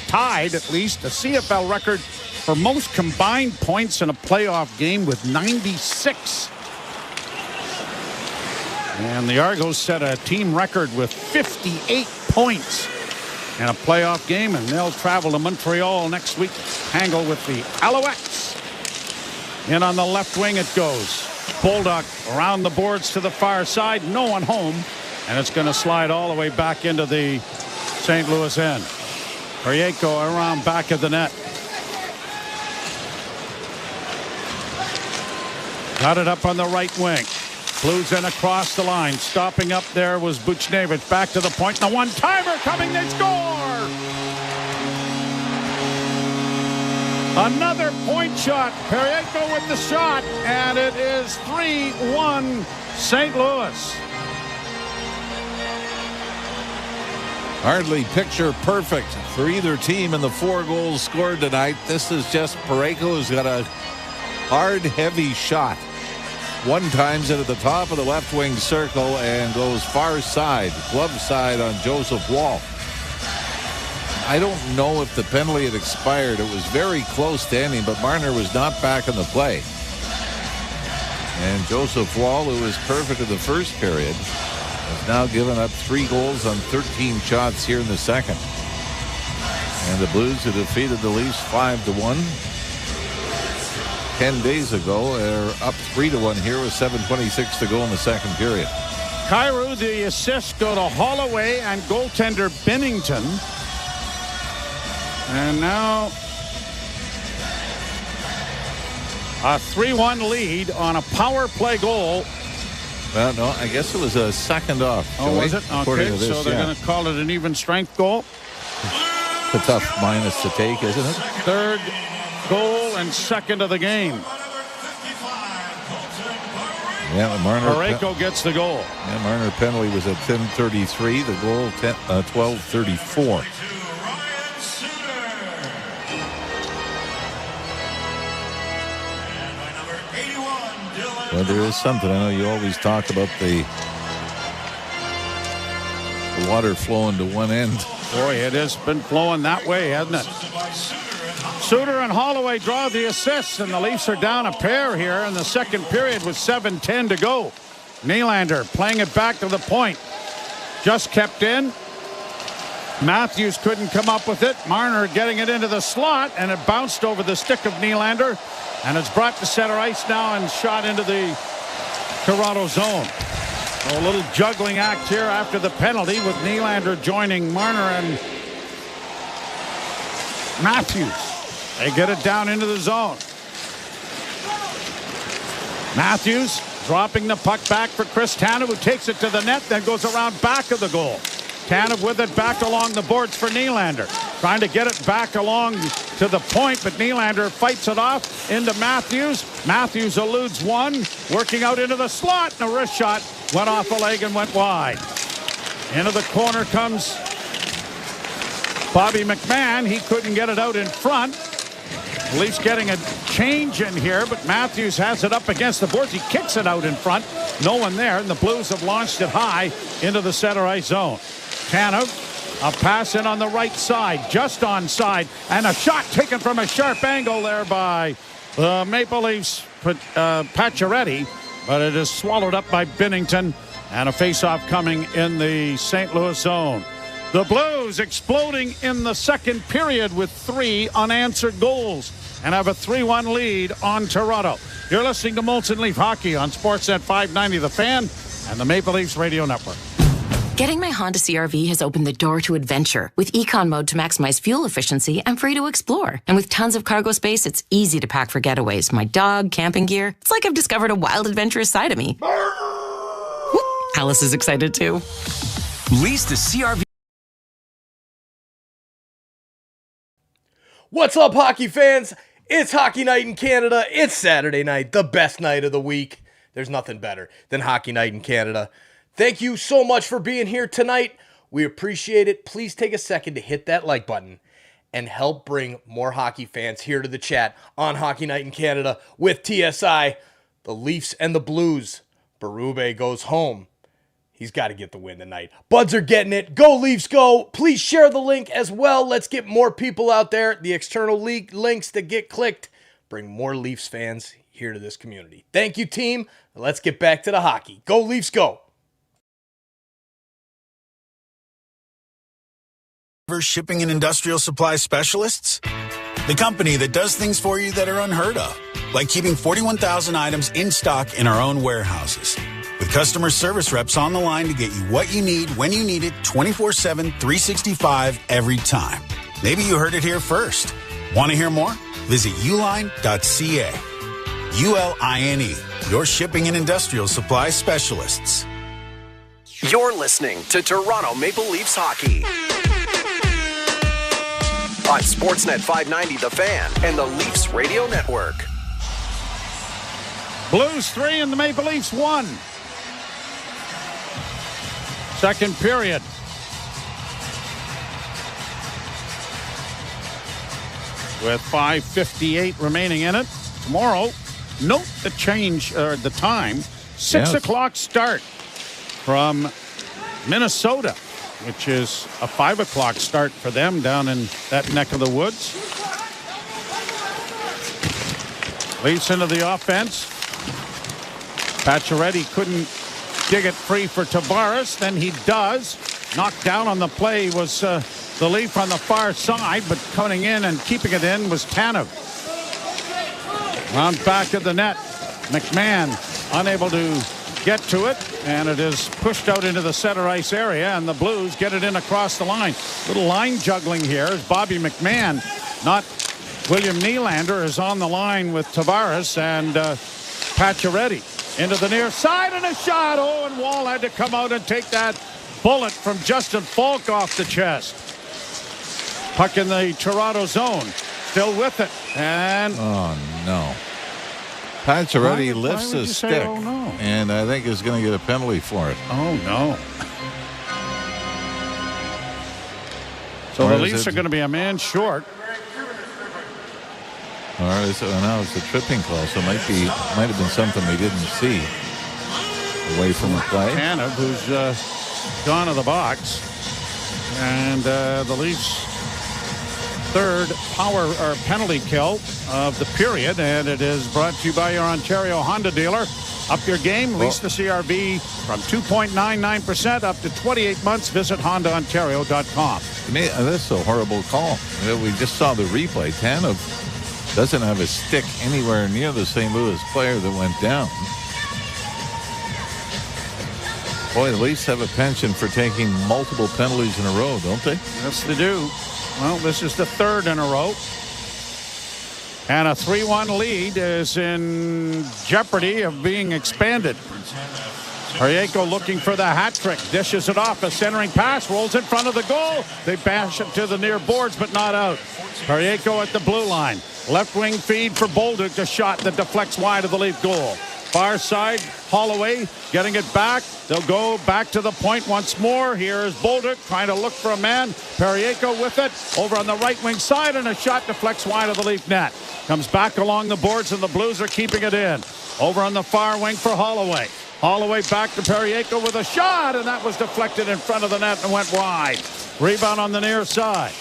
tied at least a CFL record for most combined points in a playoff game with 96. And the Argos set a team record with 58 points in a playoff game, and they'll travel to Montreal next week to tangle with the Alouettes. In on the left wing it goes. Bulldog around the boards to the far side. No one home, and it's going to slide all the way back into the St. Louis end. Perieko around back of the net. Got it up on the right wing. Blues in across the line. Stopping up there was Buchnevich. Back to the point. The one-timer coming. They score! Another point shot. Perieko with the shot. And it is 3-1 St. Louis. Hardly picture perfect for either team in the 4 goals scored tonight. This is just Perieko who's got a hard, heavy shot. One times it at the top of the left wing circle and goes far side, glove side on Joseph Wall. I don't know if the penalty had expired. It was very close to ending, but Marner was not back in the play. And Joseph Wall, who was perfect in the first period, has now given up 3 goals on 13 shots here in the second. And the Blues have defeated the Leafs 5-1. 10 days ago, are up 3-1 here with 7:26 to go in the second period. Kyrou, the assists go to Holloway and goaltender Binnington. And now a 3-1 lead on a power play goal. Well, no, I guess it was a second off. Oh, was it? Okay, so they're going to call it an even strength goal. It's a tough minus to take, isn't it? Third goal and second of the game. Yeah, Marner. Perieko gets the goal. Yeah, Marner penalty was at 10:33. The goal 12:34. Well, there is something. I know you always talk about the water flowing to one end. Boy, it has been flowing that way, hasn't it? Suter and Holloway draw the assists, and the Leafs are down a pair here in the second period with 7:10 to go. Nylander playing it back to the point. Just kept in. Matthews couldn't come up with it. Marner getting it into the slot, and it bounced over the stick of Nylander, and it's brought to center ice now and shot into the Toronto zone. A little juggling act here after the penalty with Nylander joining Marner and Matthews. They get it down into the zone. Matthews dropping the puck back for Chris Tanev, who takes it to the net, then goes around back of the goal. Tanev with it back along the boards for Nylander. Trying to get it back along to the point, but Nylander fights it off into Matthews. Matthews eludes one, working out into the slot, and a wrist shot went off the leg and went wide. Into the corner comes Bobby McMahon. He couldn't get it out in front. Leafs getting a change in here, but Matthews has it up against the boards. He kicks it out in front. No one there, and the Blues have launched it high into the center ice zone. Tanev, a pass in on the right side, just onside, and a shot taken from a sharp angle there by the Maple Leafs Pacioretty, but it is swallowed up by Binnington, and a face-off coming in the St. Louis zone. The Blues exploding in the second period with 3 unanswered goals and have a 3-1 lead on Toronto. You're listening to Molson Leaf Hockey on Sportsnet 590 The Fan and the Maple Leafs Radio Network. Getting my Honda CR-V has opened the door to adventure. With Econ Mode to maximize fuel efficiency, I'm free to explore. And with tons of cargo space, it's easy to pack for getaways. My dog, camping gear. It's like I've discovered a wild, adventurous side of me. Alice is excited too. Lease the CR-V. What's up, hockey fans? It's Hockey Night in Canada. It's Saturday night, the best night of the week. There's nothing better than Hockey Night in Canada. Thank you so much for being here tonight. We appreciate it. Please take a second to hit that like button and help bring more hockey fans here to the chat on Hockey Night in Canada with TSI. The Leafs and the Blues. Berube goes home. He's got to get the win tonight. Buds are getting it. Go Leafs, go. Please share the link as well. Let's get more people out there. The external league links that get clicked bring more Leafs fans here to this community. Thank you, team. Let's get back to the hockey. Go Leafs, go. Shipping and Industrial Supply Specialists? The company that does things for you that are unheard of, like keeping 41,000 items in stock in our own warehouses. With customer service reps on the line to get you what you need when you need it 24/7, 365 every time. Maybe you heard it here first. Want to hear more? Visit uline.ca. ULINE, your shipping and industrial supply specialists. You're listening to Toronto Maple Leafs Hockey on Sportsnet 590 The Fan and the Leafs Radio Network. Blues 3 and the Maple Leafs 1. Second period. With 5:58 remaining in it. Tomorrow, note the change, the time. 6 o'clock start from Minnesota, which is a 5 o'clock start for them down in that neck of the woods. Leafs into the offense. Pacioretty couldn't dig it free for Tavares. Then he does. Knocked down on the play was the Leaf on the far side, but coming in and keeping it in was Tanev. Round back of the net. McMahon unable to get to it, and it is pushed out into the center ice area, and the Blues get it in across the line. Little line juggling here as Bobby McMahon, not William Nylander, is on the line with Tavares and Pacioretty. Into the near side and a shot. Oh, and Wall had to come out and take that bullet from Justin Falk off the chest. Puck in the Toronto zone. Still with it. And oh, no. Pacioretty lifts his stick, oh, no? And I think is going to get a penalty for it. Oh, no. So the Leafs are going to be a man short. Or now it's a tripping call, so it might have been something we didn't see away from the play. Tanev, who's gone to the box, and the Leafs third power or penalty kill of the period, and it is brought to you by your Ontario Honda dealer. Up your game, lease the CRV from 2.99% up to 28 months. Visit HondaOntario.com. To me, this is a horrible call. We just saw the replay. Tanev doesn't have a stick anywhere near the St. Louis player that went down. Boy, the Leafs have a penchant for taking multiple penalties in a row, don't they? Yes, they do. Well, this is the third in a row. And a 3-1 lead is in jeopardy of being expanded. Parayko looking for the hat trick. Dishes it off. A centering pass. Rolls in front of the goal. They bash it to the near boards, but not out. Parayko at the blue line. Left wing feed for Bolduc. A shot that deflects wide of the Leaf goal. Far side, Holloway getting it back. They'll go back to the point once more. Here is Bolduc trying to look for a man. Parayko with it over on the right wing side, and a shot deflects wide of the Leaf net. Comes back along the boards, and the Blues are keeping it in. Over on the far wing for Holloway. Holloway back to Parayko with a shot, and that was deflected in front of the net and went wide. Rebound on the near side.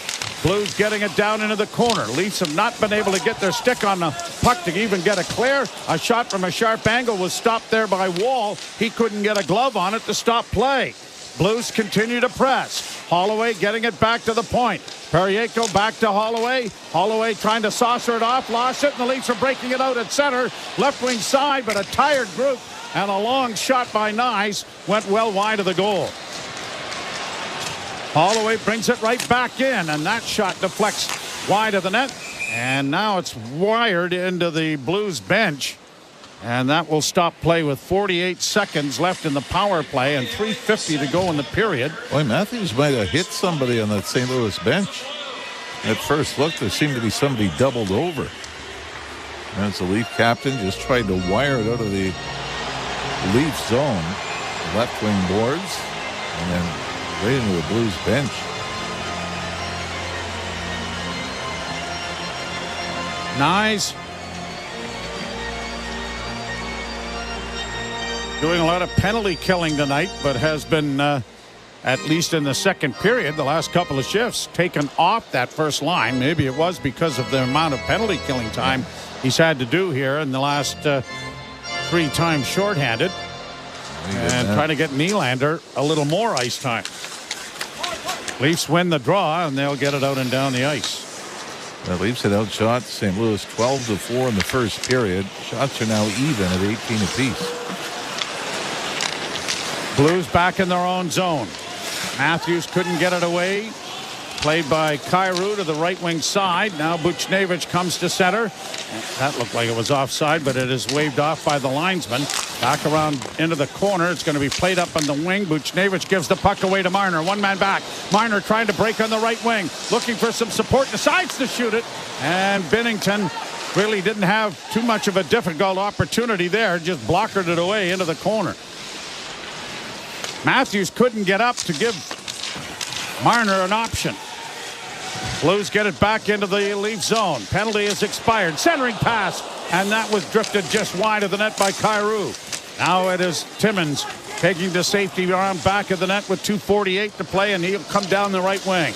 Blues getting it down into the corner. Leafs have not been able to get their stick on the puck to even get a clear. A shot from a sharp angle was stopped there by Wall. He couldn't get a glove on it to stop play. Blues continue to press. Holloway getting it back to the point. Parayko back to Holloway. Holloway trying to saucer it off. Lost it, and the Leafs are breaking it out at center. Left wing side, but a tired group. And a long shot by Nyes went well wide of the goal. Holloway brings it right back in, and that shot deflects wide of the net. And now it's wired into the Blues bench. And that will stop play with 48 seconds left in the power play and 3:50 to go in the period. Boy, Matthews might have hit somebody on that St. Louis bench. At first look, there seemed to be somebody doubled over. And as the Leaf captain just tried to wire it out of the Leaf zone, left wing boards, and then right into the Blues bench. Nyes doing a lot of penalty killing tonight, but has been, at least in the second period, the last couple of shifts, taken off that first line. Maybe it was because of the amount of penalty killing time he's had to do here in the last 3 times shorthanded. And trying to get Nylander a little more ice time. Leafs win the draw, and they'll get it out and down the ice. The Leafs had outshot St. Louis 12-4 in the first period. Shots are now even at 18 apiece. Blues back in their own zone. Matthews couldn't get it away. Played by Kyrou to the right wing side. Now Buchnevich comes to center. That looked like it was offside, but it is waved off by the linesman. Back around into the corner. It's going to be played up on the wing. Buchnevich gives the puck away to Marner. One man back. Marner trying to break on the right wing. Looking for some support. Decides to shoot it. And Binnington really didn't have too much of a difficult opportunity there. Just blockered it away into the corner. Matthews couldn't get up to give Marner an option. Blues get it back into the Leaf zone. Penalty is expired. Centering pass, and that was drifted just wide of the net by Kyrou. Now it is Timmins taking the safety around back of the net with 2:48 to play, and he'll come down the right wing.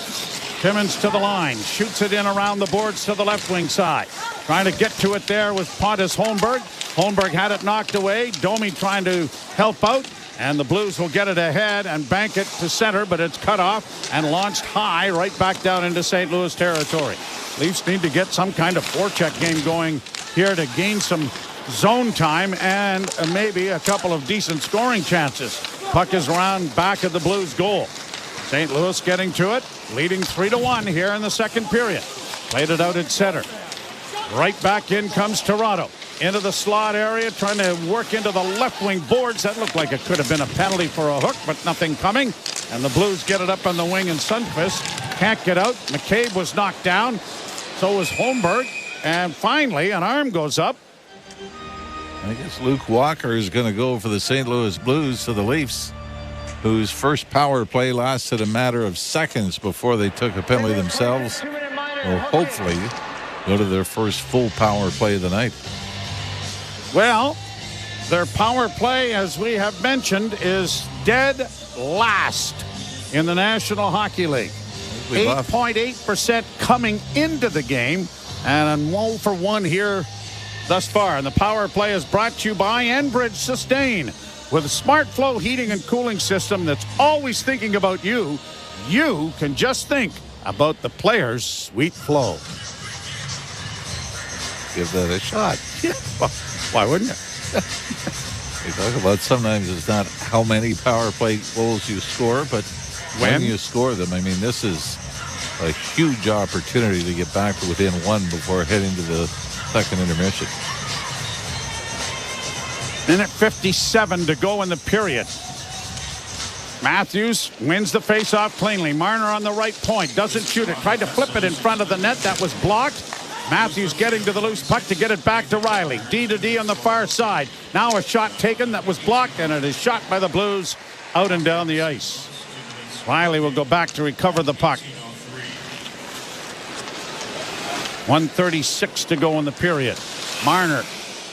Timmins to the line, shoots it in around the boards to the left wing side. Trying to get to it there with Pontus Holmberg. Holmberg had it knocked away. Domi trying to help out. And the Blues will get it ahead and bank it to center, but it's cut off and launched high right back down into St. Louis territory. Leafs need to get some kind of forecheck game going here to gain some zone time and maybe a couple of decent scoring chances. Puck is around back of the Blues goal. St. Louis getting to it, leading 3-1 here in the second period. Played it out at center. Right back in comes Toronto. Into the slot area, trying to work into the left wing boards. That looked like it could have been a penalty for a hook, but nothing coming. And the Blues get it up on the wing, and Sundqvist can't get out. McCabe was knocked down. So was Holmberg. And finally, an arm goes up. I guess Luke Walker is going to go for the St. Louis Blues to the Leafs, whose first power play lasted a matter of seconds before they took a penalty themselves. Will hopefully go to their first full power play of the night. Well, their power play, as we have mentioned, is dead last in the National Hockey League. We lost. 8.8% coming into the game, and a 0 for 1 here thus far. And the power play is brought to you by Enbridge Sustain. With a smart flow heating and cooling system that's always thinking about you, you can just think about the players' sweet flow. Give that a shot. Why wouldn't you? We talk about sometimes it's not how many power play goals you score, but when you score them. I mean, this is a huge opportunity to get back to within one before heading to the second intermission. Minute 57 to go in the period. Matthews wins the faceoff cleanly. Marner on the right point. Doesn't shoot it. Tried to flip it in front of the net. That was blocked. Matthews getting to the loose puck to get it back to Riley. D to D on the far side. Now a shot taken that was blocked, and it is shot by the Blues out and down the ice. Riley will go back to recover the puck. 1:36 to go in the period. Marner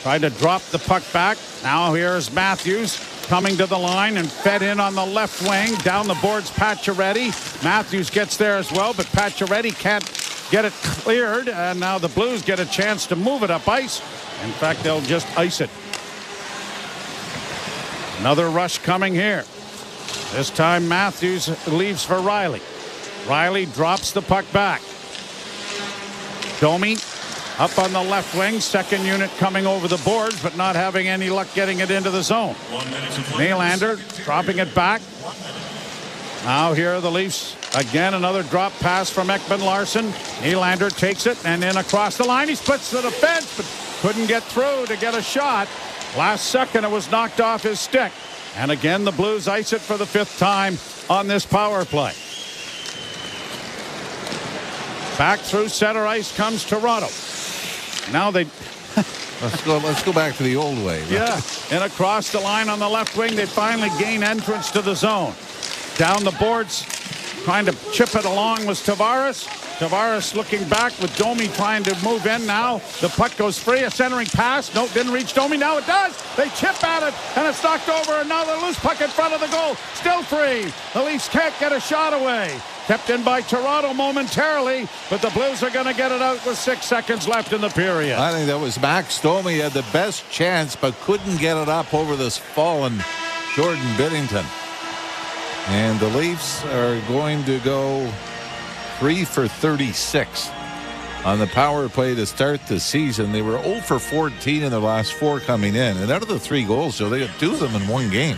tried to drop the puck back. Now here's Matthews coming to the line and fed in on the left wing. Down the boards, Pacioretty. Matthews gets there as well, but Pacioretty can't get it cleared. And now the Blues get a chance to move it up ice. In fact, they'll just ice it. Another rush coming here. This time Matthews leaves for Riley. Riley drops the puck back. Domi up on the left wing. Second unit coming over the boards, but not having any luck getting it into the zone. Nylander dropping it back. Now here are the Leafs. Again, another drop pass from Ekman-Larsson. Nylander takes it and in across the line. He splits the defense, but couldn't get through to get a shot. Last second, it was knocked off his stick. And again, the Blues ice it for the 5th time on this power play. Back through center ice comes Toronto. Now they... Let's go back to the old way. Right? Yeah, and across the line on the left wing, they finally gain entrance to the zone. Down the boards, trying to chip it along was Tavares. Tavares looking back with Domi trying to move in now. The puck goes free. A centering pass. No, didn't reach Domi. Now it does. They chip at it, and it's knocked over. Another loose puck in front of the goal. Still free. The Leafs can't get a shot away. Kept in by Toronto momentarily, but the Blues are going to get it out with 6 seconds left in the period. I think that was Max Domi had the best chance, but couldn't get it up over this fallen Jordan Binnington. And the Leafs are going to go 3 for 36 on the power play to start the season. They were 0 for 14 in their last 4 coming in. And out of the 3 goals, so they got 2 of them in one game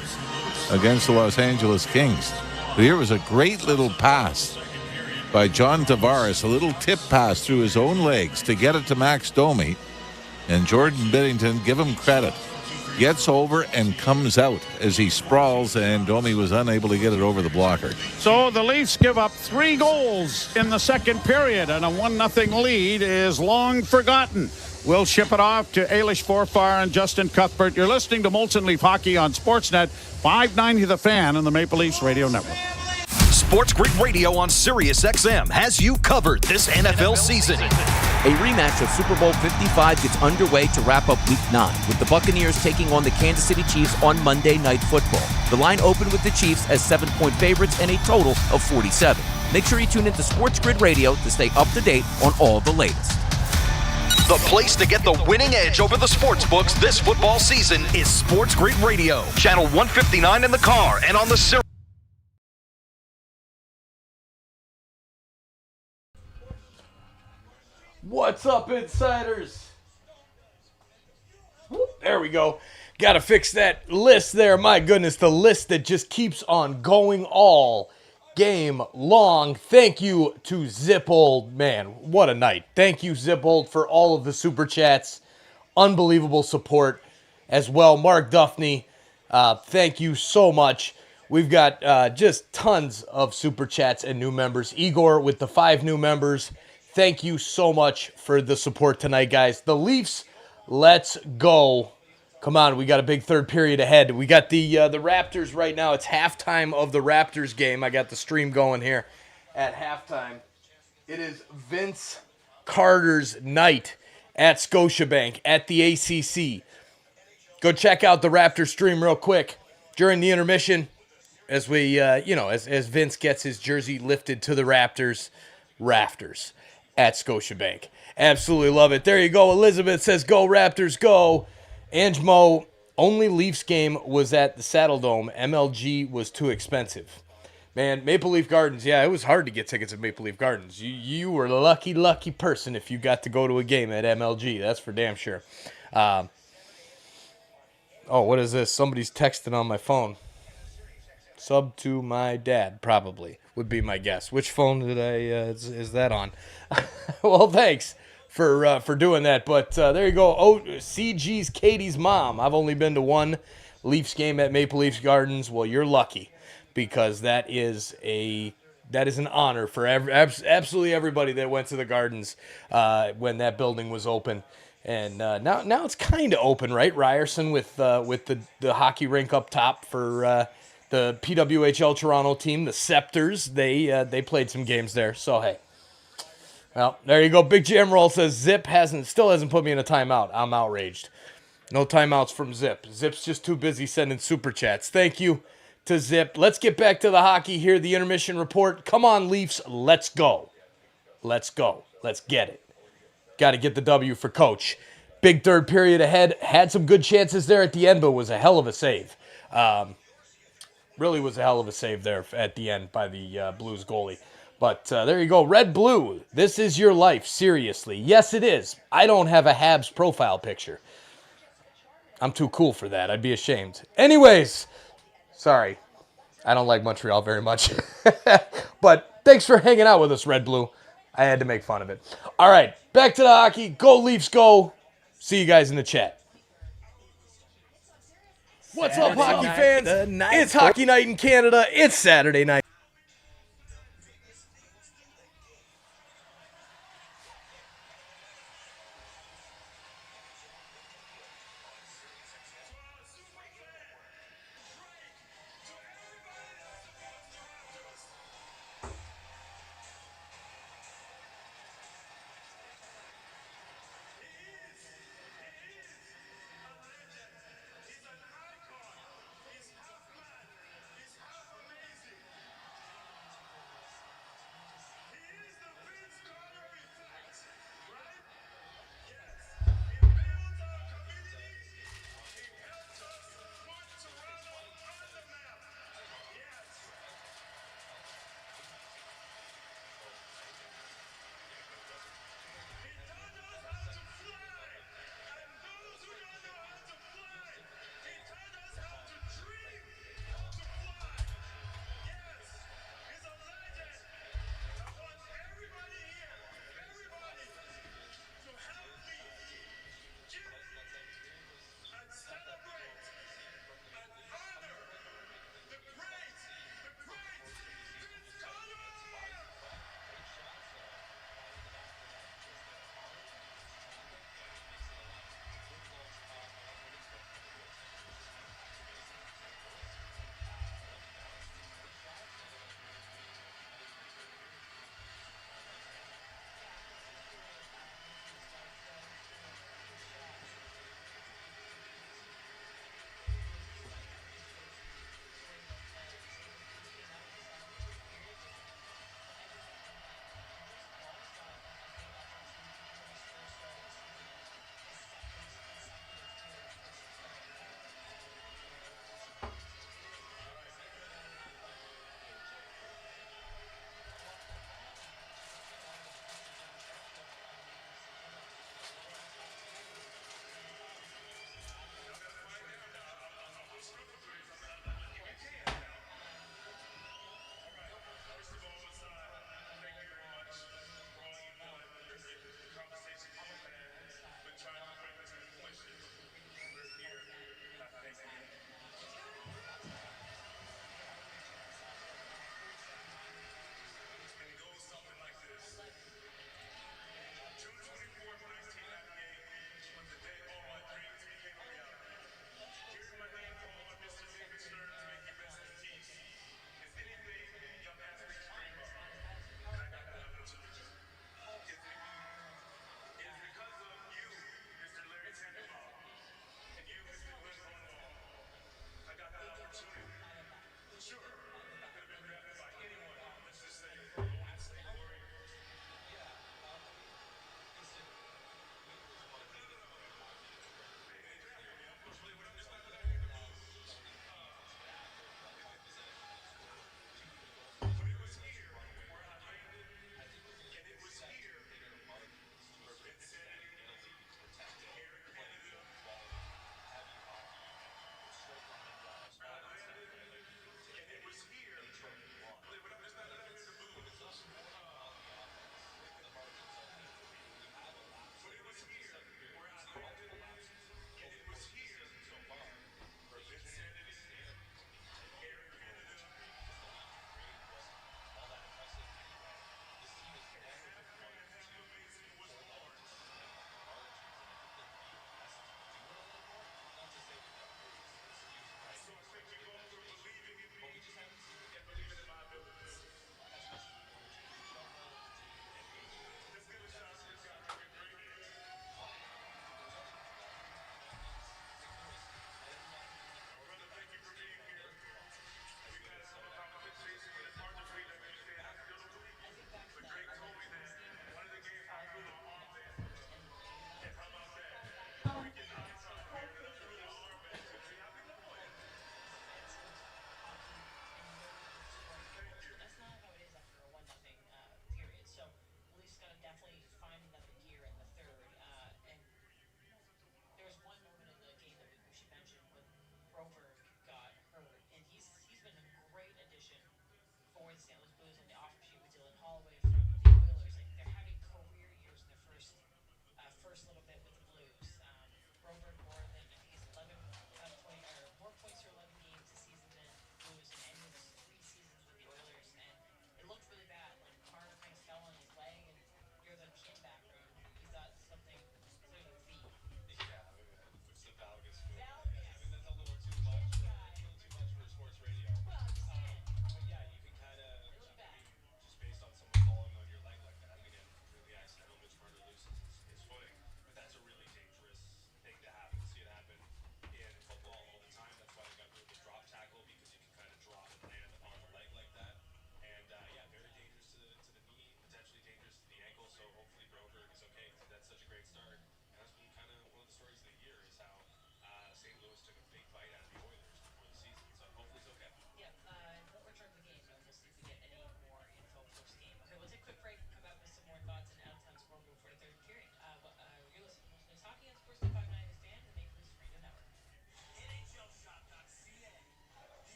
against the Los Angeles Kings. But here was a great little pass by John Tavares, a little tip pass through his own legs to get it to Max Domi. And Jordan Binnington, give him credit, gets over and comes out as he sprawls, and Domi was unable to get it over the blocker. So the Leafs give up 3 goals in the second period, and a 1-0 lead is long forgotten. We'll ship it off to Ailish Forfar and Justin Cuthbert. You're listening to Molson Leaf Hockey on Sportsnet 590 The Fan and the Maple Leafs Radio Network. Sports Grid Radio on Sirius XM has you covered this NFL season. A rematch of Super Bowl 55 gets underway to wrap up Week 9, with the Buccaneers taking on the Kansas City Chiefs on Monday Night Football. The line opened with the Chiefs as 7-point favorites and a total of 47. Make sure you tune into Sports Grid Radio to stay up to date on all the latest. The place to get the winning edge over the sports books this football season is Sports Grid Radio. Channel 159 in the car and on the Sirius. What's up, insiders? Whoop, there we go. Got to fix that list there. My goodness, the list that just keeps on going all game long. Thank you to Zippold. Man, what a night. Thank you, Zippold, for all of the super chats. Unbelievable support as well. Mark Duffney, thank you so much. We've got just tons of super chats and new members. Igor with the 5 new members. Thank you so much for the support tonight, guys. The Leafs, let's go. Come on, we got a big third period ahead. We got the Raptors right now. It's halftime of the Raptors game. I got the stream going here at halftime. It is Vince Carter's night at Scotiabank at the ACC. Go check out the Raptors stream real quick. During the intermission, as we, as Vince gets his jersey lifted to the rafters at Scotiabank. Absolutely love it. There you go. Elizabeth says, go Raptors, go. Ange Mo, only Leafs game was at the Saddle Dome. MLG was too expensive. Man, Maple Leaf Gardens, yeah, it was hard to get tickets at Maple Leaf Gardens. You were a lucky person if you got to go to a game at MLG. That's for damn sure. Oh, what is this? Somebody's texting on my phone. Sub to my dad, probably, would be my guess. Which phone did is that on? Well, thanks for doing that. But there you go. Oh, CG's Katie's mom. I've only been to one Leafs game at Maple Leafs Gardens. Well, you're lucky, because that is an honor for absolutely everybody that went to the Gardens when that building was open. And now it's kind of open, right? Ryerson with the hockey rink up top for the PWHL Toronto team, the Scepters. They played some games there. So hey, well, there you go. Big Jam Roll says Zip still hasn't put me in a timeout. I'm outraged. No timeouts from Zip. Zip's just too busy sending super chats. Thank you to Zip. Let's get back to the hockey here. The intermission report. Come on, Leafs. Let's go. Let's go. Let's get it. Got to get the W for Coach. Big third period ahead. Had some good chances there at the end, but was a hell of a save. Really was a hell of a save there at the end by the Blues goalie. But there you go. Red Blue. This is your life. Seriously. Yes, it is. I don't have a Habs profile picture. I'm too cool for that. I'd be ashamed. Anyways, sorry. I don't like Montreal very much. But thanks for hanging out with us, Red Blue. I had to make fun of it. All right, back to the hockey. Go Leafs, go. See you guys in the chat. What's up, hockey fans? It's hockey night in Canada. It's Saturday night.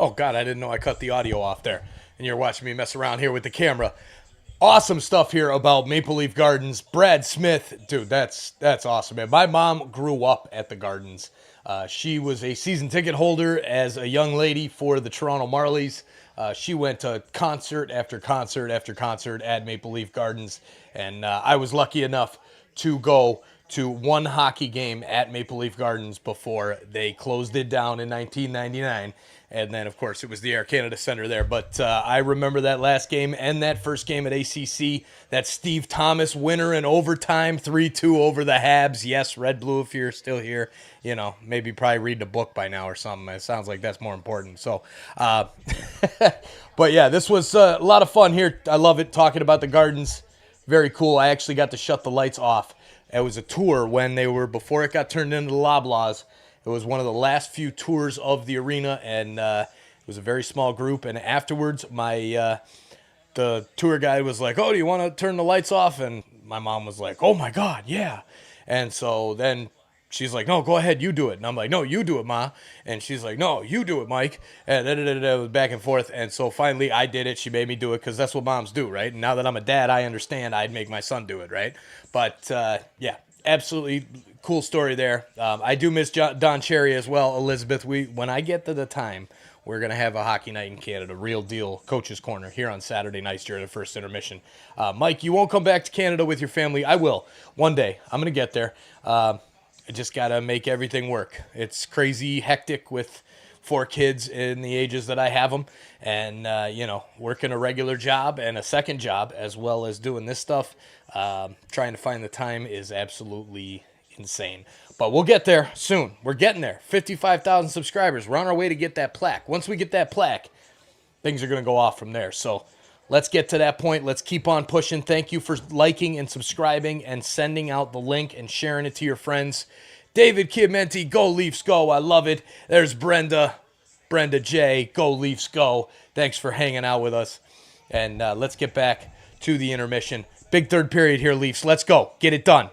Oh, God, I didn't know I cut the audio off there. And you're watching me mess around here with the camera. Awesome stuff here about Maple Leaf Gardens. Brad Smith, dude, that's awesome, man. My mom grew up at the Gardens. She was a season ticket holder as a young lady for the Toronto Marlies. She went to concert after concert after concert at Maple Leaf Gardens. And I was lucky enough to go to one hockey game at Maple Leaf Gardens before they closed it down in 1999. And then, of course, it was the Air Canada Centre there. But I remember that last game and that first game at ACC, that Steve Thomas winner in overtime, 3-2 over the Habs. Yes, Red Blue, if you're still here, you know, maybe probably read a book by now or something. It sounds like that's more important. So, but yeah, this was a lot of fun here. I love it talking about the Gardens. Very cool. I actually got to shut the lights off. It was a tour when they were, before it got turned into the Loblaws. It was one of the last few tours of the arena, and it was a very small group. And afterwards, the tour guide was like, "Oh, do you want to turn the lights off?" And my mom was like, "Oh my God, yeah!" And so then she's like, "No, go ahead, you do it." And I'm like, "No, you do it, Ma." And she's like, "No, you do it, Mike." And it was back and forth. And so finally, I did it. She made me do it because that's what moms do, right? And now that I'm a dad, I understand I'd make my son do it, right? But yeah, absolutely cool story there. I do miss Don Cherry as well, Elizabeth. When I get to the time, we're going to have a hockey night in Canada, real deal, Coach's Corner, here on Saturday nights during the first intermission. Mike, you won't come back to Canada with your family. I will. One day. I'm going to get there. I just got to make everything work. It's crazy hectic with 4 kids in the ages that I have them. And, working a regular job and a second job as well as doing this stuff. Trying to find the time is absolutely insane. But we'll get there soon. We're getting there. 55,000 subscribers. We're on our way to get that plaque. Once we get that plaque, things are going to go off from there. So let's get to that point. Let's keep on pushing. Thank you for liking and subscribing and sending out the link and sharing it to your friends. David Chiamenti, go Leafs go. I love it. There's Brenda J, go Leafs go. Thanks for hanging out with us. And let's get back to the intermission. Big third period here, Leafs. Let's go. Get it done.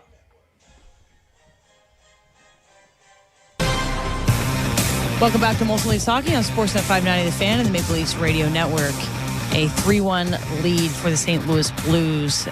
Welcome back to Molson Leafs Hockey on Sportsnet 590 The Fan and the Maple Leafs Radio Network. A 3-1 lead for the St. Louis Blues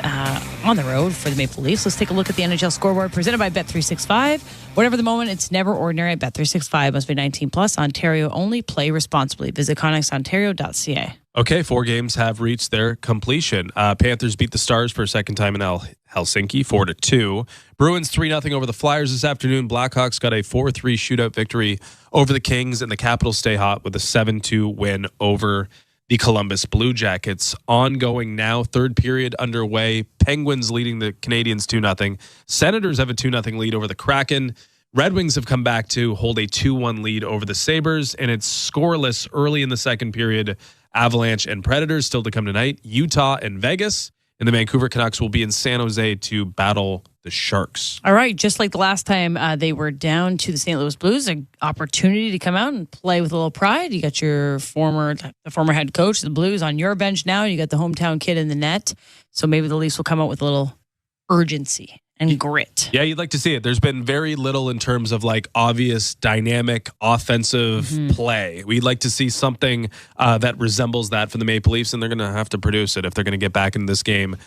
on the road for the Maple Leafs. Let's take a look at the NHL scoreboard presented by Bet365. Whatever the moment, it's never ordinary at Bet365. Must be 18 plus. Ontario only. Play responsibly. Visit ConnexOntario.ca. Okay, 4 games have reached their completion. Panthers beat the Stars for a second time in Helsinki, 4-2. Bruins 3-0 over the Flyers this afternoon. Blackhawks got a 4-3 shootout victory over the Kings, and the Capitals stay hot with a 7-2 win over the the Columbus Blue Jackets. Ongoing now, third period underway. Penguins leading the Canadiens 2-0. Senators have a 2-0 lead over the Kraken. Red Wings have come back to hold a 2-1 lead over the Sabres, and it's scoreless early in the second period. Avalanche and Predators still to come tonight. Utah and Vegas, and the Vancouver Canucks will be in San Jose to battle the Sharks. All right, just like the last time they were down to the St. Louis Blues, an opportunity to come out and play with a little pride. You got the former head coach of the Blues on your bench now. You got the hometown kid in the net. So maybe the Leafs will come out with a little urgency and grit. Yeah, you'd like to see it. There's been very little in terms of like obvious dynamic offensive play. We'd like to see something that resembles that from the Maple Leafs, and they're going to have to produce it if they're going to get back in this game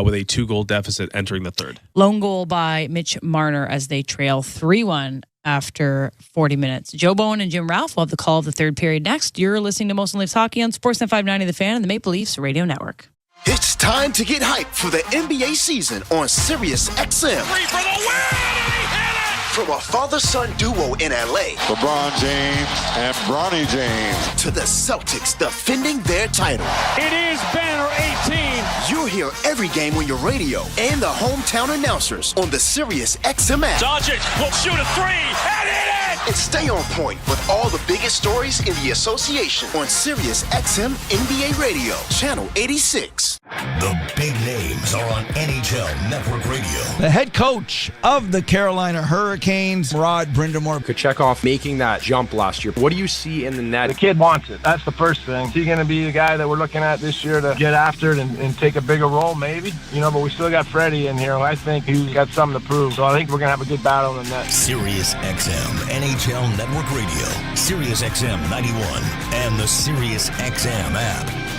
with a 2-goal deficit entering the third. Lone goal by Mitch Marner as they trail 3-1 after 40 minutes. Joe Bowen and Jim Ralph will have the call of the third period next. You're listening to Molson Leafs Hockey on Sportsnet 590 The Fan and the Maple Leafs Radio Network. It's time to get hyped for the NBA season on Sirius XM. Three for the win, and he hit it! From a father-son duo in LA, LeBron James and Bronny James, to the Celtics defending their title. It is Banner 18. You'll hear every game on your radio and the hometown announcers on the Sirius XM app. Doncic will shoot a three and hit it! And stay on point with all the biggest stories in the association on Sirius XM NBA Radio, Channel 86. The big names are on NHL Network Radio. The head coach of the Carolina Hurricanes, Rod Brindamore. Kochetkov making that jump last year. What do you see in the net? The kid wants it. That's the first thing. Is he going to be the guy that we're looking at this year to get after it and take a bigger role? Maybe. But we still got Freddie in here. I think he's got something to prove. So I think we're going to have a good battle in the net. Sirius XM NHL Network Radio, Sirius XM 91, and the Sirius XM app.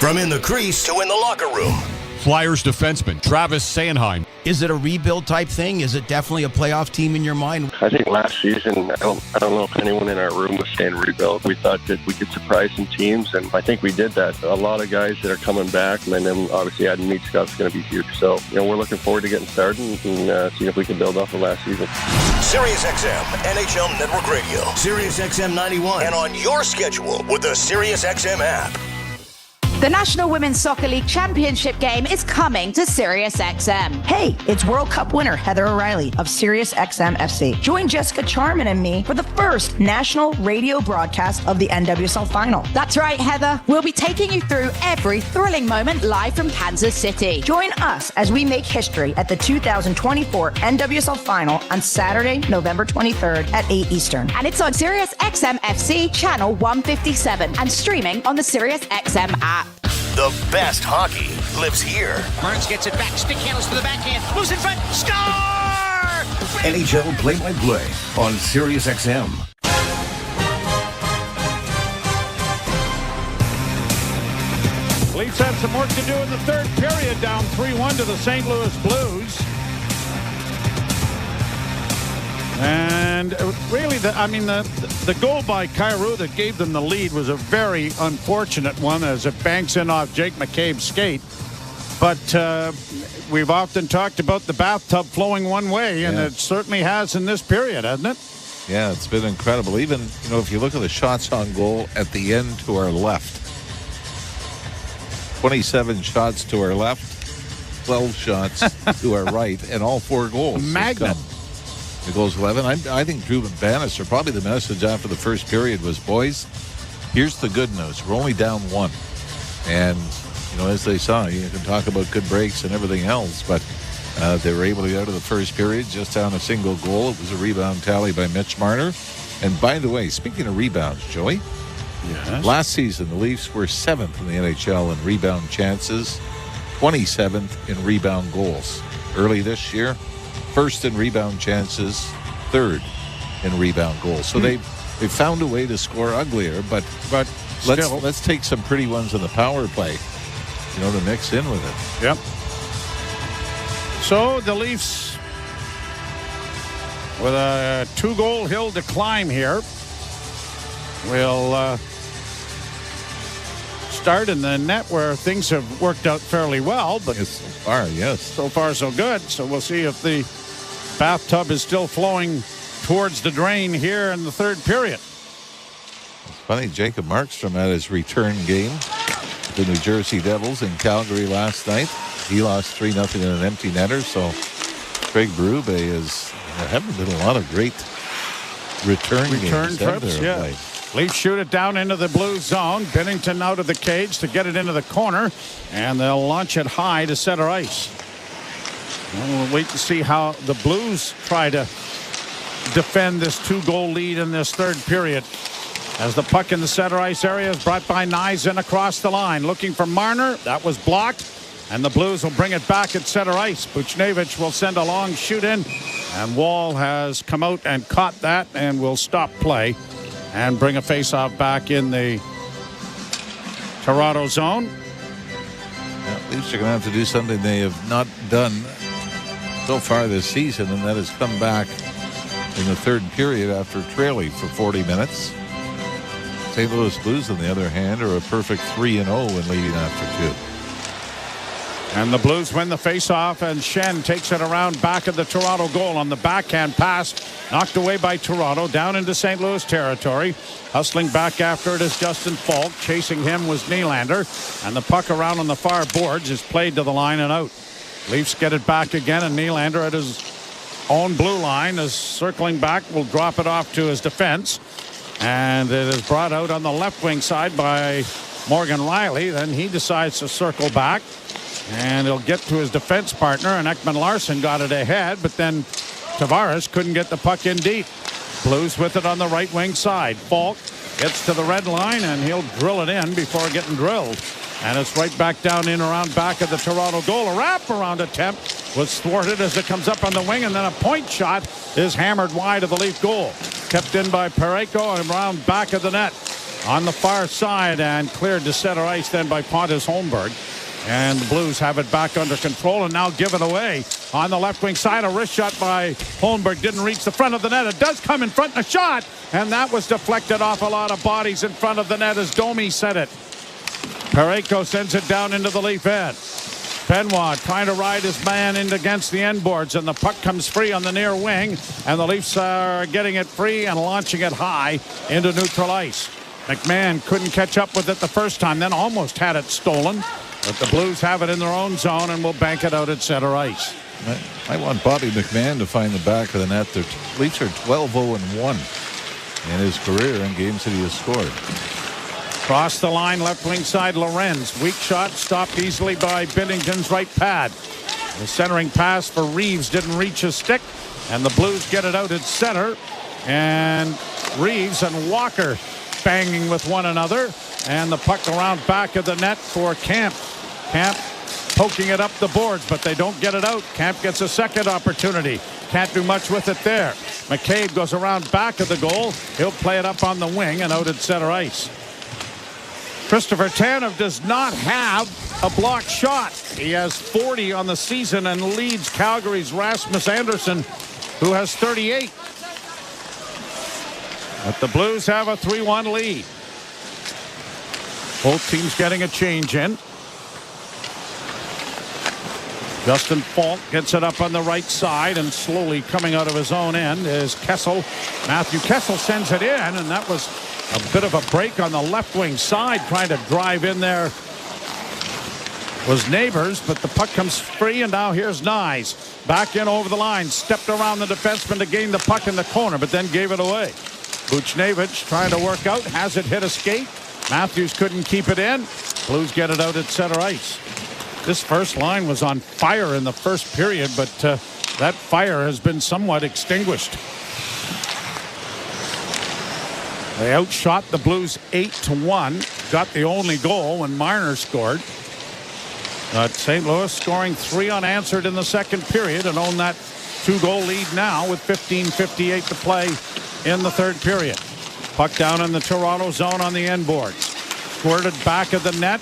From in the crease to in the locker room. Flyers defenseman Travis Sanheim. Is it a rebuild type thing? Is it definitely a playoff team in your mind? I think last season, I don't know if anyone in our room was saying rebuild. We thought that we could surprise some teams, and I think we did that. A lot of guys that are coming back, and then obviously adding Meat Scott's going to be huge. So, we're looking forward to getting started and seeing if we can build off of last season. Sirius XM, NHL Network Radio, Sirius XM 91, and on your schedule with the Sirius XM app. The National Women's Soccer League Championship game is coming to SiriusXM. Hey, it's World Cup winner Heather O'Reilly of SiriusXM FC. Join Jessica Charman and me for the first national radio broadcast of the NWSL Final. That's right, Heather. We'll be taking you through every thrilling moment live from Kansas City. Join us as we make history at the 2024 NWSL Final on Saturday, November 23rd at 8 Eastern. And it's on SiriusXM FC channel 157 and streaming on the SiriusXM app. The best hockey lives here. Burns gets it back. Stick handles to the backhand. Moves in front. Score! NHL play-by-play on SiriusXM. Leafs have some work to do in the third period, down 3-1 to the St. Louis Blues. And really, the goal by Kyrou that gave them the lead was a very unfortunate one as it banks in off Jake McCabe's skate. But we've often talked about the bathtub flowing one way, and it certainly has in this period, hasn't it? Yeah, it's been incredible. Even, if you look at the shots on goal at the end to our left, 27 shots to our left, 12 shots to our right, and all 4 goals. Magnet. It goes 11. I think Drew Bannister, probably the message after the first period was, boys, here's the good news. We're only down 1. And, as they saw, you can talk about good breaks and everything else, but they were able to get out of the first period just down a single goal. It was a rebound tally by Mitch Marner. And by the way, speaking of rebounds, Joey, last season the Leafs were 7th in the NHL in rebound chances, 27th in rebound goals. Early this year, 1st in rebound chances, 3rd in rebound goals. So they've found a way to score uglier, but let's take some pretty ones in the power play, to mix in with it. Yep. So the Leafs with a 2-goal hill to climb here will start in the net where things have worked out fairly well, but so far so good. So we'll see if the bathtub is still flowing towards the drain here in the third period. Funny, Jacob Markstrom had his return game with the New Jersey Devils in Calgary last night. He lost 3-0 in an empty netter. So Craig Berube there haven't been a lot of great return games trips. Yeah. Leafs shoot it down into the blue zone. Binnington out of the cage to get it into the corner, and they'll launch it high to center ice. We'll wait to see how the Blues try to defend this 2-goal lead in this third period. As the puck in the center ice area is brought by Nyes across the line, looking for Marner. That was blocked, and the Blues will bring it back at center ice. Buchnevich will send a long shoot in, and Wall has come out and caught that and will stop play and bring a faceoff back in the Toronto zone. Leafs are going to have to do something they have not done so far this season, and that has come back in the third period after trailing for 40 minutes. St. Louis Blues, on the other hand, are a perfect 3-0 when leading after 2. And the Blues win the faceoff, and Shen takes it around back of the Toronto goal on the backhand pass. Knocked away by Toronto, down into St. Louis territory. Hustling back after it is Justin Falk. Chasing him was Nylander. And the puck around on the far boards is played to the line and out. Leafs get it back again, and Nylander at his own blue line is circling back. Will drop it off to his defense. And it is brought out on the left wing side by Morgan Riley. Then he decides to circle back. And he'll get to his defense partner, and Ekman Larsson got it ahead, but then Tavares couldn't get the puck in deep. Blues with it on the right wing side. Falk gets to the red line, and he'll drill it in before getting drilled. And it's right back down in around back of the Toronto goal. A wrap-around attempt was thwarted as it comes up on the wing, and then a point shot is hammered wide of the Leaf goal. Kept in by Parayko and around back of the net on the far side, and cleared to center ice then by Pontus Holmberg. And the Blues have it back under control and now give it away on the left wing side. A wrist shot by Holmberg didn't reach the front of the net. It does come in front of the shot, and that was deflected off a lot of bodies in front of the net as Domi said it. Parayko sends it down into the Leaf end. Benoit trying to ride his man in against the end boards, and the puck comes free on the near wing, and the Leafs are getting it free and launching it high into neutral ice. McMahon couldn't catch up with it the first time, then almost had it stolen. But the Blues have it in their own zone and will bank it out at center ice. I want Bobby McMahon to find the back of the net. The Leafs are 12-0-1 in his career in games that he has scored. Cross the line, left wing side, Lorenz. Weak shot, stopped easily by Binnington's right pad. The centering pass for Reeves didn't reach his stick, and the Blues get it out at center. And Reeves and Walker banging with one another. And the puck around back of the net for Camp. Camp poking it up the boards, but they don't get it out. Camp gets a second opportunity. Can't do much with it there. McCabe goes around back of the goal. He'll play it up on the wing and out at center ice. Christopher Tanev does not have a blocked shot. He has 40 on the season and leads Calgary's Rasmus Andersson, who has 38. But the Blues have a 3-1 lead. Both teams getting a change in. Justin Falk gets it up on the right side, and slowly coming out of his own end is Kessel. Matthew Kessel sends it in, and that was a bit of a break on the left wing side. Trying to drive in there was Neighbors, but the puck comes free, and now here's Nyes. Back in over the line, stepped around the defenseman to gain the puck in the corner, but then gave it away. Buchnevich trying to work out, has it hit a skate. Matthews couldn't keep it in. Blues get it out at center ice. This first line was on fire in the first period, but that fire has been somewhat extinguished. They outshot the Blues 8-1. Got the only goal when Marner scored. St. Louis scoring 3 unanswered in the second period and own that 2-goal lead now with 15:58 to play in the third period. Puck down in the Toronto zone on the end boards. Squirted back of the net.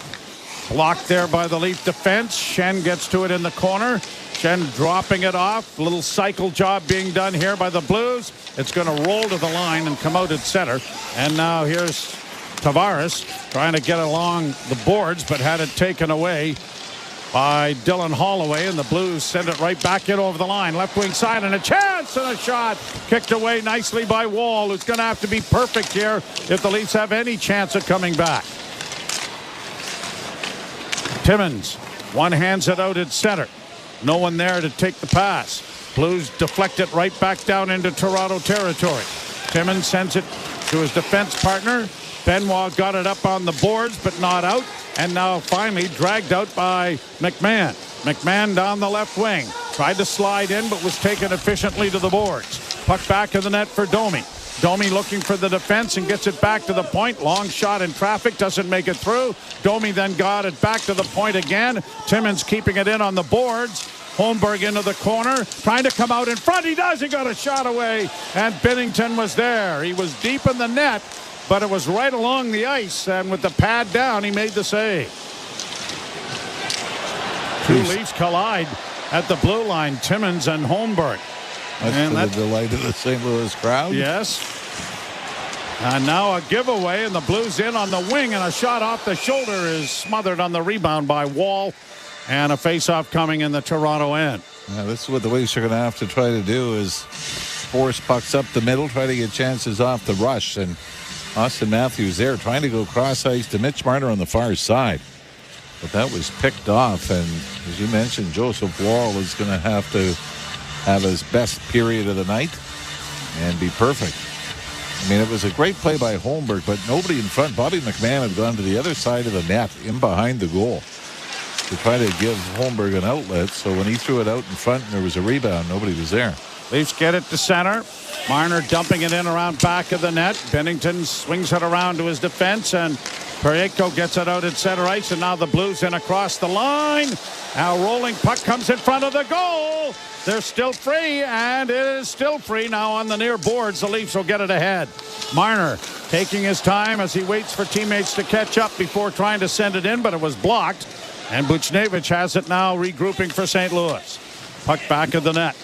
Blocked there by the Leaf defense. Shen gets to it in the corner. Shen dropping it off. Little cycle job being done here by the Blues. It's going to roll to the line and come out at center. And now here's Tavares trying to get along the boards, but had it taken away by Dylan Holloway, and the Blues send it right back in over the line. Left wing side, and a chance, and a shot kicked away nicely by Wall, who's going to have to be perfect here if the Leafs have any chance of coming back. Timmins one hands it out at center. No one there to take the pass. Blues deflect it right back down into Toronto territory. Timmins sends it to his defense partner. Benoit got it up on the boards, but not out. And now finally dragged out by McMahon. McMahon down the left wing. Tried to slide in, but was taken efficiently to the boards. Puck back in the net for Domi. Domi looking for the defense and gets it back to the point. Long shot in traffic, doesn't make it through. Domi then got it back to the point again. Timmins keeping it in on the boards. Holmberg into the corner, trying to come out in front. He does. He got a shot away, and Binnington was there. He was deep in the net, but it was right along the ice, and with the pad down, he made the save. Two Leafs collide at the blue line, Timmins and Holmberg. That's the delight of the St. Louis crowd. Yes. And now a giveaway, and the Blues in on the wing, and a shot off the shoulder is smothered on the rebound by Wall, and a face-off coming in the Toronto end. Yeah, this is what the Leafs are going to have to try to do, is force pucks up the middle, try to get chances off the rush. And Austin Matthews there trying to go cross ice to Mitch Marner on the far side. But that was picked off, and as you mentioned, Joseph Wall is going to have his best period of the night and be perfect. I mean, it was a great play by Holmberg, but nobody in front. Bobby McMahon had gone to the other side of the net, in behind the goal, to try to give Holmberg an outlet. So when he threw it out in front and there was a rebound, nobody was there. Leafs get it to center. Marner dumping it in around back of the net. Binnington swings it around to his defense, and Parayko gets it out at center ice, and now the Blues in across the line. Now rolling puck comes in front of the goal. They're still free, and it is still free now on the near boards. The Leafs will get it ahead. Marner taking his time as he waits for teammates to catch up before trying to send it in, but it was blocked. And Buchnevich has it now, regrouping for St. Louis. Puck back of the net.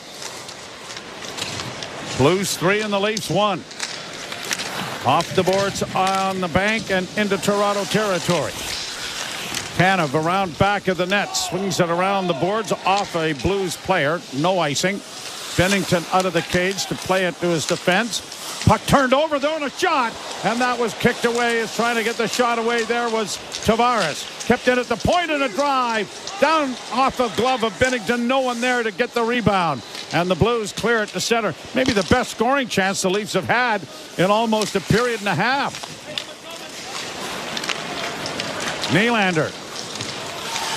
Blues 3 and the Leafs 1. Off the boards on the bank and into Toronto territory. Tanev around back of the net, swings it around the boards off a Blues player. No icing. Binnington out of the cage to play it to his defense. Puck turned over, though, and a shot, and that was kicked away. As trying to get the shot away there was Tavares. Kept it at the point, and a drive down off the glove of Binnington. No one there to get the rebound, and the Blues clear it to center. Maybe the best scoring chance the Leafs have had in almost a period and a half. Nylander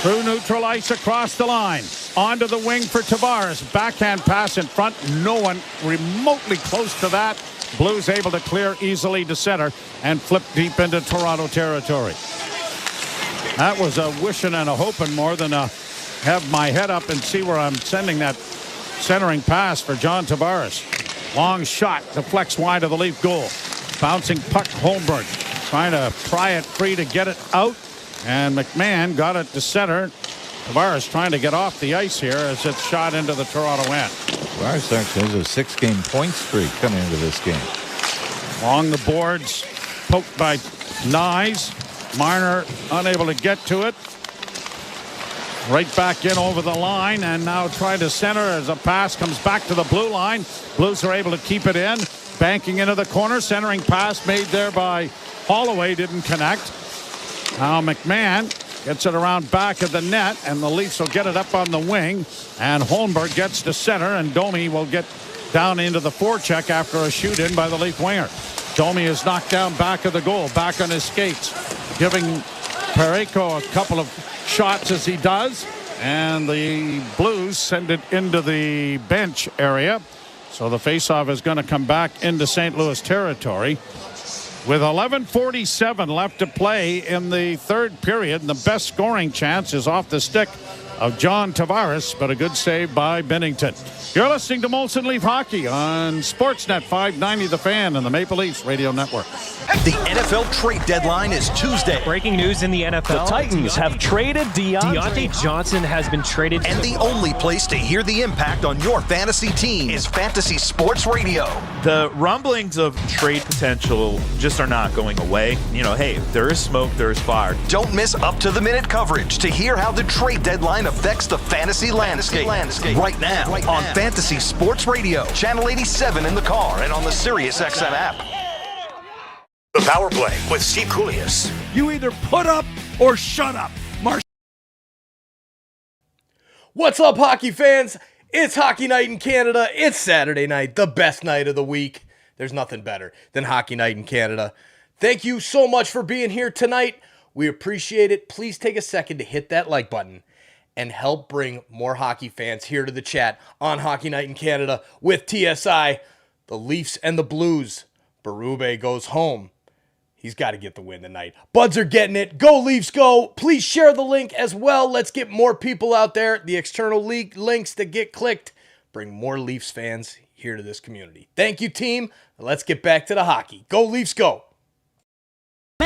through neutral ice across the line. Onto the wing for Tavares. Backhand pass in front. No one remotely close to that. Blues able to clear easily to center and flip deep into Toronto territory. That was a wishing and a hoping more than a have my head up and see where I'm sending that centering pass for John Tavares. Long shot deflects wide of the Leaf goal. Bouncing puck, Holmberg trying to pry it free to get it out. And McMahon got it to center. Tavares trying to get off the ice here as it's shot into the Toronto end. Tavares actually has a 6-game point streak coming into this game. Along the boards, poked by Nyes. Marner unable to get to it. Right back in over the line, and now trying to center as a pass comes back to the blue line. Blues are able to keep it in. Banking into the corner. Centering pass made there by Holloway. Didn't connect. Now McMahon gets it around back of the net, and the Leafs will get it up on the wing. And Holmberg gets to center, and Domi will get down into the forecheck after a shoot in by the Leaf winger. Domi is knocked down back of the goal, back on his skates, giving Parayko a couple of shots as he does. And the Blues send it into the bench area. So the faceoff is going to come back into St. Louis territory. With 11:47 left to play in the third period, and the best scoring chance is off the stick of John Tavares, but a good save by Bennington. You're listening to Molson Leaf Hockey on Sportsnet 590 The Fan and the Maple Leafs Radio Network. The NFL trade deadline is Tuesday. Breaking news in the NFL. The Titans have traded Deontay Johnson has been traded. And the only place to hear the impact on your fantasy team is Fantasy Sports Radio. The rumblings of trade potential just are not going away. You know, hey, if there is smoke, there is fire. Don't miss up-to-the-minute coverage to hear how the trade deadline affects the fantasy landscape. Right now on Fantasy Sports Radio, Channel 87 in the car and on the SiriusXM app. The Power Play with Steve Koulias. You either put up or shut up. What's up, hockey fans? It's Hockey Night in Canada. It's Saturday night, the best night of the week. There's nothing better than Hockey Night in Canada. Thank you so much for being here tonight. We appreciate it. Please take a second to hit that like button and help bring more hockey fans here to the chat on Hockey Night in Canada with TSI. The Leafs and the Blues. Berube goes home. He's got to get the win tonight. Buds are getting it. Go Leafs, go. Please share the link as well. Let's get more people out there. The external league links that get clicked bring more Leafs fans here to this community. Thank you, team. Let's get back to the hockey. Go Leafs, go.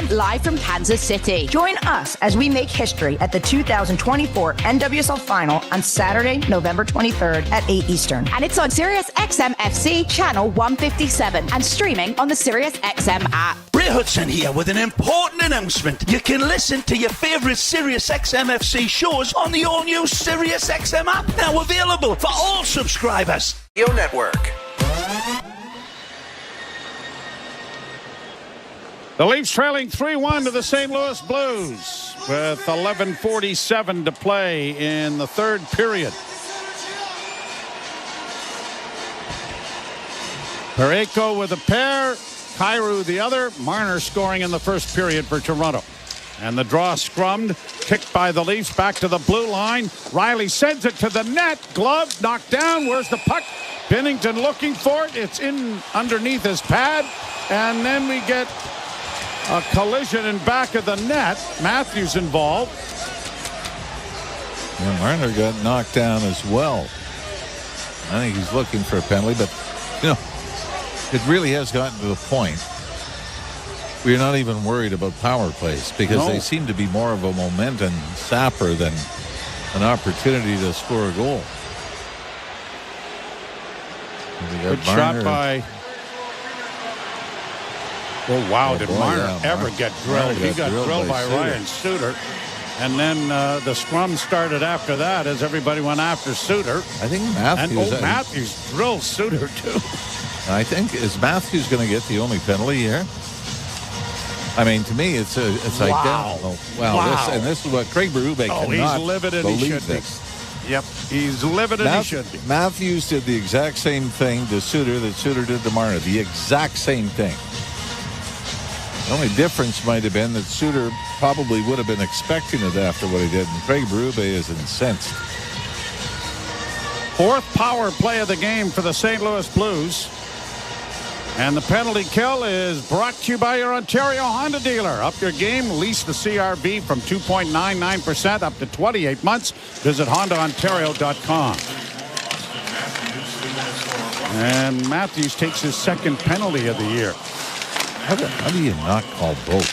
Live from Kansas City. Join us as we make history at the 2024 NWSL Final on Saturday, November 23rd at 8 Eastern. And it's on SiriusXM FC channel 157 and streaming on the SiriusXM app. Ray Hudson here with an important announcement. You can listen to your favorite SiriusXM FC shows on the all-new SiriusXM app, now available for all subscribers. Yo Network. The Leafs trailing 3-1 to the St. Louis Blues with 11:47 to play in the third period. Parayko with a pair, Kyrou the other, Marner scoring in the first period for Toronto. And the draw scrummed, kicked by the Leafs back to the blue line. Riley sends it to the net, glove knocked down. Where's the puck? Bennington looking for it. It's in underneath his pad. And then we get a collision in back of the net. Matthews involved. Yeah, Marner got knocked down as well. I think he's looking for a penalty, but you know, it really has gotten to the point we're not even worried about power plays because they seem to be more of a momentum sapper than an opportunity to score a goal. Good shot by. Oh, wow. Did Marner ever get drilled? He got drilled by Ryan Suter. And then the scrum started after that as everybody went after Suter. I think Matthews. And Matthews drilled Suter, too. I think, is Matthews going to get the only penalty here? I mean, to me, it's identical. Wow. This is what Craig Berube cannot he's livid and believe he should this. Be. Yep, he's livid and he should be. Matthews did the exact same thing to Suter that Suter did to Marner. The exact same thing. The only difference might have been that Suter probably would have been expecting it after what he did, and Craig Berube is incensed. Fourth power play of the game for the St. Louis Blues. And the penalty kill is brought to you by your Ontario Honda dealer. Up your game, lease the CRV from 2.99% up to 28 months. Visit HondaOntario.com. And Matthews takes his second penalty of the year. How do you not call both?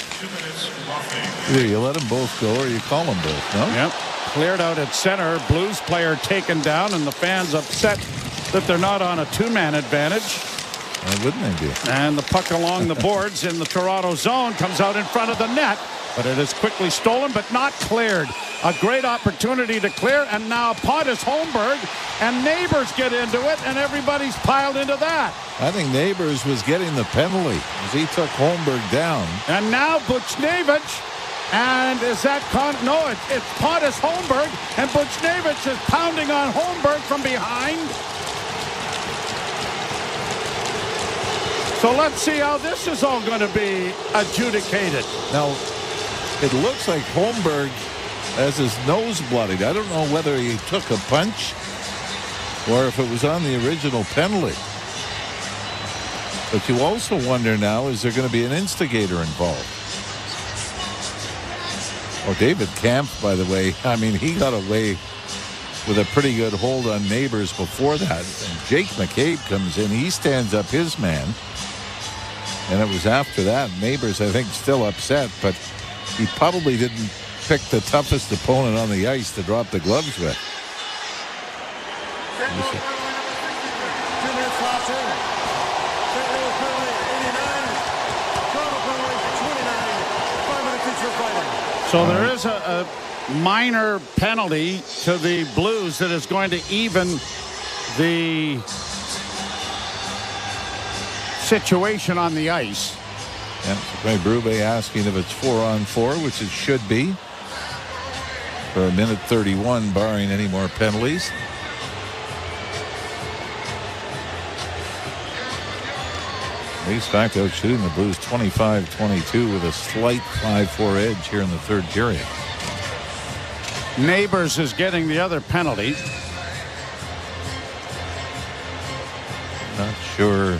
Either you let them both go or you call them both, no? Yep. Cleared out at center. Blues player taken down, and the fans upset that they're not on a two-man advantage. Why wouldn't they be? And the puck along the boards in the Toronto zone comes out in front of the net, but it is quickly stolen but not cleared. A great opportunity to clear, and now Pontus Holmberg and Neighbors get into it, and everybody's piled into that. I think Neighbors was getting the penalty as he took Holmberg down. And now Buchnevich, and is that no, it's Pontus Holmberg, and Buchnevich is pounding on Holmberg from behind. So let's see how this is all going to be adjudicated. Now, it looks like Holmberg has his nose bloodied. I don't know whether he took a punch or if it was on the original penalty. But you also wonder now, is there going to be an instigator involved? Well, David Kampf, by the way, I mean, he got away with a pretty good hold on Neighbors before that. And Jake McCabe comes in. He stands up his man. And it was after that. Neighbors, I think, still upset, but he probably didn't pick the toughest opponent on the ice to drop the gloves with. So there is a minor penalty to the Blues that is going to even the situation on the ice. And Coach Berube asking if it's 4-on-4, which it should be, for a minute 31, barring any more penalties. Leafs back out shooting the Blues 25-22 with a slight 5-4 edge here in the third period. Neighbors is getting the other penalty. Not sure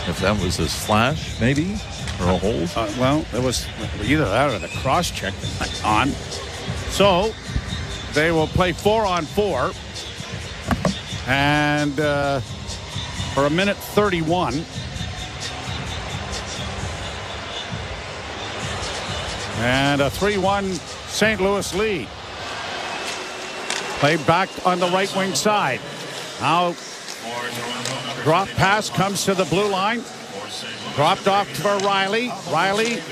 if that was a slash, maybe, or a hold. Well, it was either that or the cross check on. So they will play 4-on-4. And for a minute 31. And a 3-1 St. Louis lead. Play back on the right wing side. Now drop pass comes to the blue line. Dropped off for Riley. Riley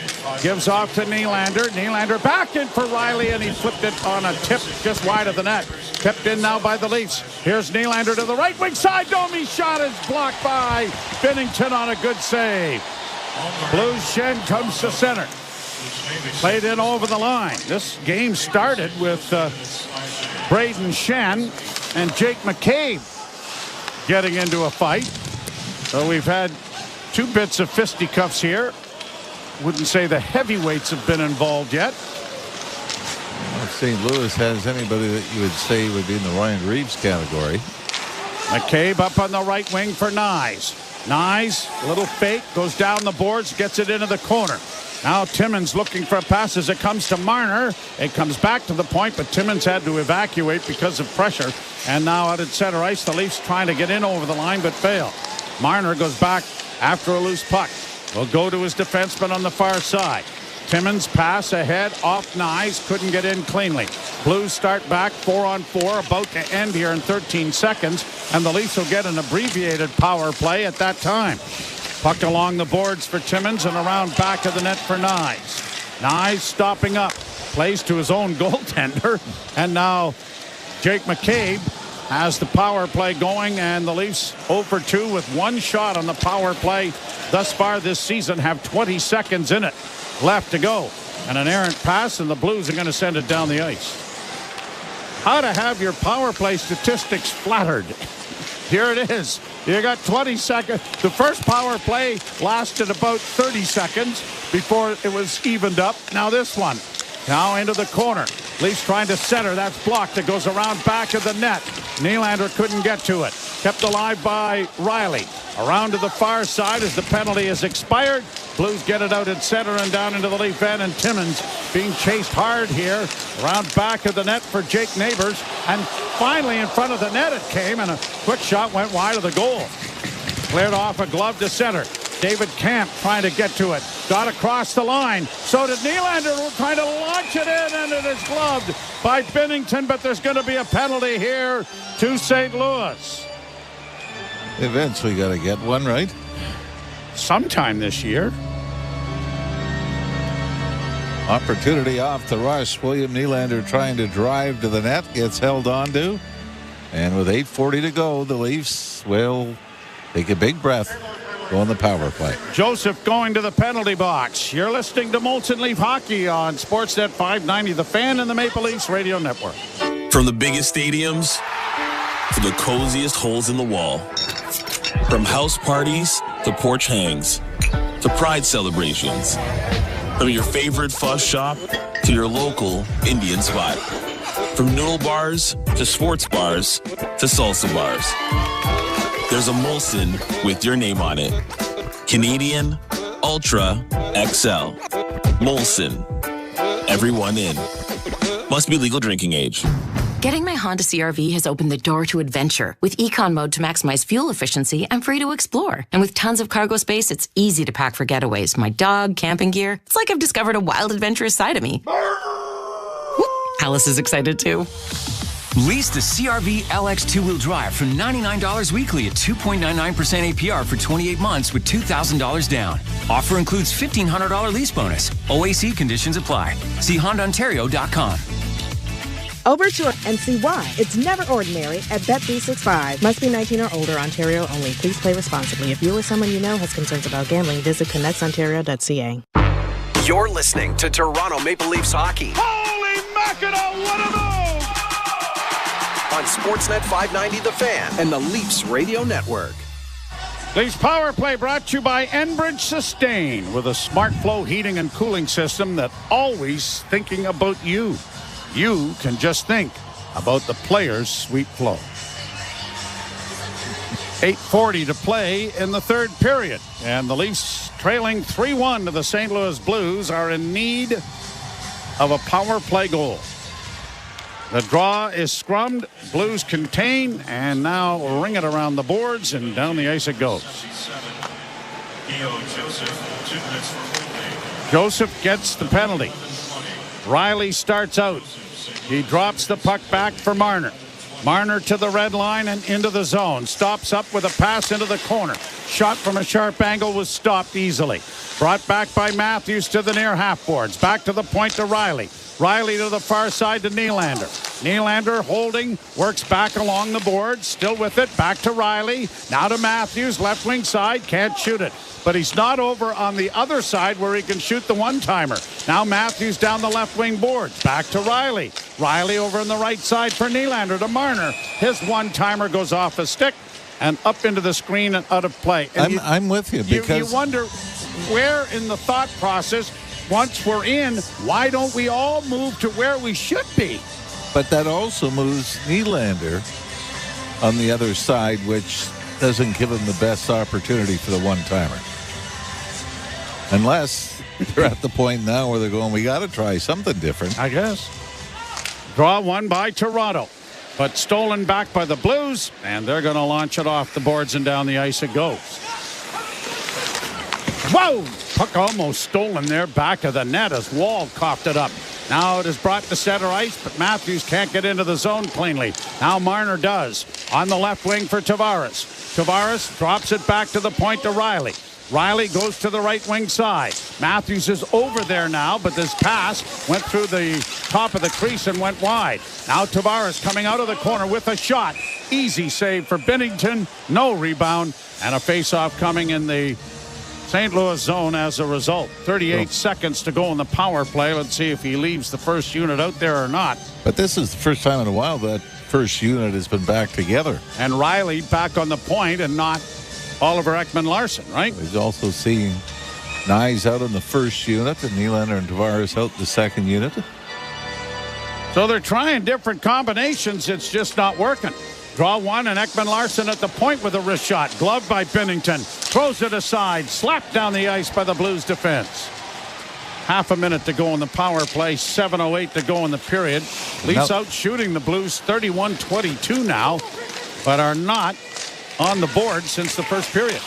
gives off to Nylander. Nylander back in for Riley, and he flipped it on a tip just wide of the net. Kept in now by the Leafs. Here's Nylander to the right wing side. Domi's shot is blocked by Binnington on a good save. Blues Schenn comes to center. Played in over the line. This game started with Braden Schenn and Jake McCabe getting into a fight. So we've had two bits of fisticuffs here. Wouldn't say the heavyweights have been involved yet. Well, if St. Louis has anybody that you would say would be in the Ryan Reeves category. McCabe up on the right wing for Nyes. Nyes, a little fake, goes down the boards, gets it into the corner. Now Timmins looking for a pass as it comes to Marner. It comes back to the point, but Timmins had to evacuate because of pressure. And now out at center ice, the Leafs trying to get in over the line, but fail. Marner goes back after a loose puck. Will go to his defenseman on the far side. Timmins pass ahead off Nyes, couldn't get in cleanly. Blues start back 4-on-4, about to end here in 13 seconds, and the Leafs will get an abbreviated power play at that time. Puck along the boards for Timmins and around back of the net for Nyes. Nyes stopping up, plays to his own goaltender, and now Jake McCabe has the power play going, and the Leafs 0 for 2 with one shot on the power play thus far this season, have 20 seconds in it left to go. And an errant pass, and the Blues are going to send it down the ice. How to have your power play statistics flattered. Here it is. You got 20 seconds. The first power play lasted about 30 seconds before it was evened up. Now this one. Now into the corner. Leafs trying to center. That's blocked. It goes around back of the net. Nylander couldn't get to it. Kept alive by Riley. Around to the far side as the penalty is expired. Blues get it out at center and down into the Leaf end, and Timmins being chased hard here. Around back of the net for Jake Neighbors. And finally in front of the net it came, and a quick shot went wide of the goal. Cleared off a glove to center. David Camp trying to get to it. Got across the line. So did Nylander, trying to launch it in, and it is gloved by Binnington, but there's going to be a penalty here to St. Louis. Eventually got to get one, right? Sometime this year. Opportunity off the rush. William Nylander trying to drive to the net, gets held onto. And with 8:40 to go, the Leafs will take a big breath. Go on the power play. Joseph going to the penalty box. You're listening to Molson Leaf Hockey on Sportsnet 590, The Fan and the Maple Leafs Radio Network. From the biggest stadiums to the coziest holes in the wall. From house parties to porch hangs to pride celebrations. From your favorite fuzz shop to your local Indian spot. From noodle bars to sports bars to salsa bars. There's a Molson with your name on it. Canadian Ultra XL. Molson. Everyone in. Must be legal drinking age. Getting my Honda CR-V has opened the door to adventure. With Econ Mode to maximize fuel efficiency, I'm free to explore. And with tons of cargo space, it's easy to pack for getaways. My dog, camping gear. It's like I've discovered a wild, adventurous side of me. Alice is excited too. Lease the CR-V LX two-wheel drive for $99 weekly at 2.99% APR for 28 months with $2,000 down. Offer includes $1,500 lease bonus. OAC conditions apply. See HondaOntario.com. Over to and see why it's never ordinary at Bet365. Must be 19 or older, Ontario only. Please play responsibly. If you or someone you know has concerns about gambling, visit connectsontario.ca. You're listening to Toronto Maple Leafs hockey. Holy mackerel, what a move! On Sportsnet 590 The Fan and the Leafs Radio Network. Leafs Power Play brought to you by Enbridge Sustain with a smart flow heating and cooling system that always thinking about you. You can just think about the player's sweet flow. 8:40 to play in the third period. And the Leafs, trailing 3-1 to the St. Louis Blues, are in need of a power play goal. The draw is scrummed. Blues contain and now ring it around the boards, and down the ice it goes. Joseph gets the penalty. Riley starts out. He drops the puck back for Marner. Marner to the red line and into the zone. Stops up with a pass into the corner. Shot from a sharp angle was stopped easily. Brought back by Matthews to the near half boards. Back to the point to Riley. Riley to the far side to Nylander. Nylander holding, works back along the board. Still with it. Back to Riley. Now to Matthews, left wing side. Can't shoot it. But he's not over on the other side where he can shoot the one-timer. Now Matthews down the left wing boards. Back to Riley. Riley over on the right side for Nylander to Marner. His one-timer goes off a stick and up into the screen and out of play. And I'm with you because you wonder where in the thought process, once we're in, why don't we all move to where we should be? But that also moves Nylander on the other side, which doesn't give him the best opportunity for the one-timer. Unless they're at the point now where they're going, we got to try something different. I guess. Draw one by Toronto, but stolen back by the Blues, and they're going to launch it off the boards and down the ice it goes. Whoa! Puck almost stolen there, back of the net as Wall coughed it up. Now it is brought to center ice, but Matthews can't get into the zone cleanly. Now Marner does. On the left wing for Tavares. Tavares drops it back to the point to Riley. Riley goes to the right wing side. Matthews is over there now, but this pass went through the top of the crease and went wide. Now Tavares coming out of the corner with a shot. Easy save for Binnington. No rebound. And a face-off coming in the St. Louis zone as a result. 38 seconds to go in the power play. Let's see if he leaves the first unit out there or not. But this is the first time in a while that first unit has been back together. And Riley back on the point and not Oliver Ekman-Larsson, right? He's also seeing Nyes out in the first unit and Nylander and Tavares out the second unit. So they're trying different combinations. It's just not working. Draw one, and Ekman-Larsson at the point with a wrist shot. Gloved by Binnington. Throws it aside. Slapped down the ice by the Blues defense. Half a minute to go in the power play. 7:08 to go in the period. Leafs out shooting the Blues 31-22 now, but are not on the board since the first period.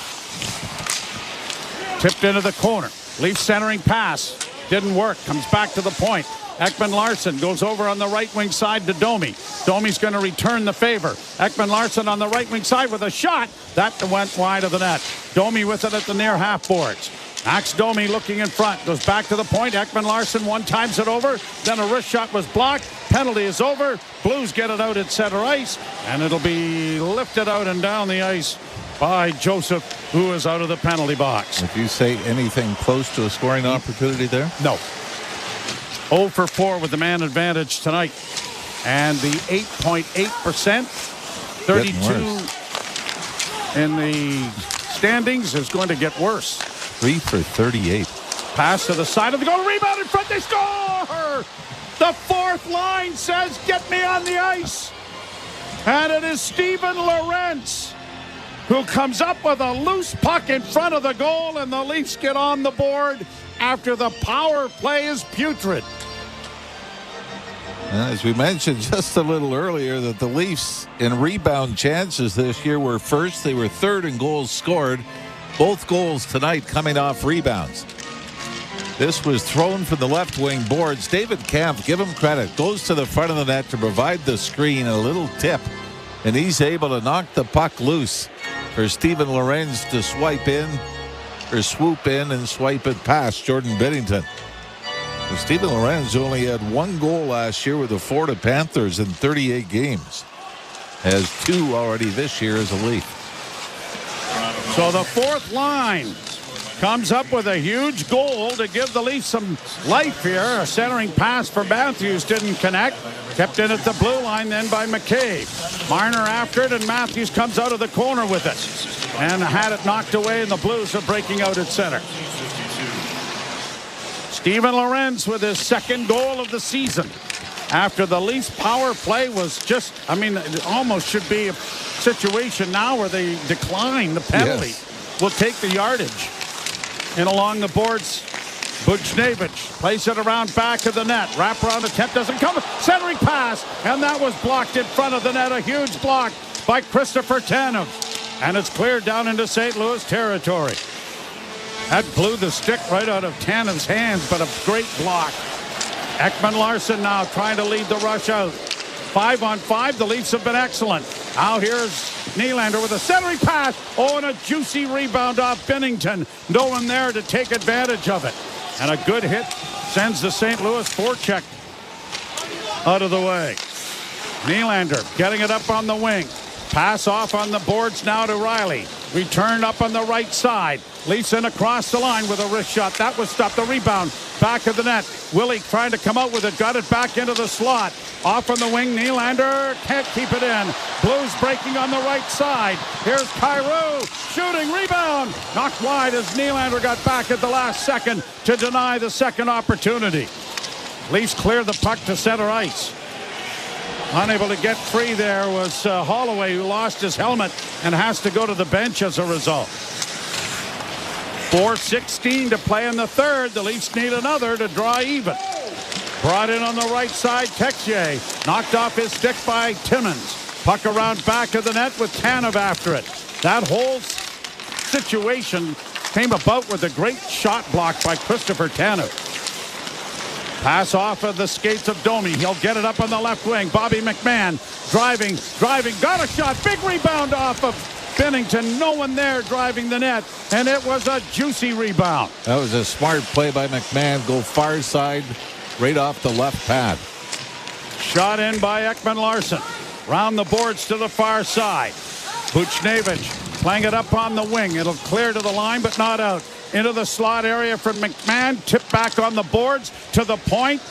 Tipped into the corner. Leafs centering pass. Didn't work. Comes back to the point. Ekman-Larsson goes over on the right wing side to Domi. Domi's going to return the favor. Ekman-Larsson on the right wing side with a shot. That went wide of the net. Domi with it at the near half boards. Max Domi looking in front. Goes back to the point. Ekman-Larsson one times it over. Then a wrist shot was blocked. Penalty is over. Blues get it out at center ice. And it'll be lifted out and down the ice by Joseph, who is out of the penalty box. If you say anything close to a scoring opportunity there? No. 0 for 4 with the man advantage tonight. And the 8.8%, 32 in the standings is going to get worse. 3 for 38. Pass to the side of the goal. Rebound in front. They score! The fourth line says, get me on the ice. And it is Steven Lorentz who comes up with a loose puck in front of the goal, and the Leafs get on the board after the power play is putrid. As we mentioned just a little earlier, that the Leafs in rebound chances this year were first. They were third in goals scored. Both goals tonight coming off rebounds. This was thrown from the left wing boards. David Kampf, give him credit, goes to the front of the net to provide the screen, a little tip, and he's able to knock the puck loose for Steven Lorenz to swoop in and swipe it past Jordan Binnington. Well, Steven Lorenz only had one goal last year with the Florida Panthers in 38 games. Has 2 already this year as a Leaf. So the fourth line comes up with a huge goal to give the Leafs some life here. A centering pass for Matthews didn't connect. Kept in at the blue line then by McCabe. Marner after it, and Matthews comes out of the corner with it. And had it knocked away, and the Blues are breaking out at center. Steven Lorenz with his second goal of the season. After the Leafs power play was just, it almost should be a situation now where they decline the penalty. Yes. Will take the yardage. And along the boards, Buchnevich plays it around back of the net. Wrap around attempt doesn't come. Centering pass, and that was blocked in front of the net. A huge block by Christopher Tanev. And it's cleared down into St. Louis territory. That blew the stick right out of Tanev's hands, but a great block. Ekman-Larsson now trying to lead the rush out. 5-on-5, the Leafs have been excellent. Now here's Nylander with a centering pass. Oh, and a juicy rebound off Binnington. No one there to take advantage of it. And a good hit sends the St. Louis forecheck out of the way. Nylander getting it up on the wing. Pass off on the boards now to Riley. Return up on the right side. Leafs in across the line with a wrist shot. That was stopped. The rebound. Back of the net. Willie trying to come out with it. Got it back into the slot. Off on the wing. Nylander can't keep it in. Blues breaking on the right side. Here's Kyrou. Shooting. Rebound. Knocked wide as Nylander got back at the last second to deny the second opportunity. Leafs clear the puck to center ice. Unable to get free there was Holloway, who lost his helmet and has to go to the bench as a result. 4:16 to play in the third. The Leafs need another to draw even. Brought in on the right side, Texier. Knocked off his stick by Timmins. Puck around back of the net with Tanev after it. That whole situation came about with a great shot block by Christopher Tanev. Pass off of the skates of Domi. He'll get it up on the left wing. Bobby McMahon driving. Got a shot. Big rebound off of Binnington. No one there driving the net. And it was a juicy rebound. That was a smart play by McMahon. Go far side, right off the left pad. Shot in by Ekman-Larsson. Round the boards to the far side. Buchnevich playing it up on the wing. It'll clear to the line, but not out. Into the slot area for McMahon. Tip back on the boards to the point.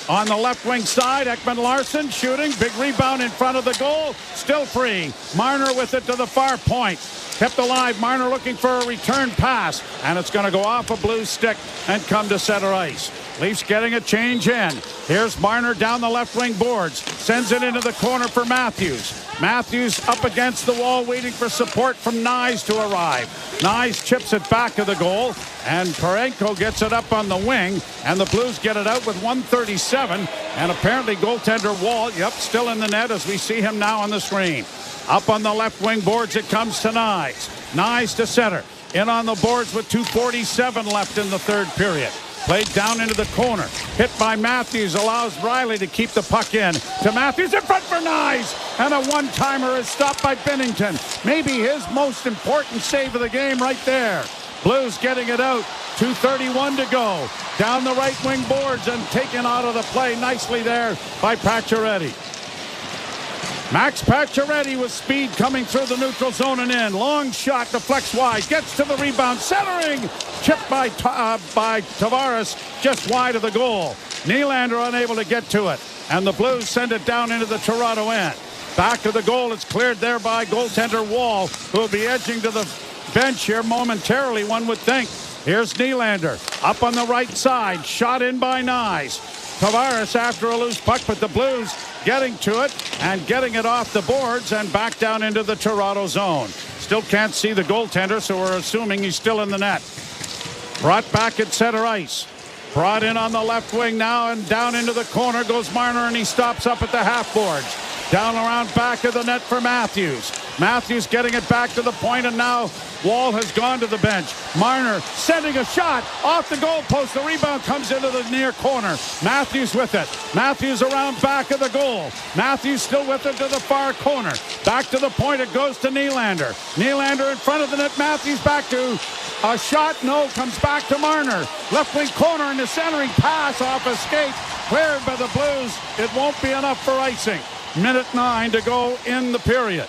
On the left wing side, Ekman-Larsson shooting. Big rebound in front of the goal. Still free. Marner with it to the far point. Kept alive. Marner looking for a return pass. And it's going to go off a blue stick and come to center ice. Leafs getting a change in. Here's Marner down the left wing boards. Sends it into the corner for Matthews. Matthews up against the wall waiting for support from Nyes to arrive. Nyes chips it back to the goal. And Parenko gets it up on the wing. And the Blues get it out with 1:37. And apparently goaltender Wall, still in the net as we see him now on the screen. Up on the left wing boards it comes to Nyes. Nyes to center. In on the boards with 2:47 left in the third period. Played down into the corner. Hit by Matthews allows Riley to keep the puck in. To Matthews in front for Nyes. And a one-timer is stopped by Binnington. Maybe his most important save of the game right there. Blues getting it out. 2:31 to go. Down the right wing boards and taken out of the play nicely there by Pacioretty. Max Pacioretty with speed coming through the neutral zone and in. Long shot deflects wide. Gets to the rebound. Centering. Chipped by Tavares just wide of the goal. Nylander unable to get to it. And the Blues send it down into the Toronto end. Back to the goal. It's cleared there by goaltender Wall, who will be edging to the bench here momentarily, one would think. Here's Nylander. Up on the right side. Shot in by Nyes. Tavares after a loose puck, but the Blues getting to it and getting it off the boards and back down into the Toronto zone. Still can't see the goaltender, so we're assuming he's still in the net. Brought back at center ice. Brought in on the left wing now, and down into the corner goes Marner, and he stops up at the half boards. Down around back of the net for Matthews. Matthews getting it back to the point, and now Wall has gone to the bench. Marner sending a shot off the goalpost. The rebound comes into the near corner. Matthews with it. Matthews around back of the goal. Matthews still with it to the far corner. Back to the point. It goes to Nylander. Nylander in front of the net. Matthews back to a shot. No, comes back to Marner. Left wing corner, and the centering pass off a skate. Cleared by the Blues. It won't be enough for icing. Minute 9 to go in the period.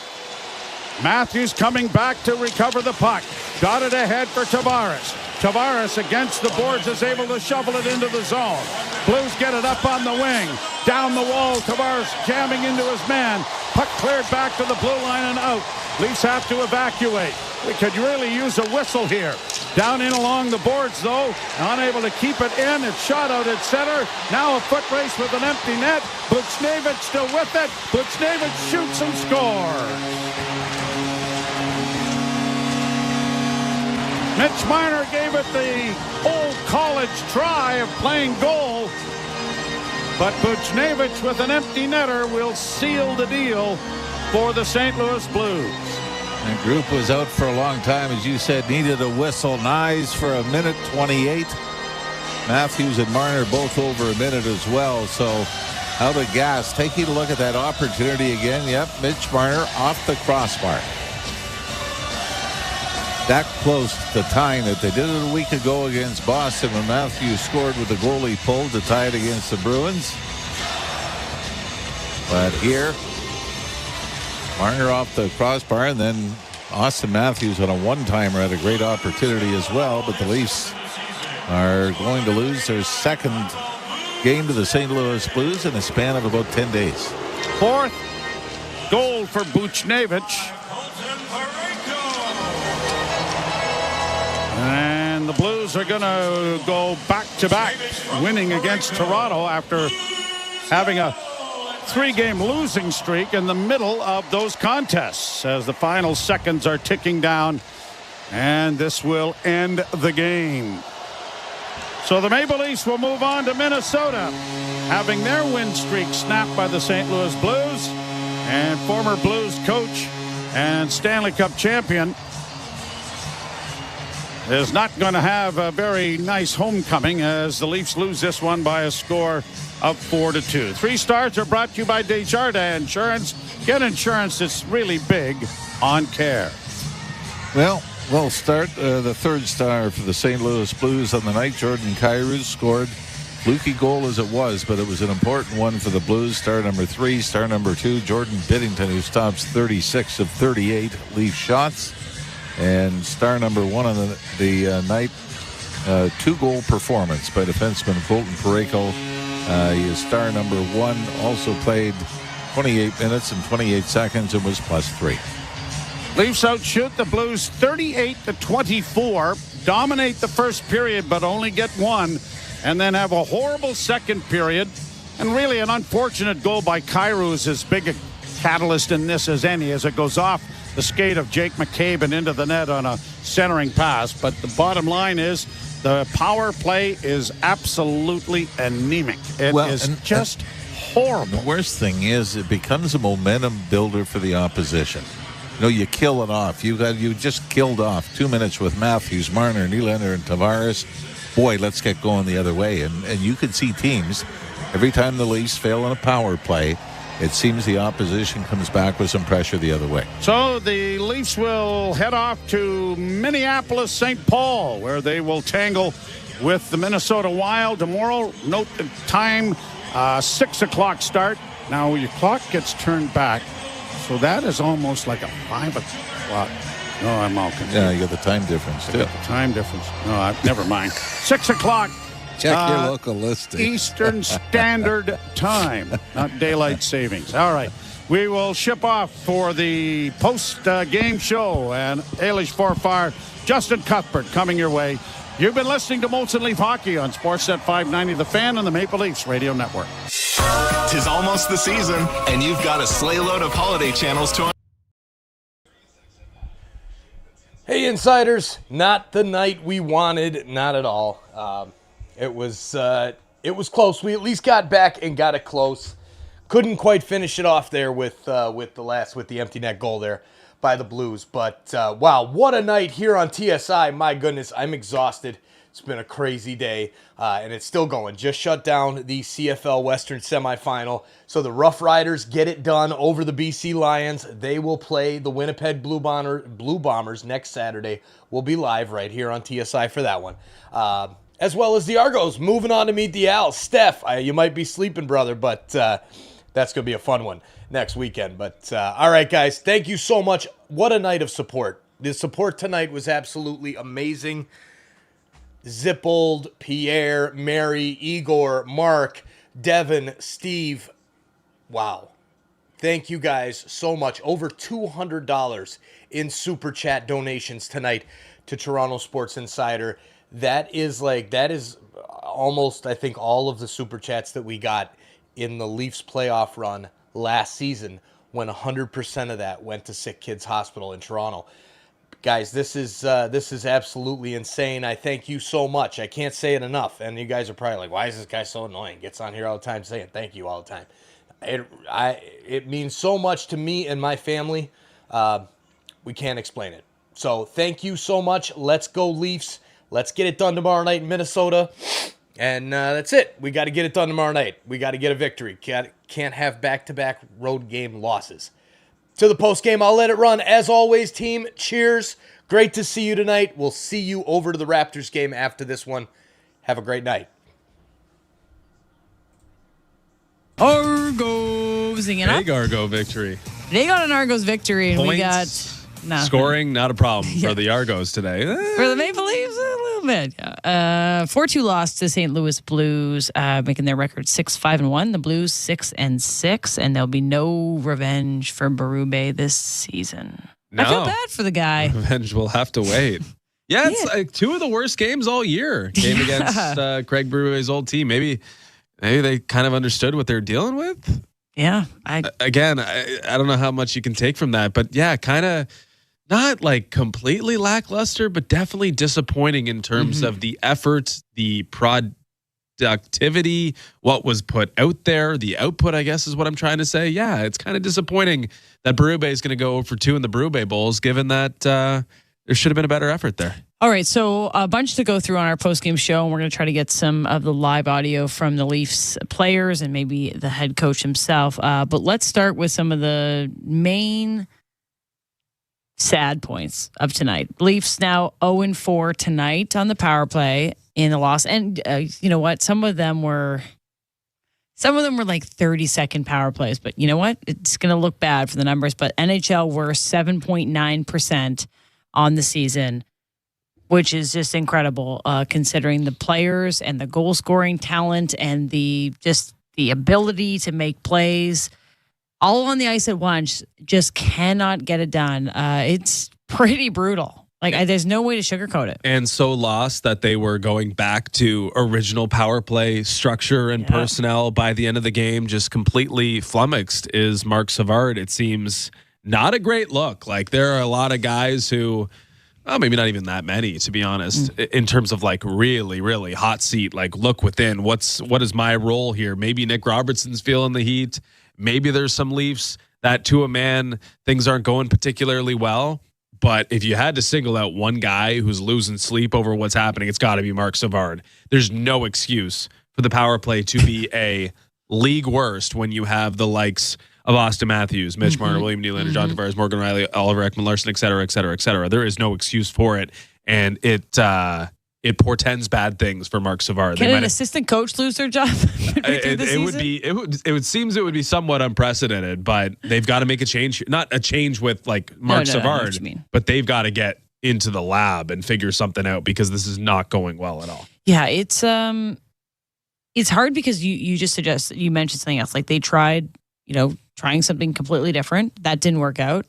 Matthews coming back to recover the puck. Got it ahead for Tavares. Tavares against the boards is able to shovel it into the zone. Blues get it up on the wing. Down the wall, Tavares jamming into his man. Puck cleared back to the blue line and out. Leafs have to evacuate. We could really use a whistle here. Down in along the boards, though. Unable to keep it in. It's shot out at center. Now a foot race with an empty net. Buchnevich still with it. Buchnevich shoots and scores. Mitch Marner gave it the old college try of playing goal. But Buchnevich with an empty netter will seal the deal for the St. Louis Blues. The group was out for a long time, as you said, needed a whistle. Nyes for a minute 28. Matthews and Marner both over a minute as well. So out of gas. Taking a look at that opportunity again. Yep, Mitch Marner off the crossbar. That close to tying it. They did it a week ago against Boston when Matthews scored with the goalie pulled to tie it against the Bruins. But here, Marner off the crossbar, and then Austin Matthews on a one-timer had a great opportunity as well. But the Leafs are going to lose their second game to the St. Louis Blues in a span of about 10 days. Fourth goal for Buchnevich. And the Blues are going to go back-to-back, winning against Toronto after having a 3-game losing streak in the middle of those contests as the final seconds are ticking down, and this will end the game. So the Maple Leafs will move on to Minnesota, having their win streak snapped by the St. Louis Blues, and former Blues coach and Stanley Cup champion is not going to have a very nice homecoming as the Leafs lose this one by a score of 4-2. 3 stars are brought to you by Desjardins Insurance. Get insurance that's really big on care. Well, we'll start the third star for the St. Louis Blues on the night. Jordan Kyrou scored. Fluky goal as it was, but it was an important one for the Blues. Star number 3. Star number 2, Jordan Binnington, who stops 36 of 38 Leaf shots. And star number 1 on the night, 2-goal performance by defenseman Colton Parayko. He is star number 1, also played 28 minutes and 28 seconds and was +3. Leafs outshoot the Blues 38-24, dominate the first period but only get 1, and then have a horrible second period. And really an unfortunate goal by Kyrou is as big a catalyst in this as any, as it goes off the skate of Jake McCabe and into the net on a centering pass. But the bottom line is the power play is absolutely anemic. It is just horrible. The worst thing is it becomes a momentum builder for the opposition. You know, you kill it off. You just killed off 2 minutes with Matthews, Marner, Nylander, and Tavares. Boy, let's get going the other way. And you could see teams, every time the Leafs fail on a power play, it seems the opposition comes back with some pressure the other way. So the Leafs will head off to Minneapolis, St. Paul, where they will tangle with the Minnesota Wild tomorrow. Note the time, 6 o'clock start. Now your clock gets turned back, so that is almost like a 5 o'clock. No, I'm all confused. Yeah, you got the time difference, too. I got the time difference. No, never mind. 6 o'clock. Check your local listing. Eastern Standard Time, not daylight savings. All right. We will ship off for the post-game show. And Eilish Forfar, Justin Cuthbert coming your way. You've been listening to Molson Leaf Hockey on Sportsnet 590, The Fan, and the Maple Leafs Radio Network. 'Tis almost the season, and you've got a sleigh load of holiday channels to... Hey, Insiders. Not the night we wanted. Not at all. It was close. We at least got back and got it close. Couldn't quite finish it off there with the empty net goal there by the Blues. But wow, what a night here on TSI. My goodness, I'm exhausted. It's been a crazy day, and it's still going. Just shut down the CFL Western semifinal. So the Rough Riders get it done over the BC Lions. They will play the Winnipeg Blue Bombers next Saturday. We'll be live right here on TSI for that one. As well as the Argos moving on to meet the Als. Steph, you might be sleeping, brother, but that's going to be a fun one next weekend. But all right, guys, thank you so much. What a night of support. The support tonight was absolutely amazing. Zippold, Pierre, Mary, Igor, Mark, Devin, Steve. Wow. Thank you guys so much. Over $200 in Super Chat donations tonight to Toronto Sports Insider. That is almost, I think, all of the Super Chats that we got in the Leafs playoff run last season when 100% of that went to SickKids Hospital in Toronto. Guys, this is absolutely insane. I thank you so much. I can't say it enough. And you guys are probably like, why is this guy so annoying? Gets on here all the time saying thank you all the time. It means so much to me and my family. We can't explain it. So thank you so much. Let's go Leafs. Let's get it done tomorrow night in Minnesota. And that's it. We got to get it done tomorrow night. We got to get a victory. Can't have back-to-back road game losses. To the post game, I'll let it run. As always, team, cheers. Great to see you tonight. We'll see you over to the Raptors game after this one. Have a great night. Argos. Big Argo victory. They got an Argos victory, and Points, we got nothing. Scoring, not a problem for the Argos today. For the Maple Leafs, a little bit. Yeah. 4-2 loss to St. Louis Blues, making their record 6-5-1. The Blues 6-6, and there'll be no revenge for Berube this season. No. I feel bad for the guy. Revenge will have to wait. Yeah, it's like two of the worst games all year. Game against Craig Berube's old team. Maybe they kind of understood what they're dealing with. Yeah. I don't know how much you can take from that, but yeah, kind of not like completely lackluster, but definitely disappointing in terms of the effort, the productivity, what was put out there, the output, I guess is what I'm trying to say. Yeah, it's kind of disappointing that Berube is going to go over 2 in the Berube Bowls, given that there should have been a better effort there. All right, so a bunch to go through on our postgame show, and we're going to try to get some of the live audio from the Leafs players and maybe the head coach himself. But let's start with some of the main sad points of tonight. Leafs now 0-4 tonight on the power play in the loss. And you know what? Some of them were like 30-second power plays. But you know what? It's going to look bad for the numbers. But NHL were 7.9% on the season, which is just incredible considering the players and the goal-scoring talent and the ability to make plays all on the ice at once. Just cannot get it done. It's pretty brutal. Like, there's no way to sugarcoat it. And so lost that they were going back to original power play structure and personnel by the end of the game. Just completely flummoxed is Marc Savard. It seems not a great look. Like, there are a lot of guys who, well, maybe not even that many, to be honest, in terms of like really, really hot seat, like look within. What is my role here? Maybe Nick Robertson's feeling the heat. Maybe there's some Leafs that to a man, things aren't going particularly well. But if you had to single out one guy who's losing sleep over what's happening, it's got to be Marc Savard. There's no excuse for the power play to be a league worst when you have the likes of Austin Matthews, Mitch Marner, William Nylander, John Tavares, Morgan Riley, Oliver Ekman-Larsson, et cetera, et cetera, et cetera. There is no excuse for it. And it portends bad things for Marc Savard. Can an assistant coach lose their job? It would be somewhat unprecedented, but they've got to make a change. Not a change with like Marc Savard, but they've got to get into the lab and figure something out because this is not going well at all. Yeah, it's hard because you just you mentioned something else. Like they tried, trying something completely different. That didn't work out.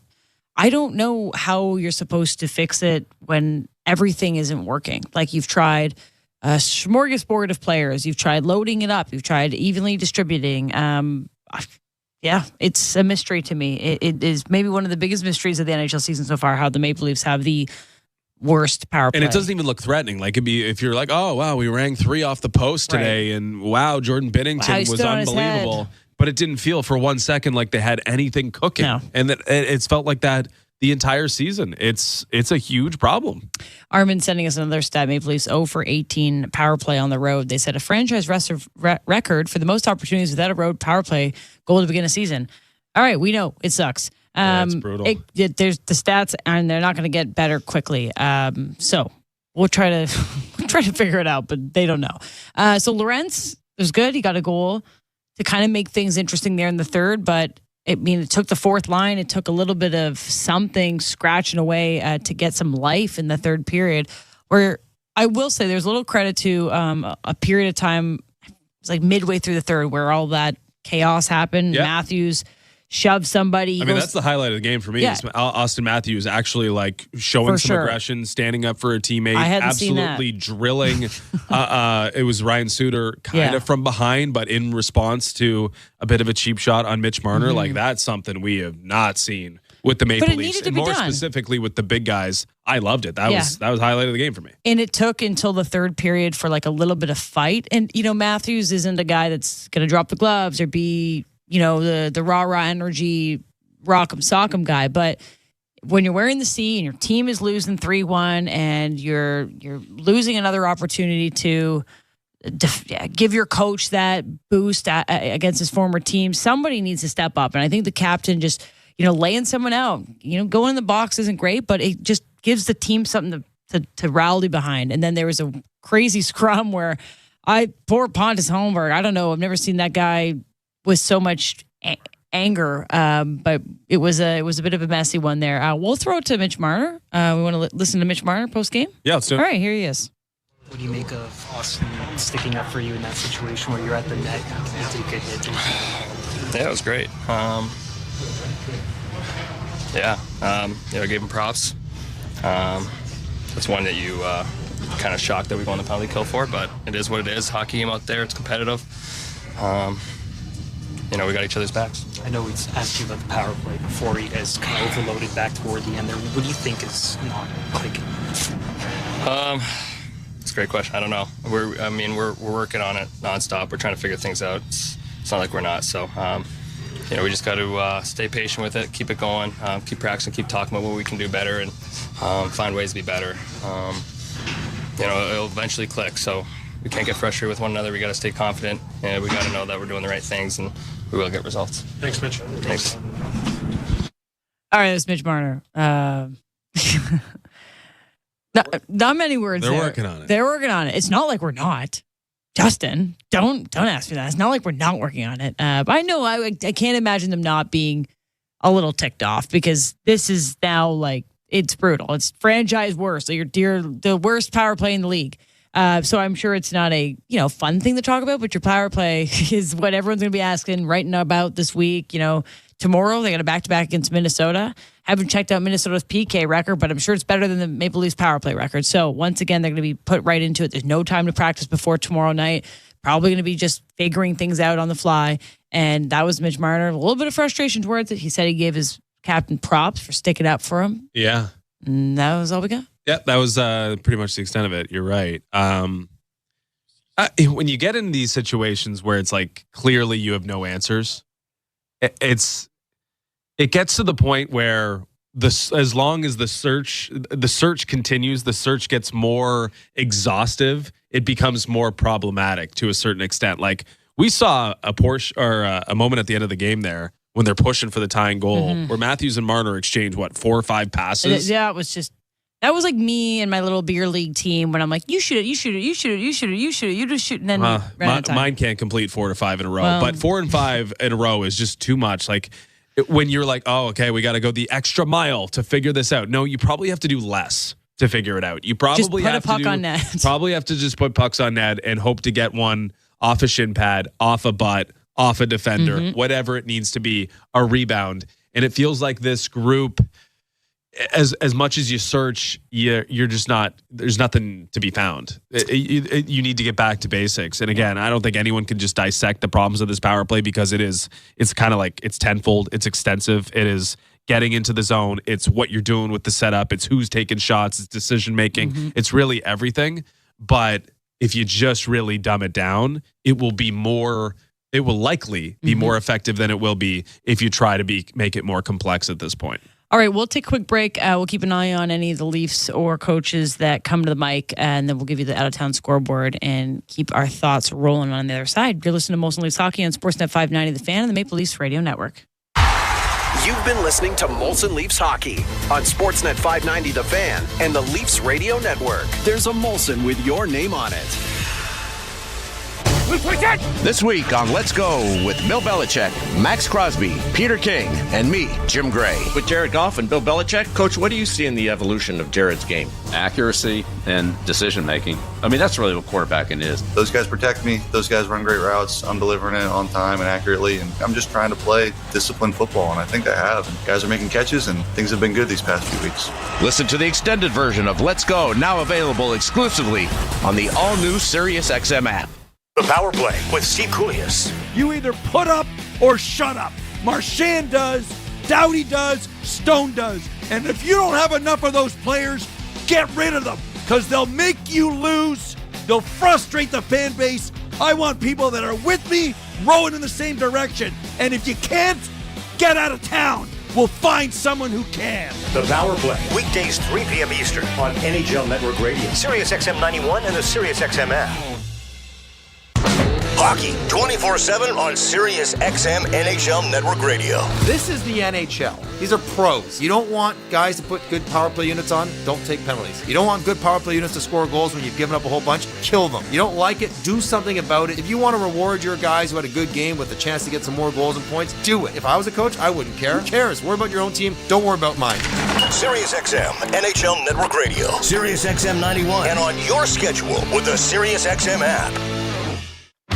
I don't know how you're supposed to fix it when everything isn't working. Like you've tried a smorgasbord of players. You've tried loading it up. You've tried evenly distributing. It's a mystery to me. It is maybe one of the biggest mysteries of the NHL season so far, how the Maple Leafs have the worst power play. And it doesn't even look threatening. Like, it'd be if you're like, oh, wow, we rang 3 off the post today, and wow, Jordan Binnington was unbelievable. But it didn't feel for 1 second like they had anything cooking. No. And that it's felt like that the entire season. It's a huge problem. Armin sending us another stat. Maple Leafs 0 for 18 power play on the road. They set a franchise record for the most opportunities without a road power play goal to begin a season. All right, we know it sucks. It's brutal. There's the stats, and they're not going to get better quickly. So we'll try to figure it out, but they don't know. So Lorentz was good. He got a goal to kind of make things interesting there in the third, but it took the fourth line. It took a little bit of something scratching away to get some life in the third period. Where I will say there's a little credit to a period of time. It's like midway through the third where all that chaos happened. Yep. Matthews shoved somebody. That's the highlight of the game for me. Yeah. Austin Matthews actually like showing some aggression, standing up for a teammate, absolutely drilling. It was Ryan Suter kind of from behind, but in response to a bit of a cheap shot on Mitch Marner. Like, that's something we have not seen with the Maple Leafs, and more specifically with the big guys. I loved it. That was highlight of the game for me. And it took until the third period for like a little bit of fight. And Matthews isn't a guy that's going to drop the gloves or be the rah energy rock'em sock'em guy. But when you're wearing the C and your team is losing 3-1 and you're losing another opportunity to give your coach that boost against his former team, somebody needs to step up. And I think the captain just laying someone out, going in the box isn't great, but it just gives the team something to rally behind. And then there was a crazy scrum where poor Pontus Holmberg, I don't know, I've never seen that guy with so much anger, but it was a bit of a messy one there. We'll throw it to Mitch Marner. We want to listen to Mitch Marner post game. Yeah, let's do it. All right, here he is. What do you make of Austin sticking up for you in that situation where you're at the net and you take good hits? Yeah, it was great. Gave him props. It's one that you kind of shocked that we go on the penalty kill for, but it is what it is. Hockey game out there, it's competitive. We got each other's backs. I know we asked you about the power play before. You guys kind of overloaded back toward the end there. What do you think is not clicking? It's a great question. I don't know. We're working on it nonstop. We're trying to figure things out. It's not like we're not. So, we just got to stay patient with it, keep it going, keep practicing, keep talking about what we can do better, and find ways to be better. It'll eventually click. So we can't get frustrated with one another. We got to stay confident, and we got to know that we're doing the right things, and we will get results. Thanks, Mitch. Thanks. All right, that's Mitch Marner. Not many words. They're working on it. They're working on it. It's not like we're not. Justin, don't ask me that. It's not like we're not working on it. But I know I can't imagine them not being a little ticked off, because this is now like, it's brutal. It's franchise worst. So you're the worst power play in the league. So I'm sure it's not a fun thing to talk about, but your power play is what everyone's going to be asking, writing about this week. Tomorrow they got a back-to-back against Minnesota. Haven't checked out Minnesota's PK record, but I'm sure it's better than the Maple Leafs power play record. So once again, they're going to be put right into it. There's no time to practice before tomorrow night. Probably going to be just figuring things out on the fly. And that was Mitch Marner. A little bit of frustration towards it. He said he gave his captain props for sticking up for him. Yeah. And that was all we got. Yeah, that was pretty much the extent of it. You're right. When you get in these situations where it's like clearly you have no answers, it gets to the point where as long as the search continues, the search gets more exhaustive. It becomes more problematic to a certain extent. Like we saw a moment at the end of the game there when they're pushing for the tying goal, where Matthews and Marner exchange 4 or 5 passes. Yeah, it was just. That was like me and my little beer league team when I'm like, you shoot it, you shoot it, you shoot it, you shoot it, you shoot it, you just shoot, and then mine can't complete 4 to 5 in a row, well, but 4 and 5 in a row is just too much. Like when you're like, oh, okay, we got to go the extra mile to figure this out. No, you probably have to do less to figure it out. You probably just put have a puck on net. Probably have to just put pucks on net and hope to get one off a shin pad, off a butt, off a defender, whatever it needs to be, a rebound. And it feels like this group, as much as you search, you're just not. There's nothing to be found. You need to get back to basics. And again, I don't think anyone can just dissect the problems of this power play, because it's kind of like it's tenfold. It's extensive. It is getting into the zone. It's what you're doing with the setup. It's who's taking shots. It's decision making. It's really everything. But if you just really dumb it down, it will likely be more effective than it will be if you try to make it more complex at this point. All right, we'll take a quick break. We'll keep an eye on any of the Leafs or coaches that come to the mic, and then we'll give you the out-of-town scoreboard and keep our thoughts rolling on the other side. You're listening to Molson Leafs Hockey on Sportsnet 590, The Fan, and the Maple Leafs Radio Network. You've been listening to Molson Leafs Hockey on Sportsnet 590 The Fan and the Leafs Radio Network. There's a Molson with your name on it. This week on Let's Go with Bill Belichick, Max Crosby, Peter King, and me, Jim Gray. With Jared Goff and Bill Belichick, Coach, what do you see in the evolution of Jared's game? Accuracy and decision making. I mean, that's really what quarterbacking is. Those guys protect me. Those guys run great routes. I'm delivering it on time and accurately, and I'm just trying to play disciplined football, and I think I have. And guys are making catches, and things have been good these past few weeks. Listen to the extended version of Let's Go, now available exclusively on the all-new SiriusXM app. The Power Play with Steve Koulias. You either put up or shut up. Marchand does, Doughty does, Stone does. And if you don't have enough of those players, get rid of them, because they'll make you lose. They'll frustrate the fan base. I want people that are with me, rowing in the same direction. And if you can't, get out of town. We'll find someone who can. The Power Play, weekdays 3 p.m. Eastern on NHL Network Radio, SiriusXM 91, and the SiriusXM app. Hockey 24/7 on SiriusXM NHL Network Radio. This is the NHL. These are pros. You don't want guys to put good power play units on, don't take penalties. You don't want good power play units to score goals when you've given up a whole bunch, kill them. You don't like it, do something about it. If you want to reward your guys who had a good game with a chance to get some more goals and points, do it. If I was a coach, I wouldn't care. Who cares? Worry about your own team. Don't worry about mine. SiriusXM NHL Network Radio, SiriusXM 91, and on your schedule with the SiriusXM app.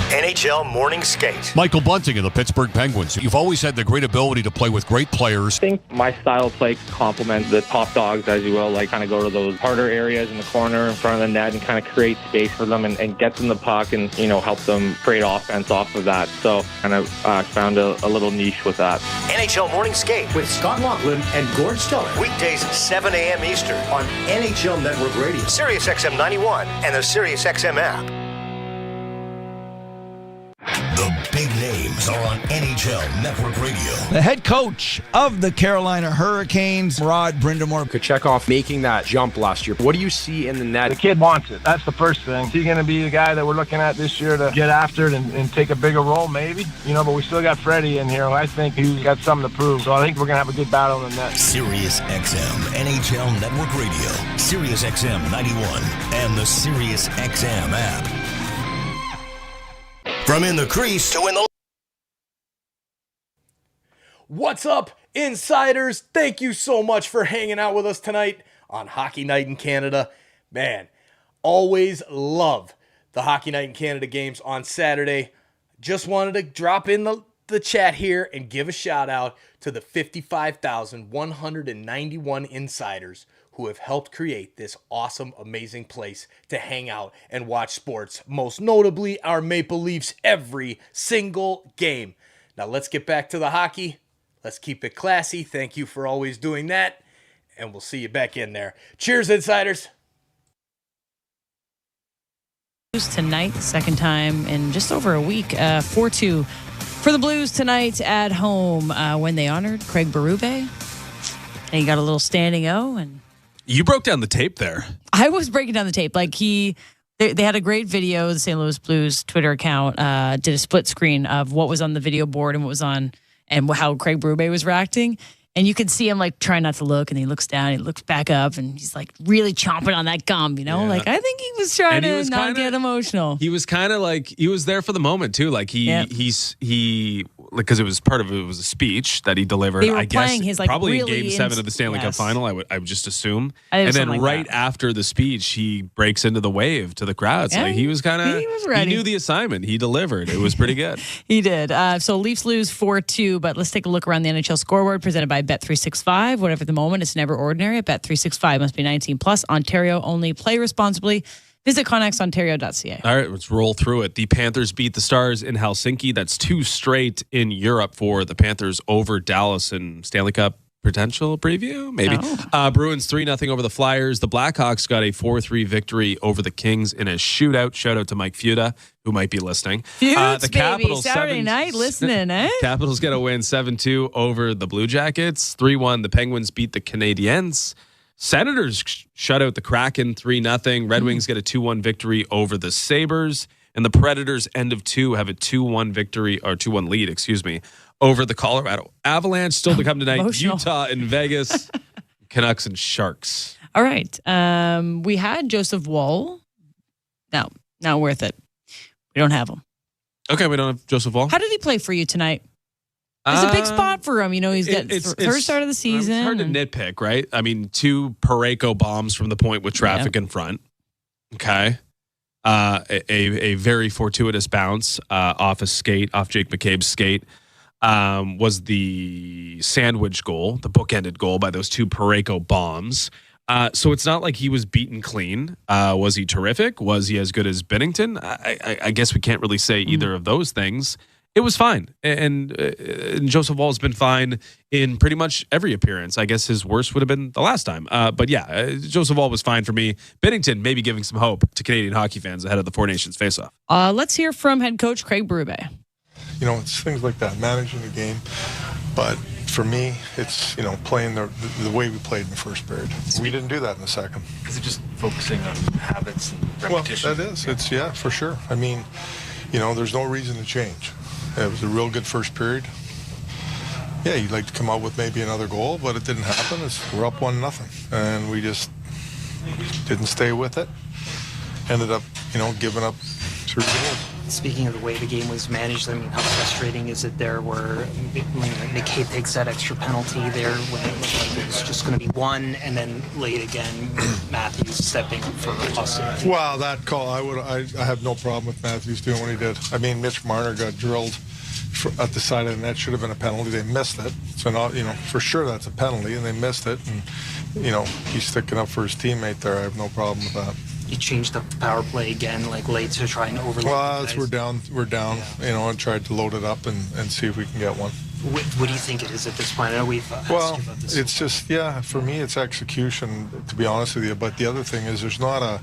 NHL Morning Skate. Michael Bunting of the Pittsburgh Penguins. You've always had the great ability to play with great players. I think my style of play complements the top dogs, as you will, like kind of go to those harder areas in the corner in front of the net and kind of create space for them and get them the puck and, help them create offense off of that. So kind of found a little niche with that. NHL Morning Skate with Scott Laughlin and Gord Stellar. Weekdays 7 a.m. Eastern on NHL Network Radio, SiriusXM 91, and the SiriusXM app. The big names are on NHL Network Radio. The head coach of the Carolina Hurricanes, Rod Brindamore. Could check off making that jump last year. What do you see in the net? The kid wants it. That's the first thing. Is he going to be the guy that we're looking at this year to get after it and take a bigger role? Maybe. But we still got Freddie in here. I think he's got something to prove. So I think we're going to have a good battle in the net. SiriusXM NHL Network Radio, SiriusXM 91, and the SiriusXM app. From in the crease to in the... What's up, insiders? Thank you so much for hanging out with us tonight on Hockey Night in Canada. Man, always love the Hockey Night in Canada games on Saturday. Just wanted to drop in the chat here and give a shout out to the 55,191 insiders who have helped create this awesome, amazing place to hang out and watch sports, most notably our Maple Leafs every single game. Now let's get back to the hockey. Let's keep it classy. Thank you for always doing that, and we'll see you back in there. Cheers, insiders. Tonight, second time in just over a week, 4-2 for the Blues tonight at home when they honored Craig Berube. And he got a little standing O, and you broke down the tape there. I was breaking down the tape. Like they had a great video. The St. Louis Blues Twitter account did a split screen of what was on the video board and what was on, and how Craig Berube was reacting. And you could see him trying not to look, and he looks down, he looks back up, and he's really chomping on that gum, Yeah. I think he was trying to not get emotional. He was kind of he was there for the moment too. Because it was a speech that he delivered. They were playing his probably really in Game 7 of the Stanley Cup Final. I would just assume. And then right after the speech, he breaks into the wave to the crowd. So he was ready. He knew the assignment. He delivered. It was pretty good. He did. So Leafs lose 4-2. But let's take a look around the NHL scoreboard presented by Bet365. Whatever the moment, it's never ordinary. At Bet365 must be 18 plus. Ontario only. Play responsibly. Visit ConnexOntario.ca. All right, let's roll through it. The Panthers beat the Stars in Helsinki. That's 2 straight in Europe for the Panthers over Dallas in Stanley Cup potential preview, maybe. Bruins 3-0 over the Flyers. The Blackhawks got a 4-3 victory over the Kings in a shootout. Shout out to Mike Fuda, who might be listening. Feuds, The baby. Capitals Saturday night listening, eh? Capitals get a win 7-2 over the Blue Jackets. 3-1. The Penguins beat the Canadiens. Senators shut out the Kraken 3-0. Red Wings get a 2-1 victory over the Sabres. And the Predators, end of 2, have a 2-1 victory, or 2-1 lead, over the Colorado Avalanche. Still to come tonight, Emotional. Utah and Vegas, Canucks and Sharks. All right. We had Joseph Woll. No, not worth it. We don't have him. Okay, we don't have Joseph Woll. How did he play for you tonight? It's a big spot for him. He's got first start of the season. It's hard to nitpick, right? I mean, 2 Parayko bombs from the point with traffic in front. Okay. A very fortuitous bounce off Jake McCabe's skate. Was the sandwich goal, the bookended goal by those 2 Parayko bombs. So it's not like he was beaten clean. Was he terrific? Was he as good as Binnington? I guess we can't really say either of those things. It was fine. And Joseph Woll has been fine in pretty much every appearance. I guess his worst would have been the last time. But yeah, Joseph Woll was fine for me. Binnington maybe giving some hope to Canadian hockey fans ahead of the Four Nations faceoff. Let's hear from head coach Craig Berube. It's things like that, managing the game. But for me, it's, playing the way we played in the first period. We didn't do that in the second. Is it just focusing on habits and repetition? Well, that is. It's, for sure. I mean, there's no reason to change. It was a real good first period. Yeah, you'd like to come out with maybe another goal, but it didn't happen. We're up 1-0. And we just didn't stay with it. Ended up, giving up 3 goals. Speaking of the way the game was managed, how frustrating is it there where McCabe takes that extra penalty there when it looked like it was just going to be 1, and then late again, Matthews stepping up for Austin? Well, that call, I have no problem with Matthews doing what he did. I mean, Mitch Marner got drilled at the side of the net. Should have been a penalty. They missed it. So, for sure that's a penalty, and they missed it. And, he's sticking up for his teammate there. I have no problem with that. You changed up the power play again, late to try and overload. Well, we're down, and tried to load it up and see if we can get one. What do you think it is at this point? I know we've asked you about this. It's just, for me, it's execution, to be honest with you. But the other thing is there's not a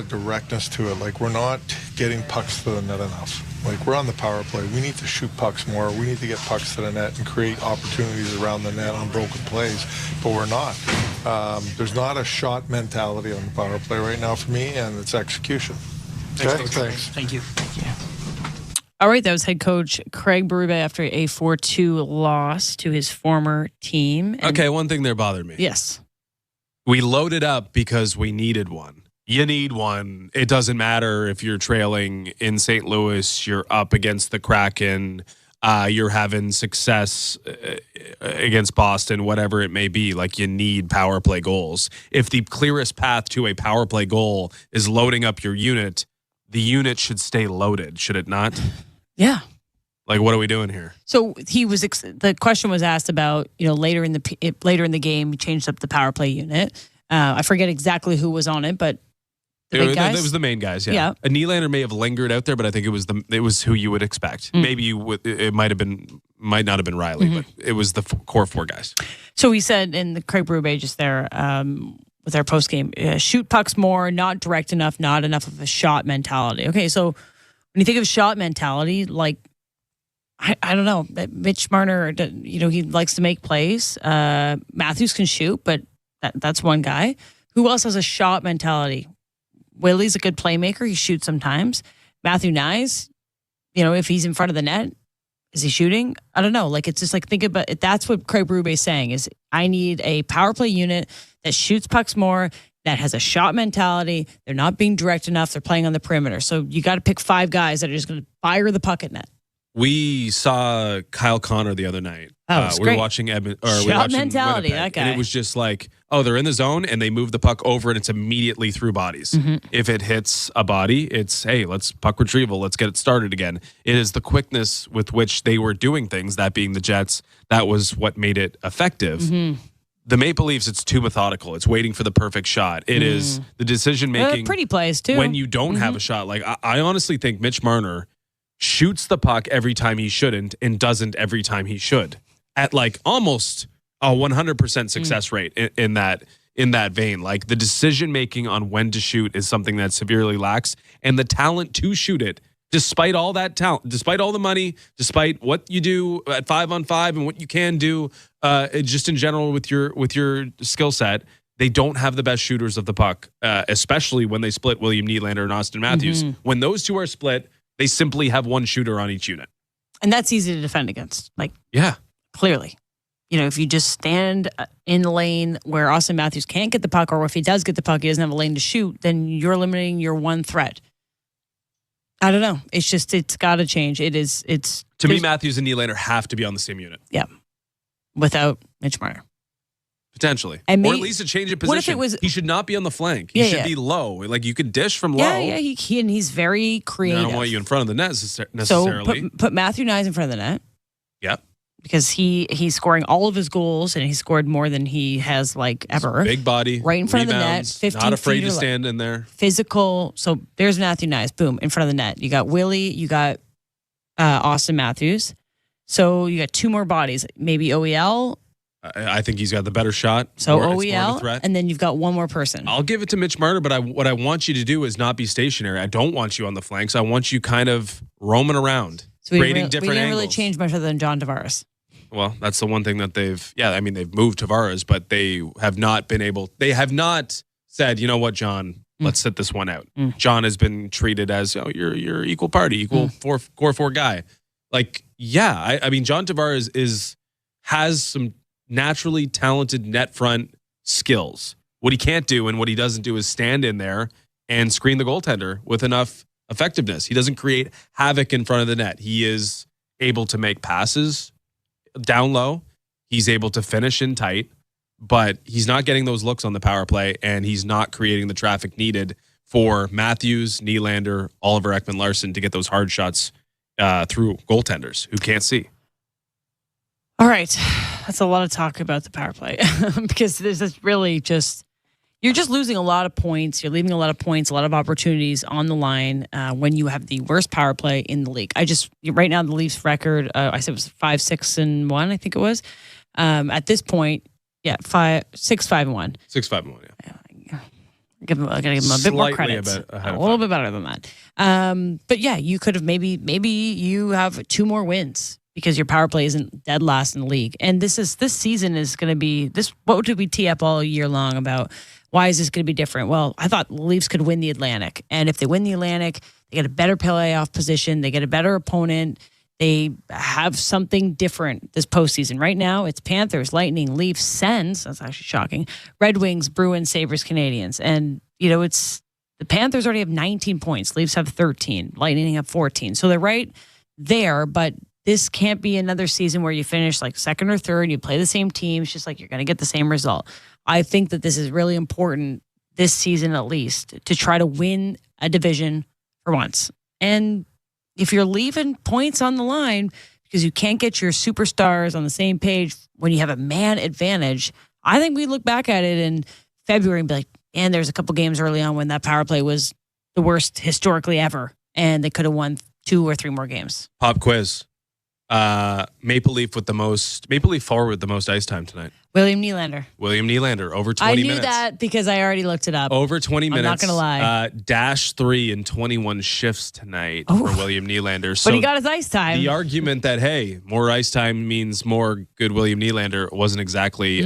directness to it. Like, we're not getting pucks to the net enough. Like, we're on the power play. We need to shoot pucks more. We need to get pucks to the net and create opportunities around the net on broken plays. But we're not. There's not a shot mentality on the power play right now for me, and it's execution. Okay? Thanks. Thank you. All right, that was head coach Craig Berube after a 4-2 loss to his former team. Okay, one thing there bothered me. Yes. We loaded up because we needed one. You need one. It doesn't matter if you're trailing in St. Louis, you're up against the Kraken, you're having success against Boston, whatever it may be. Like, you need power play goals. If the clearest path to a power play goal is loading up your unit, the unit should stay loaded, should it not? Yeah. Like, what are we doing here? So the question was asked about, later in the game, he changed up the power play unit. I forget exactly who was on it, but It was the main guys, yeah. A Nylander may have lingered out there, but I think it was who you would expect. Maybe it might not have been Riley, but it was the core 4 guys. So he said in the Craig Berube just there with our postgame, shoot pucks more, not direct enough, not enough of a shot mentality. Okay, so when you think of shot mentality, like, I don't know, Mitch Marner, he likes to make plays. Matthews can shoot, but that's one guy. Who else has a shot mentality? Willie's a good playmaker. He shoots sometimes. Matthew Nyes, if he's in front of the net, is he shooting? I don't know. Like, it's just like, think about it. That's what Craig Berube is saying is I need a power play unit that shoots pucks more, that has a shot mentality. They're not being direct enough. They're playing on the perimeter. So you got to pick 5 guys that are just going to fire the puck at net. We saw Kyle Connor the other night. We were watching shot mentality, Winnipeg, that guy. and it was just like, they're in the zone and they move the puck over and it's immediately through bodies. If it hits a body, it's, hey, let's puck retrieval. Let's get it started again. It is the quickness with which they were doing things, that being the Jets, that was what made it effective. The Maple Leafs, it's too methodical. It's waiting for the perfect shot. It is the decision making. Pretty plays too. When you don't have a shot. Like, I honestly think Mitch Marner shoots the puck every time he shouldn't and doesn't every time he should. At like almost a 100% success rate in that vein. Like the decision making on when to shoot is something that severely lacks, and the talent to shoot it, despite all that talent, despite all the money, despite what you do at 5-on-5 and what you can do, just in general with your skill set, they don't have the best shooters of the puck, especially when they split William Nylander and Austin Matthews. Mm-hmm. When those two are split, they simply have one shooter on each unit. And that's easy to defend against. Like, yeah, clearly. If you just stand in the lane where Austin Matthews can't get the puck, or if he does get the puck, he doesn't have a lane to shoot, then you're limiting your one threat. I don't know. It's got to change. To me, Matthews and Nylander have to be on the same unit. Yeah. Without Mitch Marner. Potentially. And or at least a change of position. What if it was, he should not be on the flank. He should be low. Like, you could dish from low. Yeah, he's very creative. I don't want you in front of the net necessarily. So put Matthew Nyes in front of the net. Yeah. Because he's scoring all of his goals, and he scored more than he has ever. Big body. Right in front rebounds, of the net. 15 not afraid feet to stand in there. Physical. So there's Matthew Nyes. Boom. In front of the net. You got Willie. You got Austin Matthews. So you got two more bodies. Maybe OEL. I think he's got the better shot. So it's more of a OEL, threat. and then you've got one more person. I'll give it to Mitch Marner, but what I want you to do is not be stationary. I don't want you on the flanks. I want you kind of roaming around, creating different we didn't angles. really change much other than John Tavares. Well, that's the one thing that they've moved Tavares, but they have not said, you know what, John, let's sit this one out. John has been treated as, you're equal party, equal core four guy. I mean, John Tavares has some naturally talented net front skills. What he can't do and what he doesn't do is stand in there and screen the goaltender with enough effectiveness. He doesn't create havoc in front of the net. He is able to make passes down low. He's able to finish in tight, but he's not getting those looks on the power play, and he's not creating the traffic needed for Matthews, Nylander, Oliver Ekman-Larsson to get those hard shots through goaltenders who can't see. All right. That's a lot of talk about the power play because this is really you're just losing a lot of points. You're leaving a lot of points, a lot of opportunities on the line when you have the worst power play in the league. Right now, the Leafs record, I said it was 5-6-1, I think it was. At this point, 6-5-1. 6-5-1, yeah. I gotta give them a bit more credit. A little bit better than that. But yeah, you could have maybe you have two more wins because your power play isn't dead last in the league. And this season is going to be this. What did we tee up all year long about? Why is this going to be different? Well, I thought the Leafs could win the Atlantic, and if they win the Atlantic, they get a better playoff position. They get a better opponent. They have something different this postseason. Right now, it's Panthers, Lightning, Leafs, Sens. That's actually shocking. Red Wings, Bruins, Sabres, Canadians. And, it's the Panthers already have 19 points. Leafs have 13. Lightning have 14. So they're right there, but this can't be another season where you finish second or third, you play the same team. It's just you're going to get the same result. I think that this is really important this season at least to try to win a division for once. And if you're leaving points on the line because you can't get your superstars on the same page when you have a man advantage, I think we look back at it in February and be like, and there's a couple games early on when that power play was the worst historically ever, and they could have won 2 or 3 more games. Pop quiz. Maple Leaf forward with the most ice time tonight. William Nylander, over 20 minutes. I knew that because I already looked it up. Over 20 minutes. I'm not going to lie. -3 in 21 shifts tonight for William Nylander. So but he got his ice time. The argument that, hey, more ice time means more good William Nylander wasn't exactly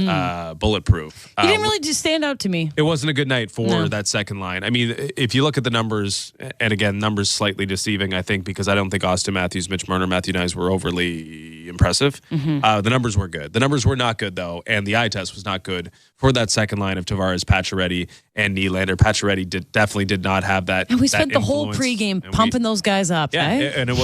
bulletproof. He didn't really just stand out to me. It wasn't a good night for that second line. I mean, if you look at the numbers, and again, numbers slightly deceiving, I think, because I don't think Austin Matthews, Mitch Marner, Matthew Nyes were overly impressive. The numbers were good. The numbers were not good, though, and the eye test was not good for that second line of Tavares, Pacioretty, and Nylander. Pacioretty definitely did not have that. And we spent the whole pregame pumping those guys up. Yeah, and it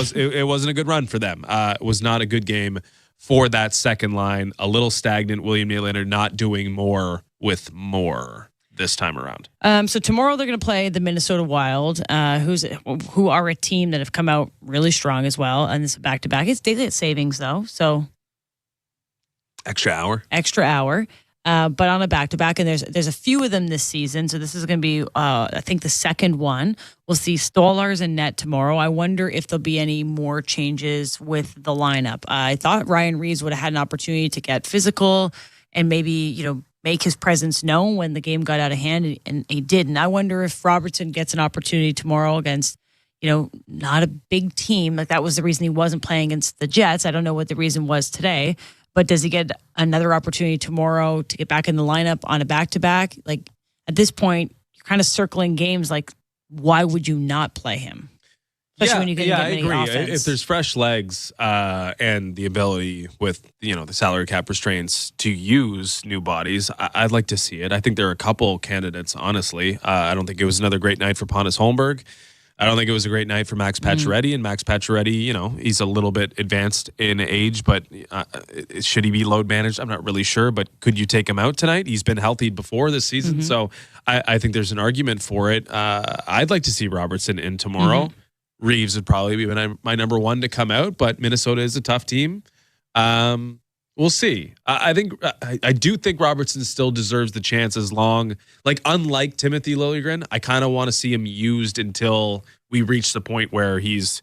wasn't a good run for them. It was not a good game for that second line. A little stagnant. William Nylander not doing more with more this time around. So tomorrow they're going to play the Minnesota Wild, who are a team that have come out really strong as well. And it's back-to-back. It's daylight savings, though, so extra hour. But on a back-to-back, and there's a few of them this season. So this is going to be, I think, the second one. We'll see Stolarz and net tomorrow. I wonder if there'll be any more changes with the lineup. I thought Ryan Reeves would have had an opportunity to get physical and maybe, make his presence known when the game got out of hand, and he did. And I wonder if Robertson gets an opportunity tomorrow against, not a big team. Like, that was the reason he wasn't playing against the Jets. I don't know what the reason was today, but does he get another opportunity tomorrow to get back in the lineup on a back-to-back? Like, at this point, you're kind of circling games. Like, why would you not play him? Especially when you can get I many agree. offense. If there's fresh legs and the ability with the salary cap restraints to use new bodies, I'd like to see it. I think there are a couple candidates, honestly. I don't think it was another great night for Pontus Holmberg. I don't think it was a great night for Max Pacioretty. And Max Pacioretty, he's a little bit advanced in age, but should he be load managed? I'm not really sure. But could you take him out tonight? He's been healthy before this season, so I think there's an argument for it. I'd like to see Robertson in tomorrow. Reeves would probably be my number one to come out, but Minnesota is a tough team. We'll see. I do think Robertson still deserves the chance as long, unlike Timothy Liljegren, I kind of want to see him used until we reach the point where he's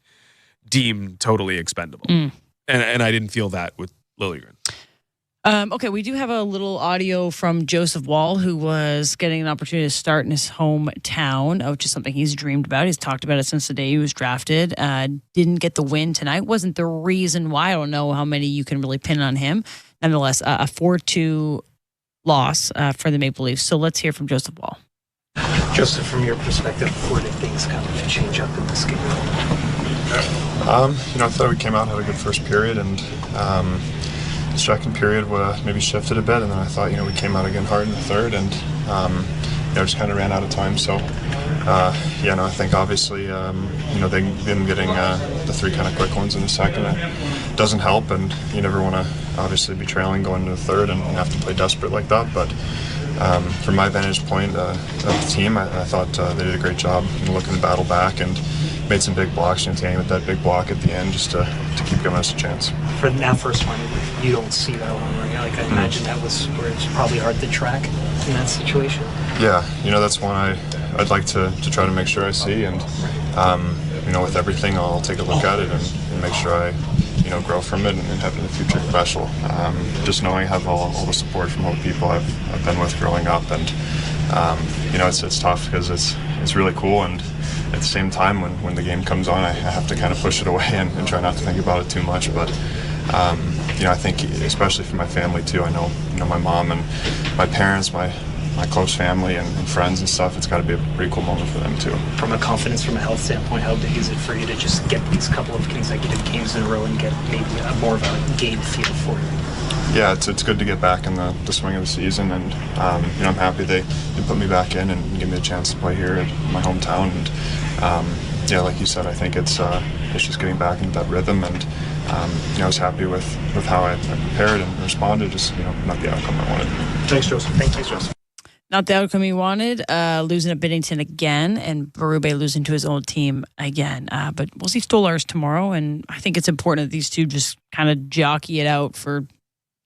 deemed totally expendable. And I didn't feel that with Liljegren. Okay, we do have a little audio from Joseph Wall, who was getting an opportunity to start in his hometown, which is something he's dreamed about. He's talked about it since the day he was drafted. Didn't get the win tonight. Wasn't the reason why. I don't know how many you can really pin on him. Nonetheless, a 4-2 loss for the Maple Leafs. So let's hear from Joseph Wall. Joseph, from your perspective, where did things kind of change up in this game? I thought we came out, had a good first period, and second period maybe shifted a bit, and then I thought we came out again hard in the third, and just kind of ran out of time. So I think obviously them getting the three kind of quick ones in the second, it doesn't help, and you never want to obviously be trailing going into the third and have to play desperate like that. But from my vantage point of the team, I thought they did a great job looking to battle back and made some big blocks. Tang with that big block at the end just to keep giving us a chance. For that first one, you don't see that one, right? I imagine that was where it's probably hard to track in that situation. Yeah, that's one I'd like to try to make sure I see, and with everything I'll take a look at it and make sure I grow from it and have it in the future special. Just knowing I have all the support from all the people I've been with growing up, and it's tough because it's really cool, and at the same time when the game comes on I have to kind of push it away and try not to think about it too much. But I think especially for my family too, I know my mom and my parents, my close family and friends and stuff, it's got to be a pretty cool moment for them too. From a confidence, from a health standpoint, how big is it for you to just get these couple of consecutive games in a row and get maybe more of a game feel for it? Yeah, it's good to get back in the swing of the season, and I'm happy they put me back in and give me a chance to play here in my hometown. And like you said, I think it's just getting back into that rhythm, and I was happy with how I prepared and responded, just not the outcome I wanted. Thanks, Joseph. Thanks, Joseph. Not the outcome he wanted, losing at Binnington again, and Berube losing to his old team again. But we'll see Stolarz tomorrow, and I think it's important that these two just kind of jockey it out for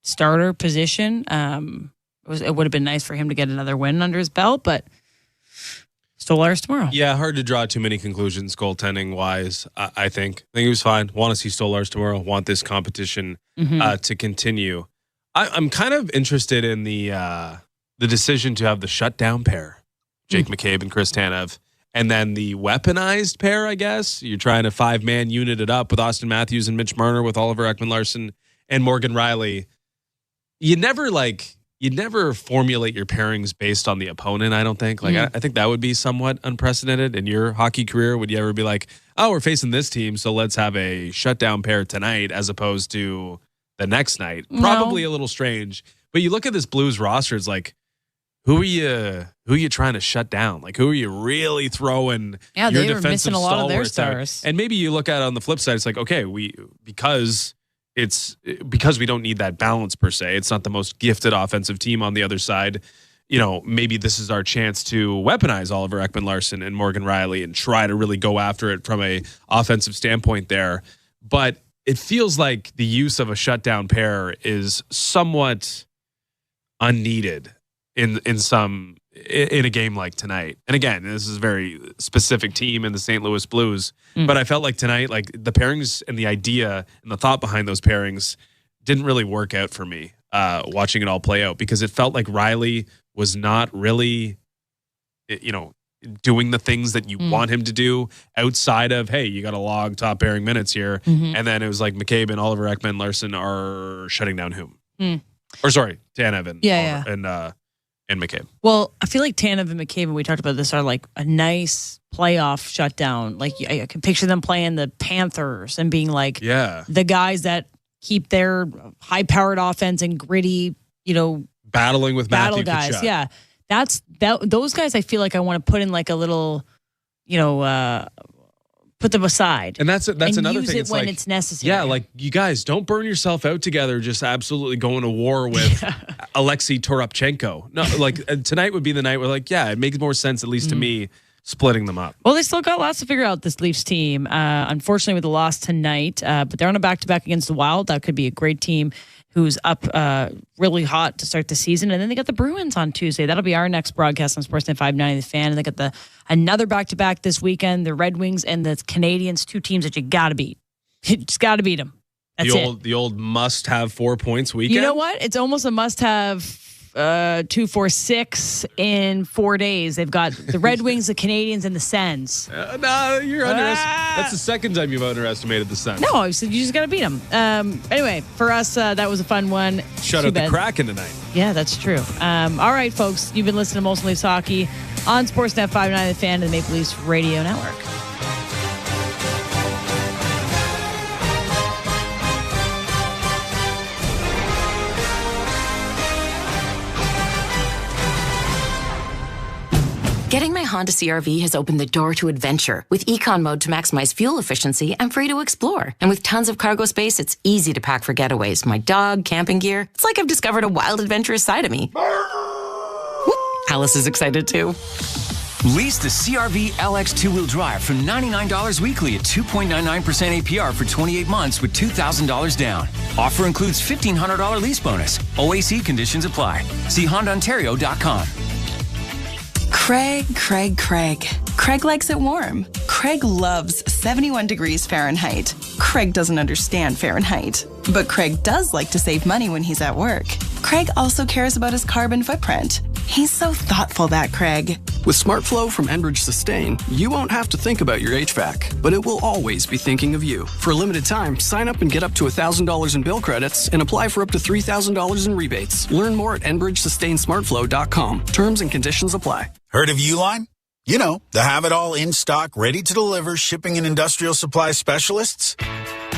starter position. It would have been nice for him to get another win under his belt, but Stolarz tomorrow. Yeah, hard to draw too many conclusions goaltending wise. I think he was fine. Want to see Stolarz tomorrow. Want this competition to continue. I'm kind of interested in the decision to have the shutdown pair, Jake McCabe and Chris Tanev, and then the weaponized pair. I guess you're trying to 5-man unit it up with Austin Matthews and Mitch Marner, with Oliver Ekman-Larsson and Morgan Riley. You never formulate your pairings based on the opponent, I don't think. I think that would be somewhat unprecedented in your hockey career. Would you ever be like, oh, we're facing this team, so let's have a shutdown pair tonight as opposed to the next night? No. Probably a little strange. But you look at this Blues roster, it's like, who are you trying to shut down? Who are you really throwing your they were defensive missing a lot of their stalwarts stars. out? And maybe you look at it on the flip side, it's like, okay, because we don't need that balance per se. It's not the most gifted offensive team on the other side. Maybe this is our chance to weaponize Oliver Ekman-Larsson and Morgan Riley and try to really go after it from a offensive standpoint there. But it feels like the use of a shutdown pair is somewhat unneeded in a game like tonight. And again, this is a very specific team in the St. Louis Blues, but I felt like tonight, the pairings and the idea and the thought behind those pairings didn't really work out for me. watching it all play out, because it felt like Riley was not really, doing the things that you want him to do outside of, hey, you got to log top pairing minutes here. And then it was like McCabe and Oliver Ekman Larson are shutting down whom? Or sorry, Tanev and and McCabe. Well, I feel like Tanev and McCabe, and we talked about this, are like a nice playoff shutdown. Like I can picture them playing the Panthers and being like the guys that keep their high-powered offense and gritty, battling with battle Matthew guys. Tkachuk. Yeah. Those guys I feel like I want to put in like a little, put them aside. And that's another use thing. It when it's necessary. Yeah, like you guys don't burn yourself out together, just absolutely going to war with Alexei Toropchenko. No, like tonight would be the night where it makes more sense, at least to me, splitting them up. Well, they still got lots to figure out, this Leafs team. Unfortunately, with the loss tonight, but they're on a back-to-back against the Wild. That could be a great team who's up really hot to start the season. And then they got the Bruins on Tuesday. That'll be our next broadcast on Sportsnet 590 The Fan. And they got another back-to-back this weekend, the Red Wings and the Canadians, two teams that you got to beat. You just got to beat them. That's the old must-have 4 points weekend. You know what? It's almost a must-have 2, 4, 6 in 4 days. They've got the Red Wings, the Canadians, and the Sens. No, you're underestimating. That's the second time you've underestimated the Sens. No, you just got to beat them. Anyway, for us, that was a fun one. Shut out the Kraken tonight. Yeah, that's true. All right, folks, you've been listening to Molson Leafs Hockey on Sportsnet 590 The Fan and the Maple Leafs Radio Network. Getting my Honda CRV has opened the door to adventure. With Econ Mode to maximize fuel efficiency, I'm free to explore. And with tons of cargo space, it's easy to pack for getaways. My dog, camping gear. It's like I've discovered a wild, adventurous side of me. Alice is excited too. Lease the CRV LX two-wheel drive for $99 weekly at 2.99% APR for 28 months with $2,000 down. Offer includes $1,500 lease bonus. OAC conditions apply. See HondaOntario.com. Craig. Craig likes it warm. Craig loves 71 degrees Fahrenheit. Craig doesn't understand Fahrenheit. But Craig does like to save money when he's at work. Craig also cares about his carbon footprint. He's so thoughtful, that Craig. With SmartFlow from Enbridge Sustain, you won't have to think about your HVAC, but it will always be thinking of you. For a limited time, sign up and get up to $1,000 in bill credits and apply for up to $3,000 in rebates. Learn more at EnbridgeSustainSmartFlow.com. Terms and conditions apply. Heard of Uline? You know, the have-it-all in-stock, ready-to-deliver shipping and industrial supply specialists.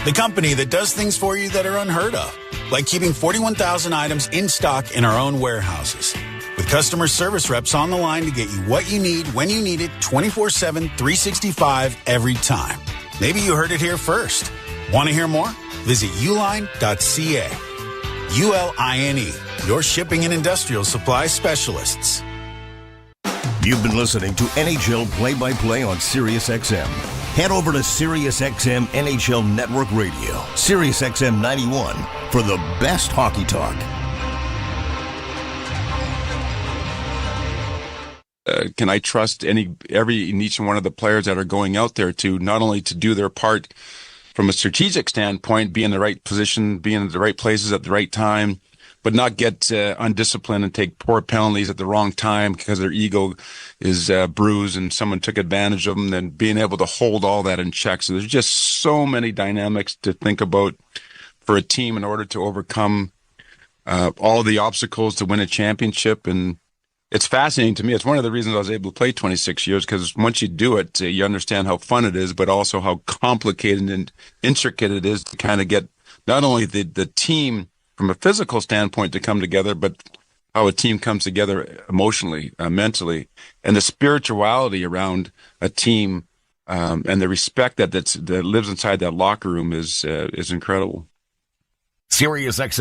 The company that does things for you that are unheard of, like keeping 41,000 items in stock in our own warehouses. With customer service reps on the line to get you what you need when you need it 24/7, 365 every time. Maybe you heard it here first. Want to hear more? Visit uline.ca. ULINE, your shipping and industrial supply specialists. You've been listening to NHL Play-by-Play on SiriusXM. Head over to SiriusXM NHL Network Radio, SiriusXM 91, for the best hockey talk. Can I trust each one of the players that are going out there to not only to do their part from a strategic standpoint, be in the right position, be in the right places at the right time, but not get undisciplined and take poor penalties at the wrong time because their ego is bruised and someone took advantage of them, then being able to hold all that in check. So there's just so many dynamics to think about for a team in order to overcome all the obstacles to win a championship. And it's fascinating to me. It's one of the reasons I was able to play 26 years, because once you do it, you understand how fun it is, but also how complicated and intricate it is to kind of get not only the team from a physical standpoint to come together, but how a team comes together emotionally, mentally, and the spirituality around a team and the respect that lives inside that locker room is incredible. SiriusXM